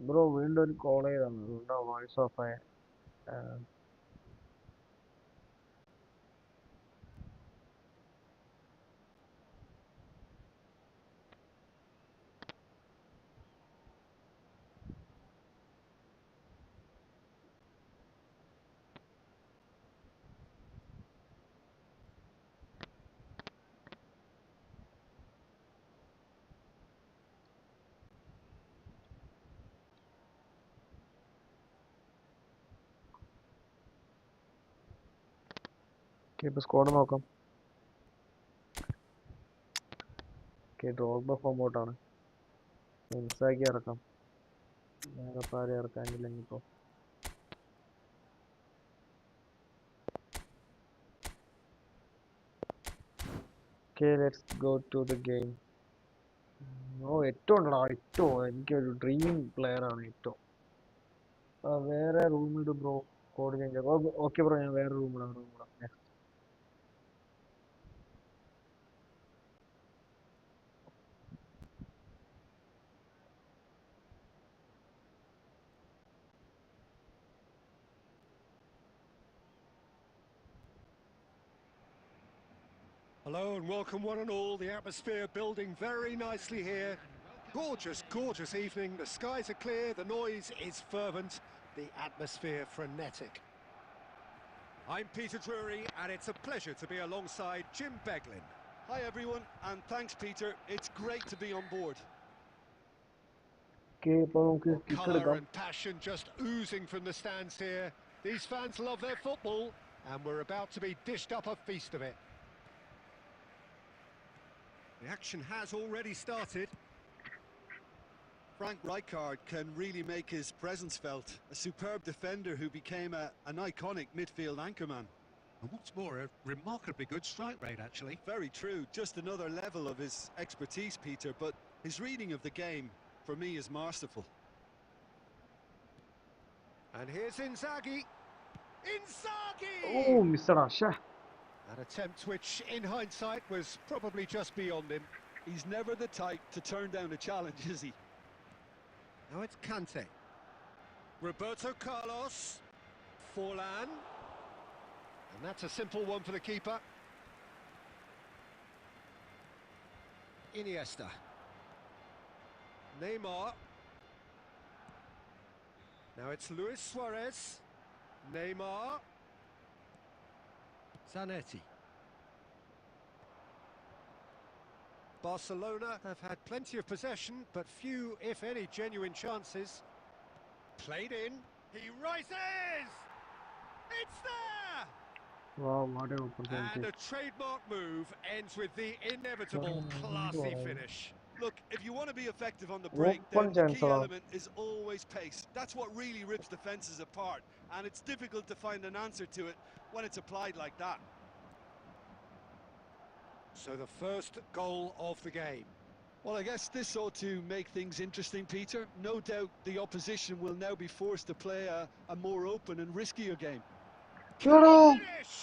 Bro വീണ്ടും ഒരു call ചെയ്താണ് വീണ്ടും voice of ആയ ഇപ്പൊ squad നോക്കാം. Drogba ഫോമോട്ടാണ്. ഇൻസാക്കി ഇറക്കാം. വേറെ ആരും ഇറക്കാനില്ലെങ്കിൽ ഇപ്പോൾ let's go to the game. ഏറ്റവും ഉണ്ടടാ, ഏറ്റവും എനിക്കൊരു ഡ്രീം പ്ലെയർ ആണ് ഏറ്റവും. വേറെ റൂമിൽ ബ്രോ കോഡ് ചേഞ്ച് ആക്കാം. ഓക്കെ ബ്രോ, ഞാൻ വേറെ റൂമിലാണ്. Hello and welcome one and all. The atmosphere building very nicely here. Gorgeous, gorgeous evening. The skies are clear, the noise is fervent, the atmosphere frenetic. I'm Peter Drury, and it's a pleasure to be alongside Jim Beglin. Hi everyone, and thanks Peter. It's great to be on board. Colour and passion just oozing from the stands here. These fans love their football, and we're about to be dished up a feast of it. The action has already started. Frank Rijkaard can really make his presence felt. A superb defender who became an iconic midfield anchorman. And what's more, a remarkably good strike rate, actually. Very true. Just another level of his expertise, Peter, but his reading of the game, for me, is masterful. And here's Inzaghi. Inzaghi! Oh, Mr. Asha. An attempt which, in hindsight, was probably just beyond him. He's never the type to turn down a challenge, is he? Now it's Kante. Roberto Carlos. Forlan. And that's a simple one for the keeper. Iniesta. Neymar. Now it's Luis Suarez. Neymar. Zanetti. Barcelona have had plenty of possession, but few, if any, genuine chances. Played in. He rises! It's there! Wow, what an And opportunity. a trademark move ends with the inevitable classy finish. Look, if you want to be effective on the break, then the key element is always pace. That's what really rips defences apart, and it's difficult to find an answer to it when it's applied like that. So the first goal of the game. Well, I guess this ought to make things interesting, Peter. No doubt the opposition will now be forced to play a more open and riskier game. Finish!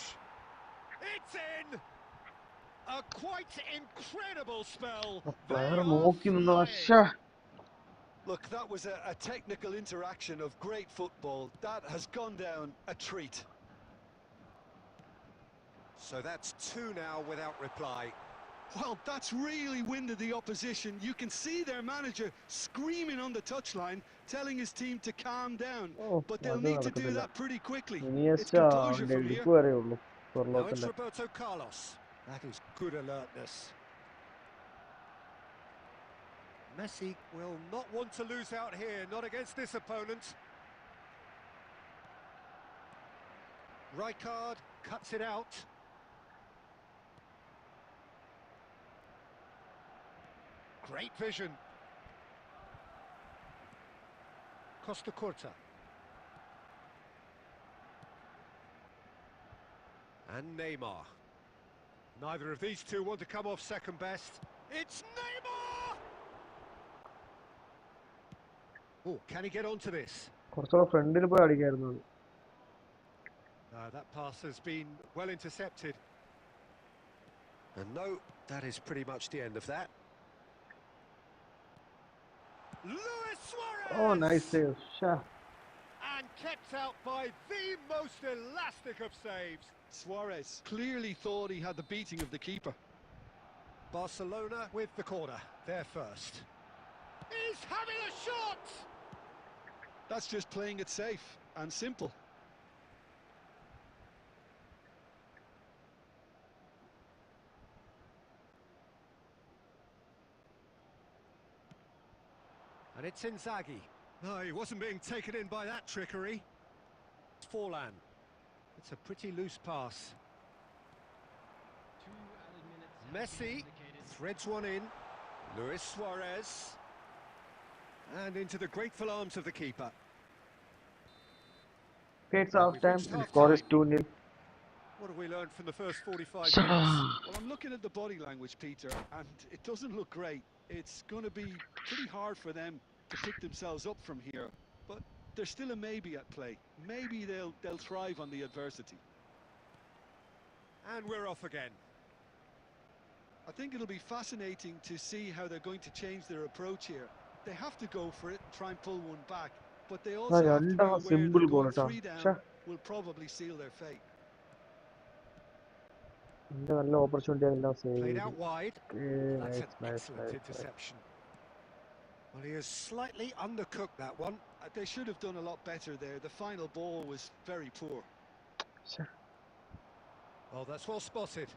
It's in! A quite incredible spell. Player walking Asha. Look, that was a technical interaction of great football. That has gone down a treat. So that's two now without reply. Well, that's really winded the opposition. You can see their manager screaming on the touchline, telling his team to calm down. But they'll need to do that pretty quickly. It's composure from here. Now it's Roberto Carlos. That is good alertness. Messi will not want to lose out here, not against this opponent. Rijkaard cuts it out. Great vision. Costa Curta. And Neymar. Neither of these two want to come off second best. It's Neymar! Oh, can he get onto this? That pass has been well intercepted. And no, that is pretty much the end of that. Luis Suarez! Oh, nice Suarez! save. Sha. And kept out by the most elastic of saves. Suarez clearly thought he had the beating of the keeper. Barcelona with the corner. They're first. He's having a shot! That's just playing it safe and simple. And it's Inzaghi. No, he wasn't being taken in by that trickery. Forlan. It's a pretty loose pass. 2 added minutes have been Messi indicated. threads one in. Luis Suarez. And into the grateful arms of the keeper. It's Well, half we've time. reached The score is half-time. 2-0. What have we learned from the first 45 Sha. minutes? Well, I'm looking at the body language, Peter, and it doesn't look great. It's going to be pretty hard for them to pick themselves up from here, but there's still a maybe at play. Maybe they'll thrive on the adversity. And we're off again. I think it'll be fascinating to see how they're going to change their approach here. They have to go for it and try and pull one back, but they also have to be രണ്ടാമത് aware simple that goal going കേട്ടോ. 3 down Shah. will probably seal their fate. ഇതിന്റെ നല്ല opportunity എല്ലാം save Played ചെയ്തു. out wide. Okay, That's nice, an nice, excellent nice, nice. interception. Well, he has slightly undercooked that one. They should have done a lot better there. The final ball was very poor. Sha. Oh, that's well spotted.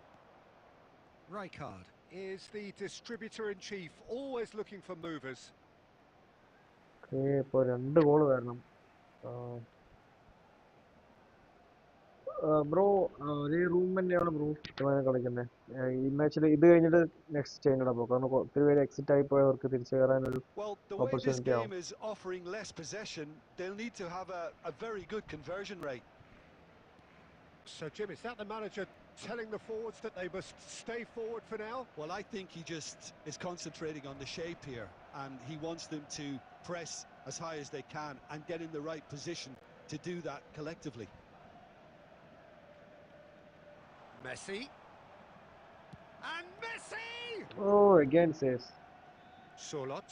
Rijkaard is the distributor-in-chief, always looking for movers. Okay, ഇപ്പോൾ 2 goal വരണം. Bro ഒരേ room തന്നെയാണ് bro കളിക്കുന്നത്. ഈ മാച്ചിൽ ഇത് കഴിഞ്ഞിട്ട് next ചെയ്യണം ബ്രോ, കാരണം ഒത്തിരി പേര് എക്സിറ്റ് ആയി പോയവർക്ക് തിരിച്ചു കയറാനൊരു Well, the way this opportunity ആവും. game is offering less possession, they'll need to have a very good conversion rate. So, Jim, is that the manager telling the forwards that they must stay forward for now? Well, I think he just is concentrating on the shape here, and he wants them to press as high as they can and get in the right position to do that collectively. Messi. And Messi! Oh, again saves. Sorlot.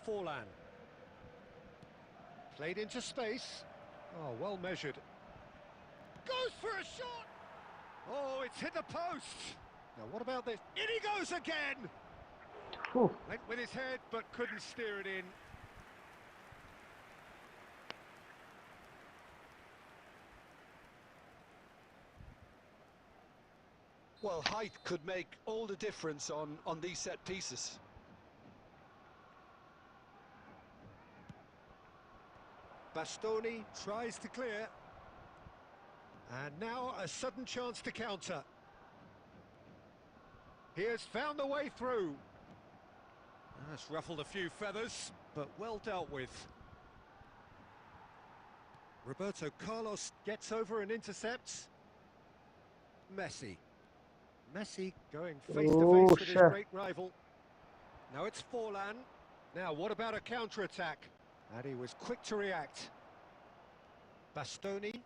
Forlan. Played into space. Oh, well measured. Goes for a shot! Oh, it's hit the post! Now, what about this? In he goes again! Whew. Went with his head, but couldn't steer it in. Well, height could make all the difference on these set pieces. Bastoni tries to clear. And now a sudden chance to counter. He has found the way through. That's ruffled a few feathers, but well dealt with. Roberto Carlos gets over and intercepts. Messi. Messi going face-to-face with his great rival. Now it's Forlan. Now, what about a counter-attack? And he was quick to react. Bastoni.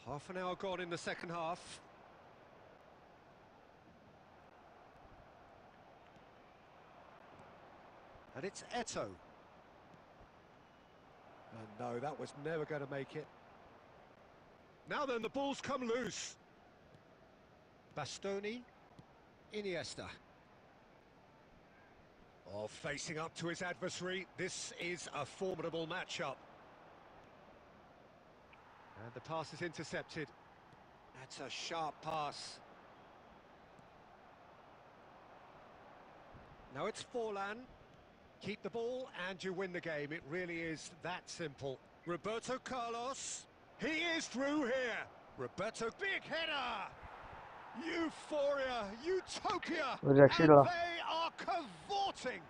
Half an hour gone in the second half. And it's Eto'o. And no, that was never going to make it. Now then, the ball's come loose. Bastoni. Iniesta. Oh, facing up to his adversary. This is a formidable matchup. And the pass is intercepted. That's a sharp pass. Now it's Forlan. Keep the ball and you win the game. It really is that simple. Roberto Carlos. He is through here. Roberto, big header. Euphoria, utopia. And they are cavorting.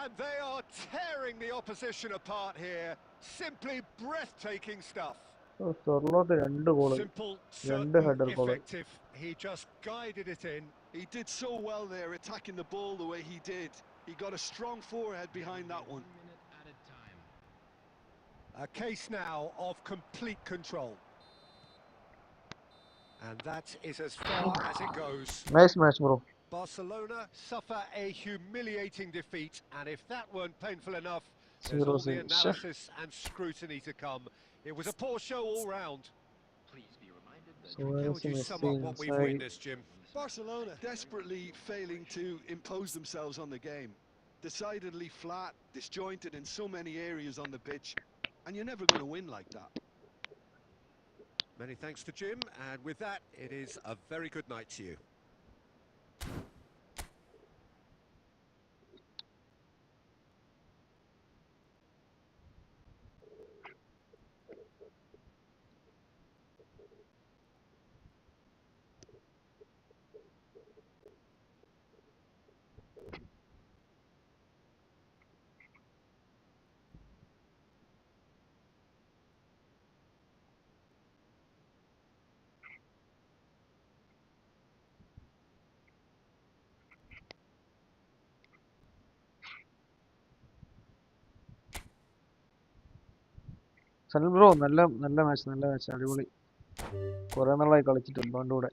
And they are tearing the opposition apart here. Simply breathtaking stuff. Sorlot 2 goal. Simple, 2 certain, header goal. effective. He just guided it in. He did so well there, attacking the ball the way he did. He got a strong forehead behind that one. 1 minute added time. A case now of complete control. And that is as far as it goes. Nice match, bro. Barcelona suffer a humiliating defeat, and if that weren't painful enough, there's 0 all the 0. analysis and scrutiny to come. It was a poor show all round. Please be reminded that How would you sum Messi up what we've inside. witnessed, Jim? Barcelona desperately failing to impose themselves on the game. Decidedly flat, disjointed in so many areas on the pitch, and you're never going to win like that. Many thanks to Jim, and with that, it is a very good night to you. Sanal bro നല്ല നല്ല match അടിപൊളി. കുറെ നാളായി കളിച്ചിട്ട് എംബാൻ്റെ കൂടെ.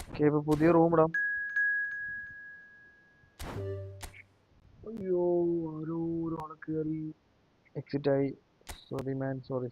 Okay, ഇപ്പൊ പുതിയ room ഇടാം. അയ്യോ, ആരോ ഒരാളെ കയറി എക്സിറ്റ് ആയി. സോറി മാൻ, സോറി.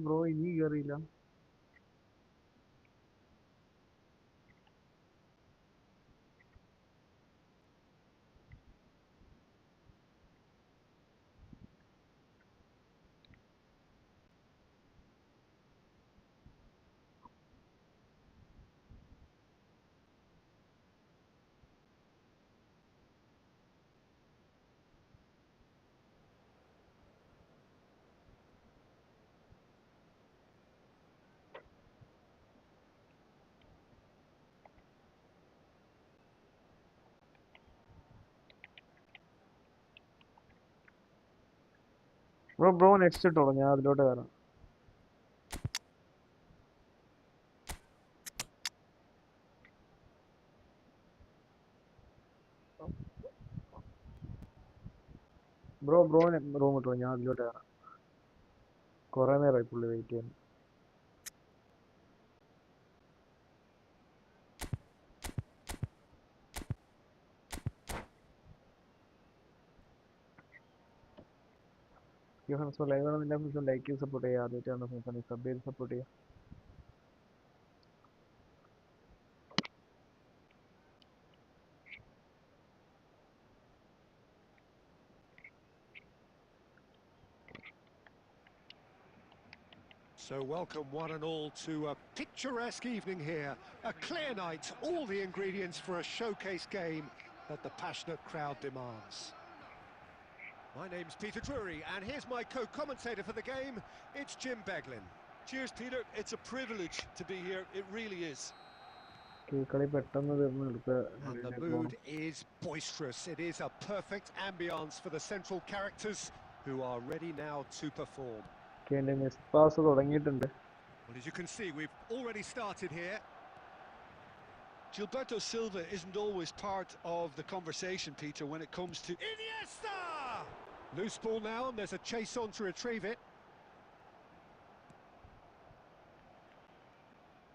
ബ്രോ ഇനി കയറിയില്ല. ബ്രോ നെക്സ്റ്റ് ഇട്ടോളൂ, ഞാൻ അതിലോട്ട് കയറാം. ബ്രോ റൂം ഇട്ടോളൂ, ഞാൻ അതിലോട്ട് കയറാം. കുറെ നേരമായി പുള്ളി വെയിറ്റ് ചെയ്യുന്നു. ലൈവ് ആണെന്നില്ല, ഫ്രണ്ട്സ് ലൈക്ക് ചെയ്ത് സപ്പോർട്ട് ചെയ്യുക. ആദ്യമായിട്ടാണ് ഫ്രണ്ട്സ് സബ് ചെയ്ത് സപ്പോർട്ട് ചെയ്യുക. So welcome one and all to a picturesque evening here. A clear night, all the ingredients for a showcase game that the passionate crowd demands. My name's Peter Drury, and here's my co-commentator for the game. It's Jim Beglin. Cheers, Peter. It's a privilege to be here. It really is. കളി പെട്ടെന്ന് തീർന്നു. And the mood is boisterous. It is a perfect ambience for the central characters who are ready now to perform. Miss pass തുടങ്ങിയിട്ടുണ്ട്. Well, as you can see, we've already started here. Gilberto Silva isn't always part of the conversation, Peter, when it comes to... Iniesta! Loose ball now, and there's a chase on to retrieve it.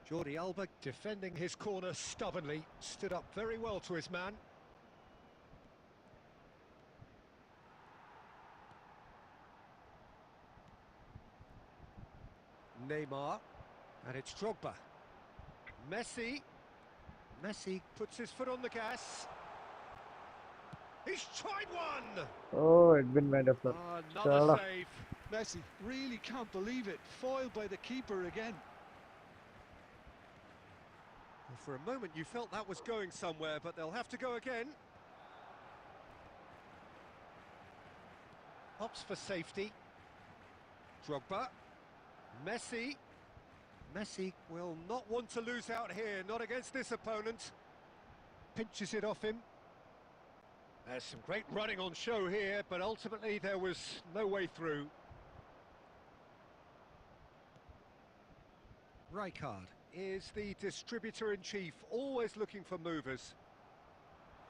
Jordi Alba defending his corner stubbornly, stood up very well to his man. Neymar, and it's Drogba. Messi puts his foot on the gas. He's tried one! Oh, Edwin Vanderfleur. Another Shada. save. Messi really can't believe it. Foiled by the keeper again. Well, for a moment you felt that was going somewhere, but they'll have to go again. Hops for safety. Drogba. Messi. Messi will not want to lose out here, not against this opponent. Pinches it off him. There's some great running on show here, but ultimately there was no way through. Rijkaard is the distributor-in-chief, always looking for movers.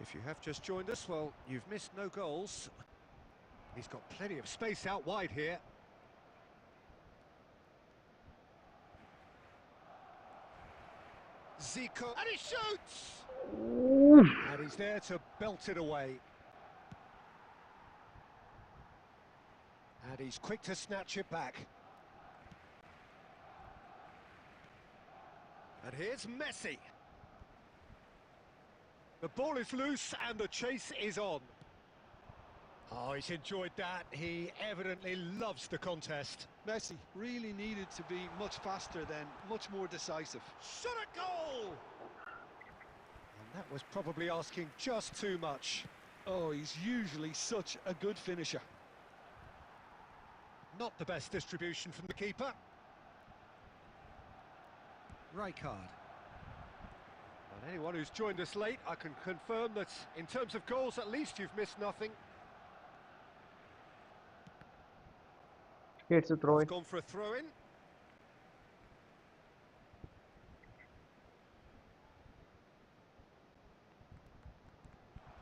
If you have just joined us, well, you've missed no goals. He's got plenty of space out wide here. Zico, and he shoots! And he's there to belt it away. And he's quick to snatch it back. And here's Messi. The ball is loose and the chase is on. Oh, he's enjoyed that. He evidently loves the contest. Messi really needed to be much faster then, much more decisive. Shot a goal! And that was probably asking just too much. Oh, he's usually such a good finisher. Not the best distribution from the keeper. Rijkaard. And anyone who's joined us late, I can confirm that in terms of goals, at least you've missed nothing. It's a throw He's in. gone for a throw-in.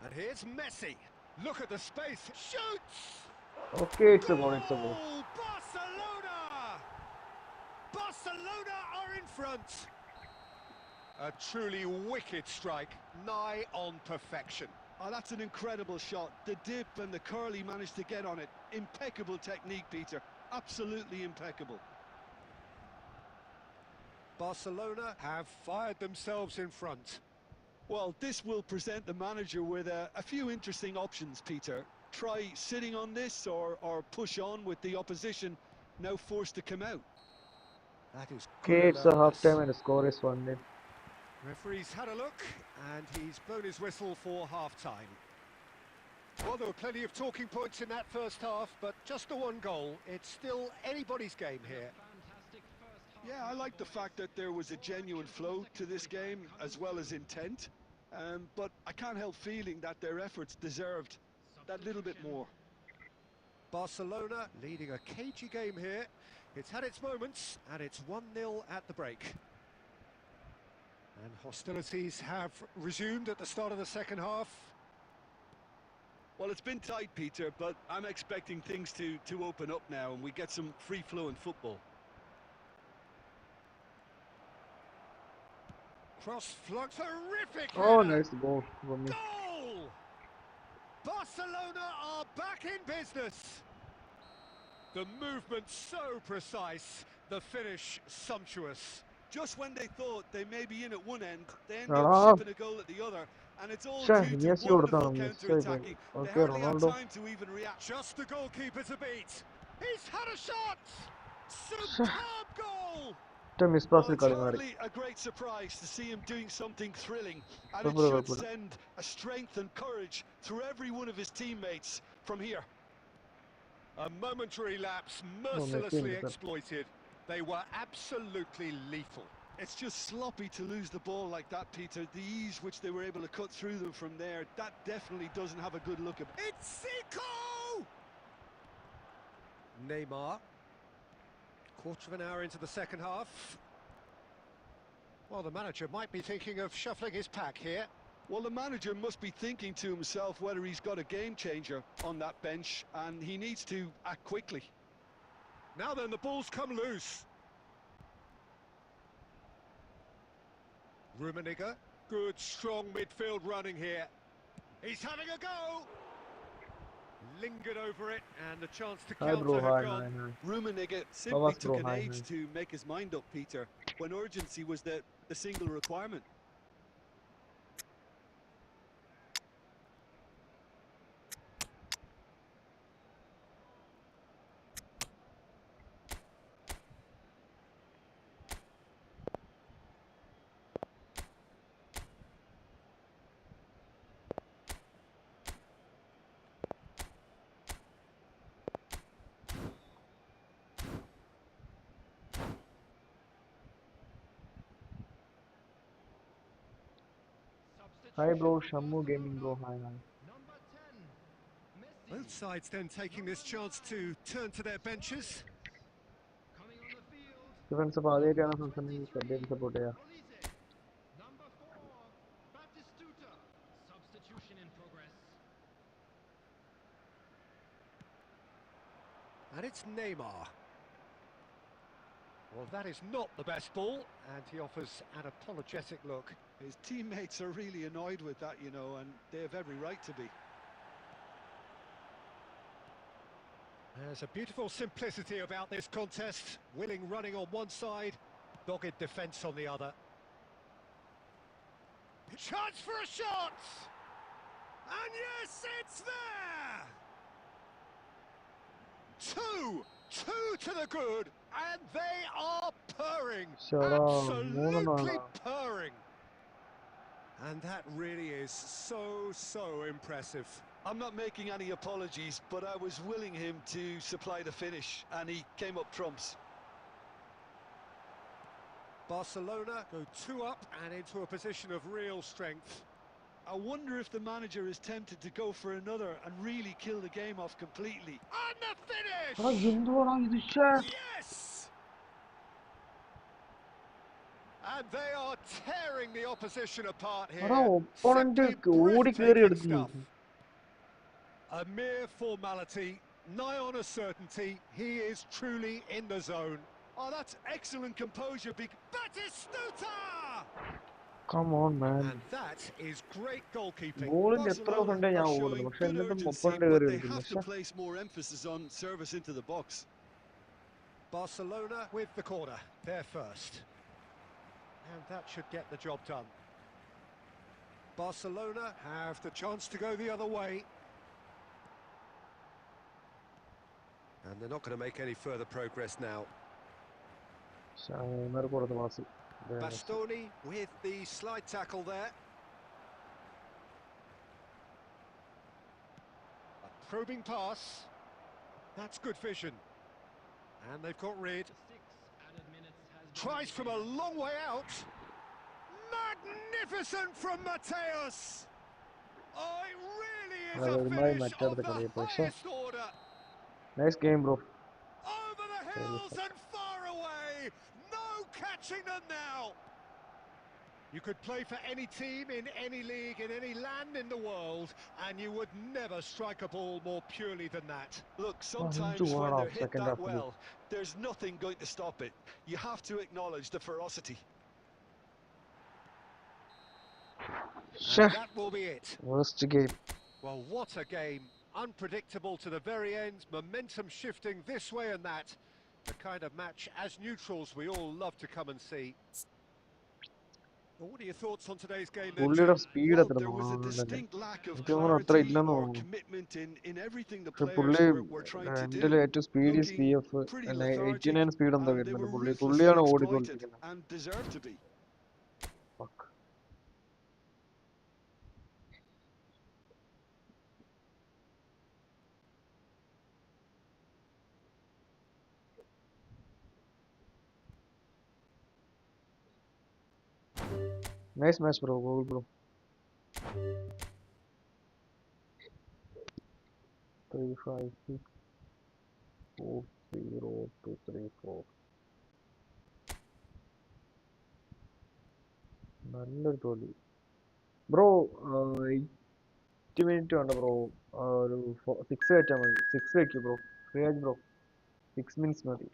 And here's Messi. Look at the space. Shoots! Okay, it's a goal, it's a goal. Goal! Barcelona! Barcelona are in front. A truly wicked strike, nigh on perfection. Oh, that's an incredible shot. The dip and the curl he managed to get on it. Impeccable technique, Peter. Absolutely impeccable. Barcelona have fired themselves in front. Well, this will present the manager with a few interesting options, Peter. Try sitting on this or push on with the opposition now forced to come out. That is Okay, good it's a half alertness. time and the score is 1-0. Referee's had a look and he's blown his whistle for half-time. Well, there were plenty of talking points in that first half, but just the one goal. It's still anybody's game here. Fantastic first half. Yeah, I like the fact that there was a genuine flow to this game as well as intent. But I can't help feeling that their efforts deserved that little bit more. Barcelona leading a cagey game here. It's had its moments and it's 1-0 at the break. And hostilities have resumed at the start of the second half. Well, it's been tight, Peter, but I'm expecting things to open up now and we get some free-flowing football. Cross flung, terrific Oh, header. nice goal for me. Goal! Barcelona are back in business. The movement so precise, the finish sumptuous. Just when they thought they may be in at one end, they end Ah. up shipping a goal at the other, and it's all Sure, due to Messi wonderful കൊടുത്താണ്, Messi counter-attacking. They Okay, hardly had Ronaldo. time to even react. Just the goalkeeper to beat. He's had a shot. Superb goal. Miss Well, pass it's കളി മാറി. hardly a great surprise to see him doing something thrilling, and it Kuഴപ്പമില്ല, should കുഴപ്പമില്ല. send a strength and courage through every one of his teammates from here. A momentary lapse Messi mercilessly ഉണ്ട്, sir. exploited. They were absolutely lethal. It's just sloppy to lose the ball like that, Peter. The ease which they were able to cut through them from there, that definitely doesn't have a good look at it. It's Zico! Neymar. Quarter of an hour into the second half. Well, the manager might be thinking of shuffling his pack here. Well, the manager must be thinking to himself whether he's got a game changer on that bench, and he needs to act quickly. Now then, the ball's come loose. Rummenigge, good strong midfield running here. He's having a go. Lingered over it, and the chance to Hi bro, counter had hi, gone. hi, hi. Rummenigge simply Bavas took bro, an hi, age hi. to make his mind up, Peter, when urgency was the single requirement. Hi bro, Substitution for Shammu Gaming bro, Barcelona. hi, hi. Number 10, Messi. Both sides then taking this chance to turn to their benches. Coming on the field, Defense of number ആദ്യമായിട്ടാണ് സംസാരിക്കുന്നത് 23, ശ്രദ്ധയിൽ support ചെയ്യാം. Olise. Number 4, Batistuta. Substitution in progress. And it's Neymar. Well, that is not the best ball, and he offers an apologetic look. His teammates are really annoyed with that, you know, and they have every right to be. There's a beautiful simplicity about this contest. Willing running on one side, dogged defence on the other. Chance for a shot! And yes, it's there! Two to the good, and they are purring. Shut up, Absolutely മൂന്നെണ്ണമാണ്. purring. And that really is so impressive. I'm not making any apologies, but I was willing him to supply the finish, and he came up trumps. Barcelona go 2 up and into a position of real strength. I wonder if the manager is tempted to go for another and really kill the game off completely. And the finish! എടാ എന്തുവാടാ ഇത് ശ്ശേ. Yes! And they are tearing the opposition apart എടാ here. ഒപ്പണന്റ് Simply ഓടി കയറി breathtaking എടുക്കുന്നു. stuff. A mere formality, nigh on a certainty. He is truly in the zone. Oh, that's excellent composure. Batistuta! Come on man. And that is great goalkeeping. ബോളിന്റെ എത്ര Barcelona ഫ്രണ്ടേ ഞാൻ are ഓടുന്നു, showing പക്ഷെ good എന്നിട്ടും urgency, ഒപ്പണന്റ് but കയറി they എടുക്കുന്നു. have to place more emphasis on service into the box. Barcelona with the corner, they're first. And that should get the job done. Barcelona have the chance to go the other way. And they're not going to make any further progress now. കൊടുത്ത pass. Bastoni with the slide tackle there. A probing pass. That's good vision. And they've got rid. 6 added minutes has been Tries from a added. long way out. Magnificent from Mateus. Oh, it really is a ഒരുമാതിരി finish മറ്റടുത്ത് of the കളിയെ പക്ഷെ highest order. Nice game bro. Over the hills and far away. No catching them now. You could play for any team in any league in any land in the world, and you would never strike a ball more purely than that. Look, sometimes when one they're off, hit second that half of well, there's nothing going to stop it. You have to acknowledge the ferocity. And that will be it. Waste game. Well, what a game. Unpredictable to the very end, momentum shifting this way and that. The kind of match, as neutrals, we all love to come and see. Well, what are your thoughts on today's game then, പുള്ളിയുടെ Jim? Speed Well, എത്ര there was a ഉണ്ടല്ലേ. distinct lack of എനിക്ക് തോന്നുന്നു അത്ര clarity ഇല്ലെന്ന് or തോന്നുന്നു. commitment in everything the പക്ഷെ players പുള്ളി were trying to എൻ്റെ do. ഏറ്റവും speed Looking P F pretty 89 lethargic, speed എന്താ and they വരുന്നുണ്ട്. were പുള്ളിയാണ് ruthlessly exploited ഓടിക്കൊണ്ടിരിക്കുന്നത്. and deserved to be. Fuck. Nice match bro, goal bro. 35640 നല്ലൊരു തോൽവി bro. 80 minute വേണ്ട ബ്രോ. ഒരു 6 വെച്ചാൽ മതി. 6 വെക്കും ബ്രോ. ഫ്രീ ആയിട്ട് ബ്രോ. 6 മിനിറ്റ്സ് മതി.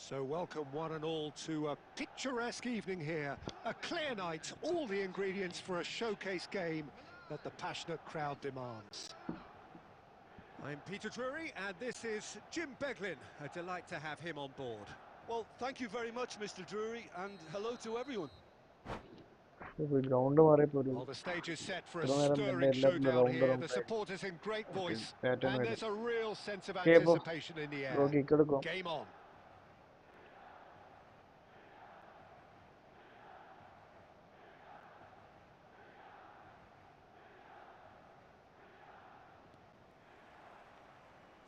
So welcome one and all to a picturesque evening here. A clear night, all the ingredients for a showcase game that the passionate crowd demands. I'm Peter Drury and this is Jim Beglin. A delight to have him on board. Well, thank you very much, Mr. Drury, and hello to everyone. Well, the stage is set for a stirring showdown here. The supporters in great voice, and there's a real sense of anticipation in the air. Game on.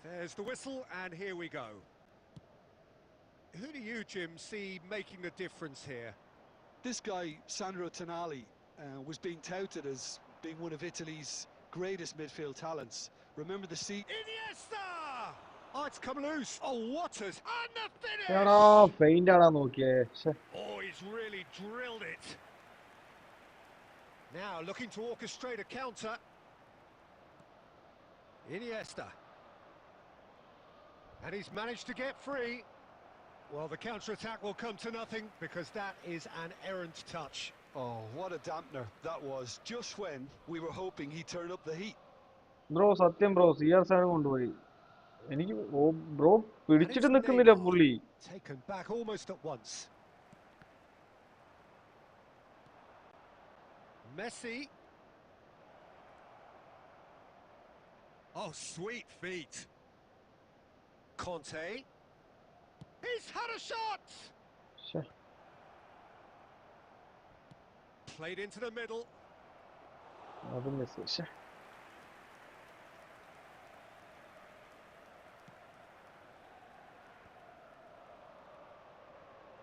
There's the whistle, and here we go. Who do you, Jim, see making the difference here? This guy, Sandro Tonali, was being touted as being one of Italy's greatest midfield talents. Remember the seat? Iniesta! Oh, it's come loose. Oh, what has... And the finish! Oh, he's really drilled it. Now looking to orchestrate a counter. Iniesta. And he's managed to get free. Well, the counter-attack will come to nothing because that is an errant touch. Oh, what a dampener that was, just when we were hoping he'd turn up the heat. Bro, Satyam bro, CR7 കൊണ്ടുപോയി. എനിക്ക് bro And it's പിടിച്ചിട്ട് നിൽക്കുന്നില്ല Neymar, പുള്ളി. taken back almost at once. Messi. Oh, sweet feet. Conte. He's had a shot! ശ്ശെ. Played into the middle. അത് miss. ശ്ശെ.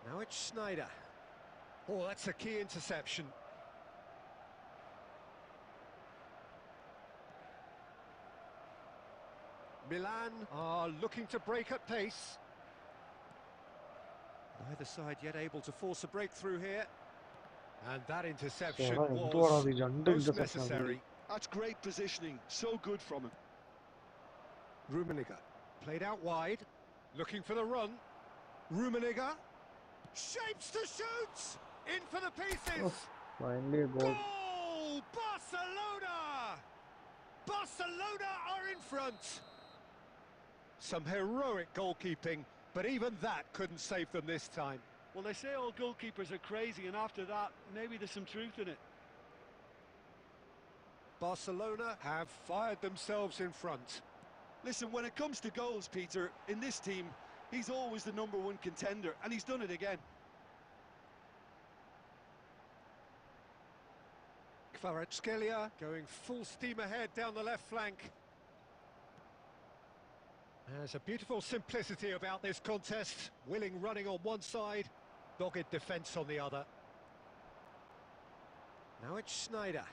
Now it's Schneider. Oh, that's a key interception. Milan are looking to break at pace. Neither side yet able to force a breakthrough here. And that interception ശ്ശെടാ, എന്തുവാടാ was അത്? രണ്ട് most interception ആണ് necessary. That's great positioning, so good from him. Rummenigge played out wide, looking for the run. Rummenigge shapes to shoot! In for the pieces! Finally a goal. Goal! Barcelona! Barcelona are in front! Some heroic goalkeeping, but even that couldn't save them this time. Well, they say all goalkeepers are crazy, and after that, maybe there's some truth in it. Barcelona have fired themselves in front. Listen, when it comes to goals, Peter, in this team, he's always the #1 contender, and he's done it again. Kvaratskhelia going full steam ahead down the left flank. There's a beautiful simplicity about this contest. Willing running on one side, dogged defence on the other. Now it's Schneider.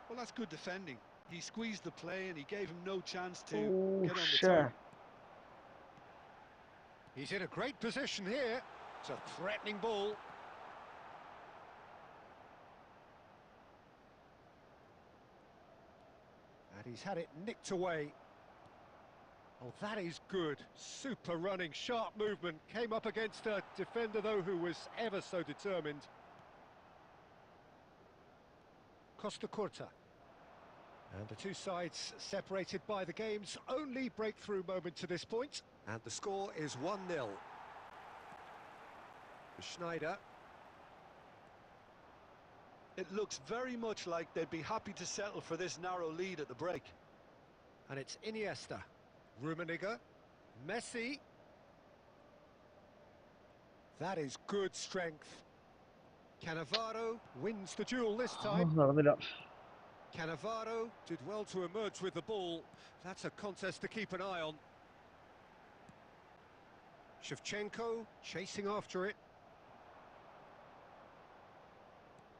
Well, that's good defending. He squeezed the play and he gave him no chance to Oh, get on the shit. turn. He's in a great position here. It's a threatening ball. And he's had it nicked away. Oh, that is good. Super running, sharp movement. Came up against a defender, though, who was ever so determined. Costa Curta. And the two sides separated by the game's only breakthrough moment to this point. And the score is 1-0. Schneider. It looks very much like they'd be happy to settle for this narrow lead at the break. And it's Iniesta. Rummenigge. Messi. That is good strength. Cannavaro wins the duel this time. നടന്നില്ല. Cannavaro did well to emerge with the ball. That's a contest to keep an eye on. Shevchenko chasing after it.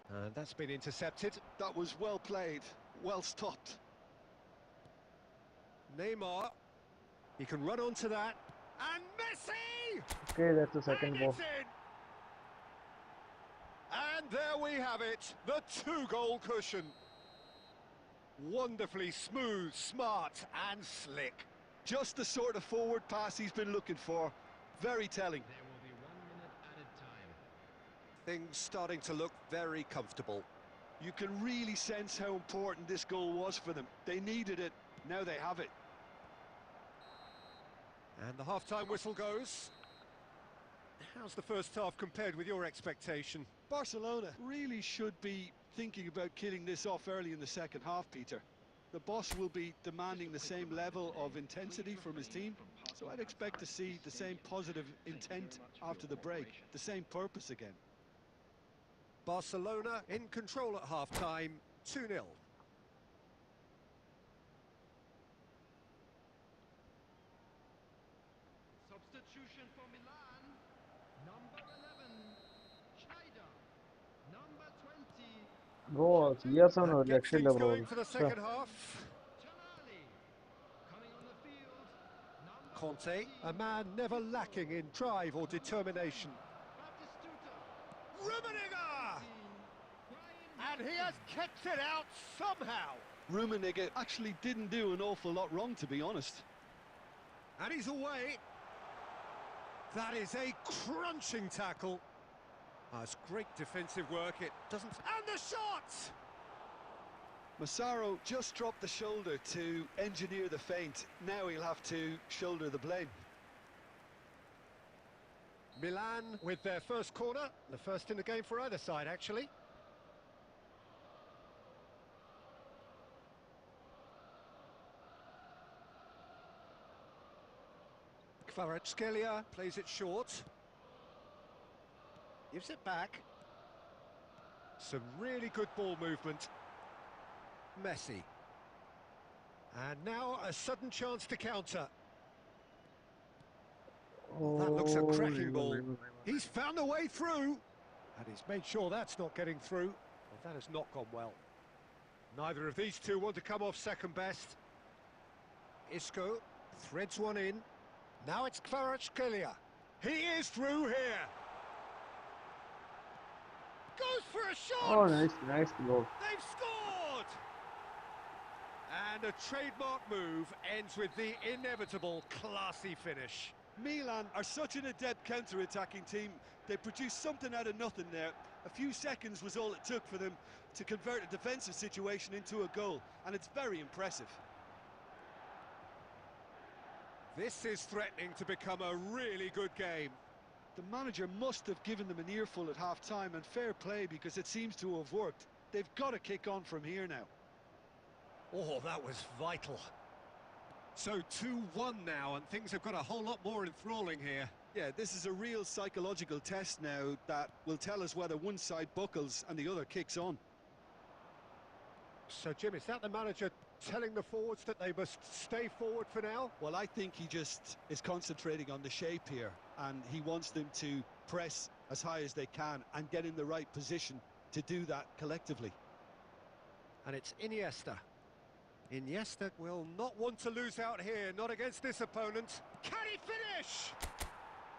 And that's been intercepted. That was well played, well stopped. Neymar. He can run onto that. And Messi! Okay, that's the second And ball. it's in! And there we have it, the two-goal cushion. Wonderfully smooth, smart and slick. Just the sort of forward pass he's been looking for. Very telling. There will be 1 minute added time. Things starting to look very comfortable. You can really sense how important this goal was for them. They needed it, now they have it. And the half-time whistle goes. How's the first half compared with your expectation? Barcelona really should be thinking about killing this off early in the second half, Peter. The boss will be demanding the same level of intensity from his team, so I'd expect to see the same positive intent after the break, the same purpose again. Barcelona in control at half-time, 2-0. Substitution for Milan. Number 11, Schneider. Number 20, Bro, CR7 That ഒരു gets രക്ഷയില്ല things bro. going for the second half. Tonali. Coming on the field, number Conte, 14, a man never lacking in drive or determination. Batistuta. Rummenigge! 14, And he has kept it out somehow. Rummenigge actually didn't do an awful lot wrong, to be honest. And he's away. That is a crunching tackle. That's great defensive work. It doesn't... And the shot! Massaro just dropped the shoulder to engineer the feint. Now he'll have to shoulder the blame. Milan with their first corner. The first in the game for either side, actually. Kvaratskhelia plays it short. Gives it back. Some really good ball movement. Messi. And now a sudden chance to counter. That looks a cracking ball. He's found a way through. And he's made sure that's not getting through. Well, that has not gone well. Neither of these two want to come off second best. Isco threads one in. Now it's Kvaratskhelia. He is through here. Goes for a shot! Oh, nice goal. They've scored! And a trademark move ends with the inevitable classy finish. Milan are such an adept counter-attacking team. They produced something out of nothing there. A few seconds was all it took for them to convert a defensive situation into a goal, and it's very impressive. This is threatening to become a really good game. The manager must have given them an earful at half-time, and fair play because it seems to have worked. They've got to kick on from here now. Oh, that was vital. So 2-1 now, and things have got a whole lot more enthralling here. Yeah, this is a real psychological test now that will tell us whether one side buckles and the other kicks on. So, Jim, is that the manager telling the forwards that they must stay forward for now? Well, I think he just is concentrating on the shape here, and he wants them to press as high as they can and get in the right position to do that collectively. And it's Iniesta. Iniesta will not want to lose out here, not against this opponent. Can he finish?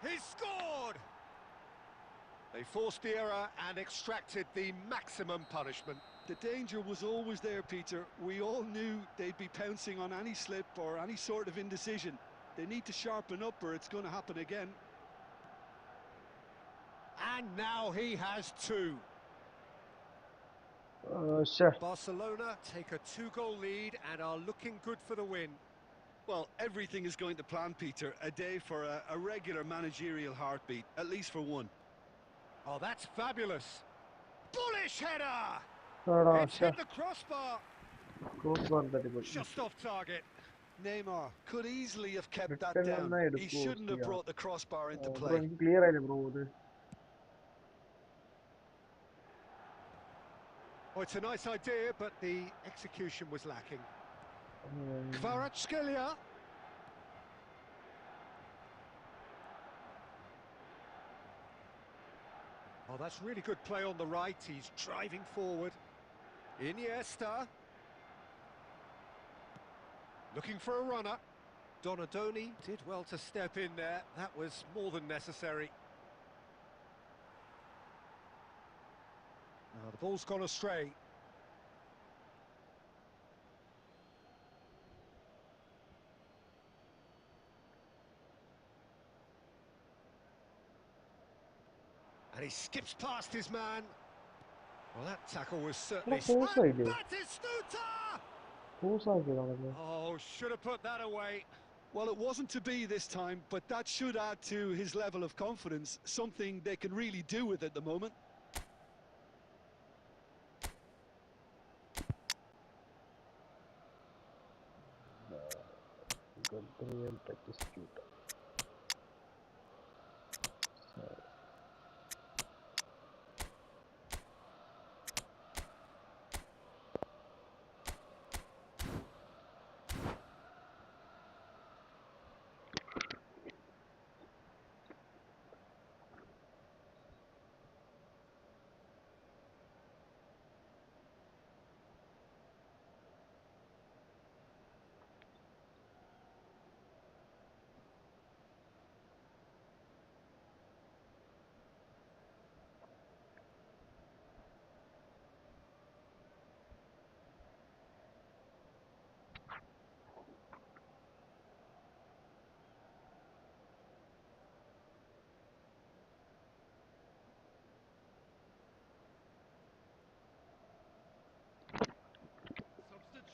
He scored! They forced the error and extracted the maximum punishment. The danger was always there, Peter. We all knew they'd be pouncing on any slip or any sort of indecision. They need to sharpen up or it's going to happen again. And now he has two. Sure. Barcelona take a 2-goal lead and are looking good for the win. Well, everything is going to plan, Peter. A day for a regular managerial heartbeat, at least for one. Oh, that's fabulous. Bullish header! It's Sure. hit the crossbar. Crossbar തട്ടിപ്പോയി. Just off target. Neymar could easily have kept that Return down. നന്നായി He എടുക്കുവോ shouldn't have ചെയ്യാം. brought the crossbar into Bro, play. എനിക്ക് clear ആയില്ലേ bro ഇത്? Oh, it's a nice idea, but the execution was lacking. ഉം. Kvaratskhelia. Oh, that's really good play on the right. He's driving forward. Iniesta. Looking for a runner. Donadoni did well to step in there. That was more than necessary. Now the ball's gone astray. And he skips past his man. Well, that tackle was certainly... close And idea. Batistuta! Cross ആക്കിയതാണല്ലേ? Oh, should have put that away. Well, it wasn't to be this time, but that should add to his level of confidence, something they can really do with at the moment. Gabriel Batistuta.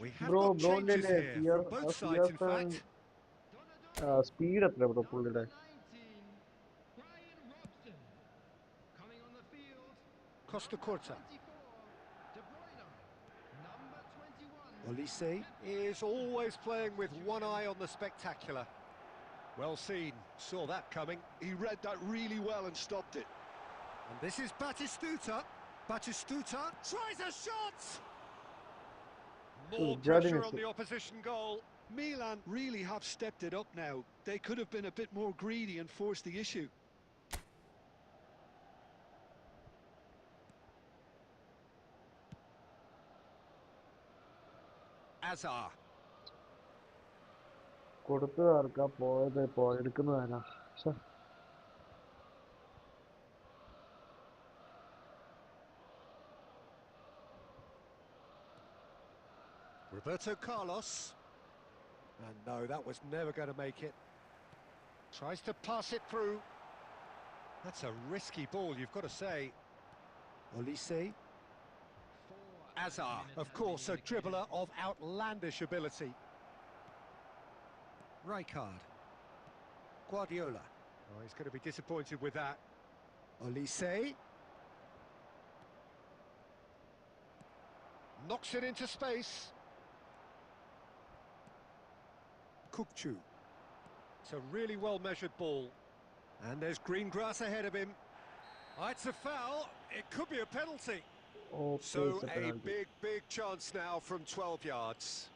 We have Bro, got changes ന്റെ here from both sides, in fact. Speed എത്ര bro പുള്ളിയുടെ? 19, Brian Robson. Coming on the field, Costa Curta. 24, De Bruyne. Number 21. Olise is always playing with one eye on the spectacular. Well seen, saw that coming. He read that really well and stopped it. And this is Batistuta. Batistuta tries a shot! More pressure on the opposition goal. Milan really have stepped it up now. They could have been a bit more greedy and forced the issue. Azar. കൊടുത്ത് ആർക്കാ പോയത്? എടുക്കുന്നതാരാ? Roberto Carlos. And no, that was never going to make it. Tries to pass it through. That's a risky ball, you've got to say. Olise. Azar, of course, a dribbler of outlandish ability. Rijkaard. Guardiola. Oh, he's going to be disappointed with that. Olise. Knocks it into space. Kukçu. It's a really well-measured ball. And there's green grass ahead of him. Oh, it's a foul. It could be a penalty. So a big chance now from 12 yards.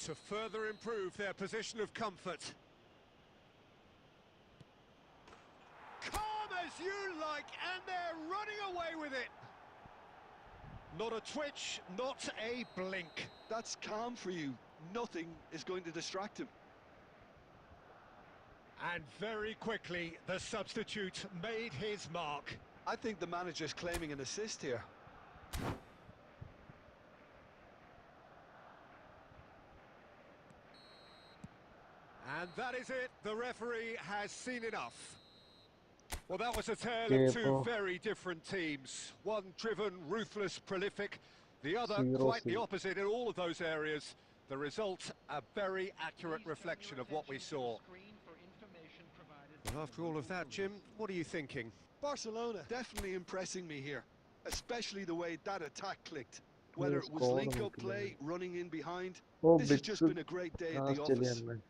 to further improve their position of comfort. Calm as you like, and they're running away with it. Not a twitch, not a blink. That's calm for you. Nothing is going to distract him. And very quickly, the substitute made his mark. I think the manager's claiming an assist here. And that is it. The referee has seen enough. Well, that was a tale Okay, of two bro. very different teams. One driven, ruthless, prolific. The other 0-0. quite the opposite in all of those areas. The result, a very accurate reflection of what we saw. But after all of that, Jim, what are you thinking? Barcelona definitely impressing me here, especially the way that attack clicked. Whether Yes, it was goal link-up and play, running in behind, Oh, this has big just been a great day at the office. Australian.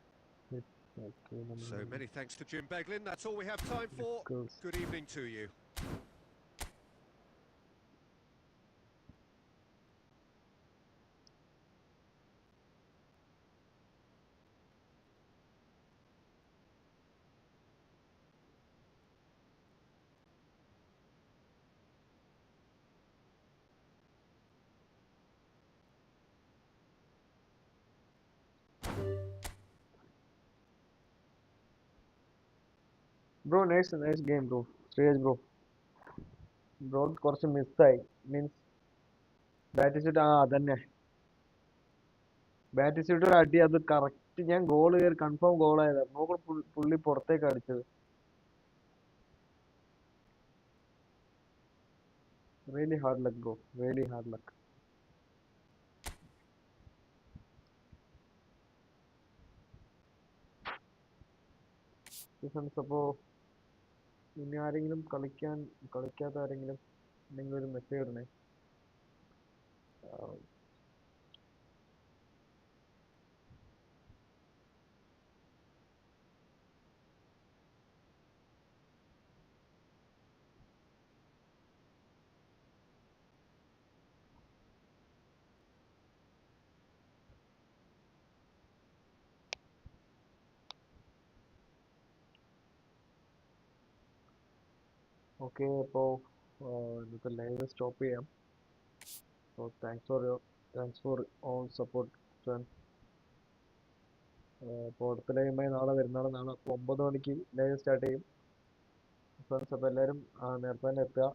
So many thanks to Jim Beglin. That's all we have time for. Good evening to you. Bro, nice game, bro. Serious, bro. Bro, കുറച്ച് മിസ്സായി means bat ചെയ്തിട്ട് അതന്നെ bat ചെയ്തിട്ട് ഒരു അടി അത് correct ഞാൻ goal കയറി കൺഫേം ഗോൾ ആയതാ നോക്ക് പുള്ളി പുറത്തേക്ക് അടിച്ചത് really hard luck bro really hard luck അപ്പോ ഇനി ആരെങ്കിലും കളിക്കാത്ത ആരെങ്കിലും ഉണ്ടെങ്കിൽ ഒരു മെസ്സേജ് ഇടണേ ഓക്കെ അപ്പോൾ ഇന്നത്തെ ലൈവ് സ്റ്റോപ്പ് ചെയ്യാം So thanks for all support friends. അപ്പോൾ അടുത്ത ലൈവുമായി നാളെ വരുന്നതാണ് നാളെ 9 മണിക്ക് ലൈവ് സ്റ്റാർട്ട് ചെയ്യും ഫ്രണ്ട്സ് അപ്പോൾ എല്ലാവരും നേരത്തെ തന്നെ എത്തുക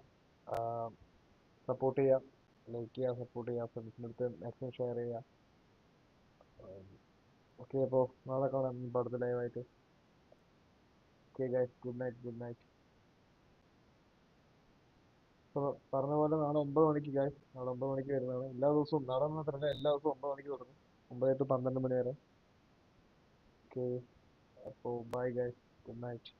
സപ്പോർട്ട് ചെയ്യുക ലൈക്ക് ചെയ്യുക സപ്പോർട്ട് ചെയ്യുക ഫ്രണ്ട്സിൻ്റെ അടുത്ത് മാക്സിമം ഷെയർ ചെയ്യുക ഓക്കെ അപ്പോൾ നാളെ കാണാം ഇപ്പോൾ അടുത്ത ലൈവായിട്ട് ഓക്കെ ഗൈസ് ഗുഡ് നൈറ്റ് അപ്പോൾ പറഞ്ഞ പോലെ നാളെ 9 മണിക്ക് ഗൈസ് നാളെ 9 മണിക്ക് വരുന്നതാണ് എല്ലാ ദിവസവും നാളെ മാത്രമല്ല എല്ലാ ദിവസവും 9 മണിക്ക് തുടങ്ങും 9 to 12 മണി വരെ ഓക്കെ അപ്പോൾ ബൈ ഗൈസ് ഗുഡ് നൈറ്റ്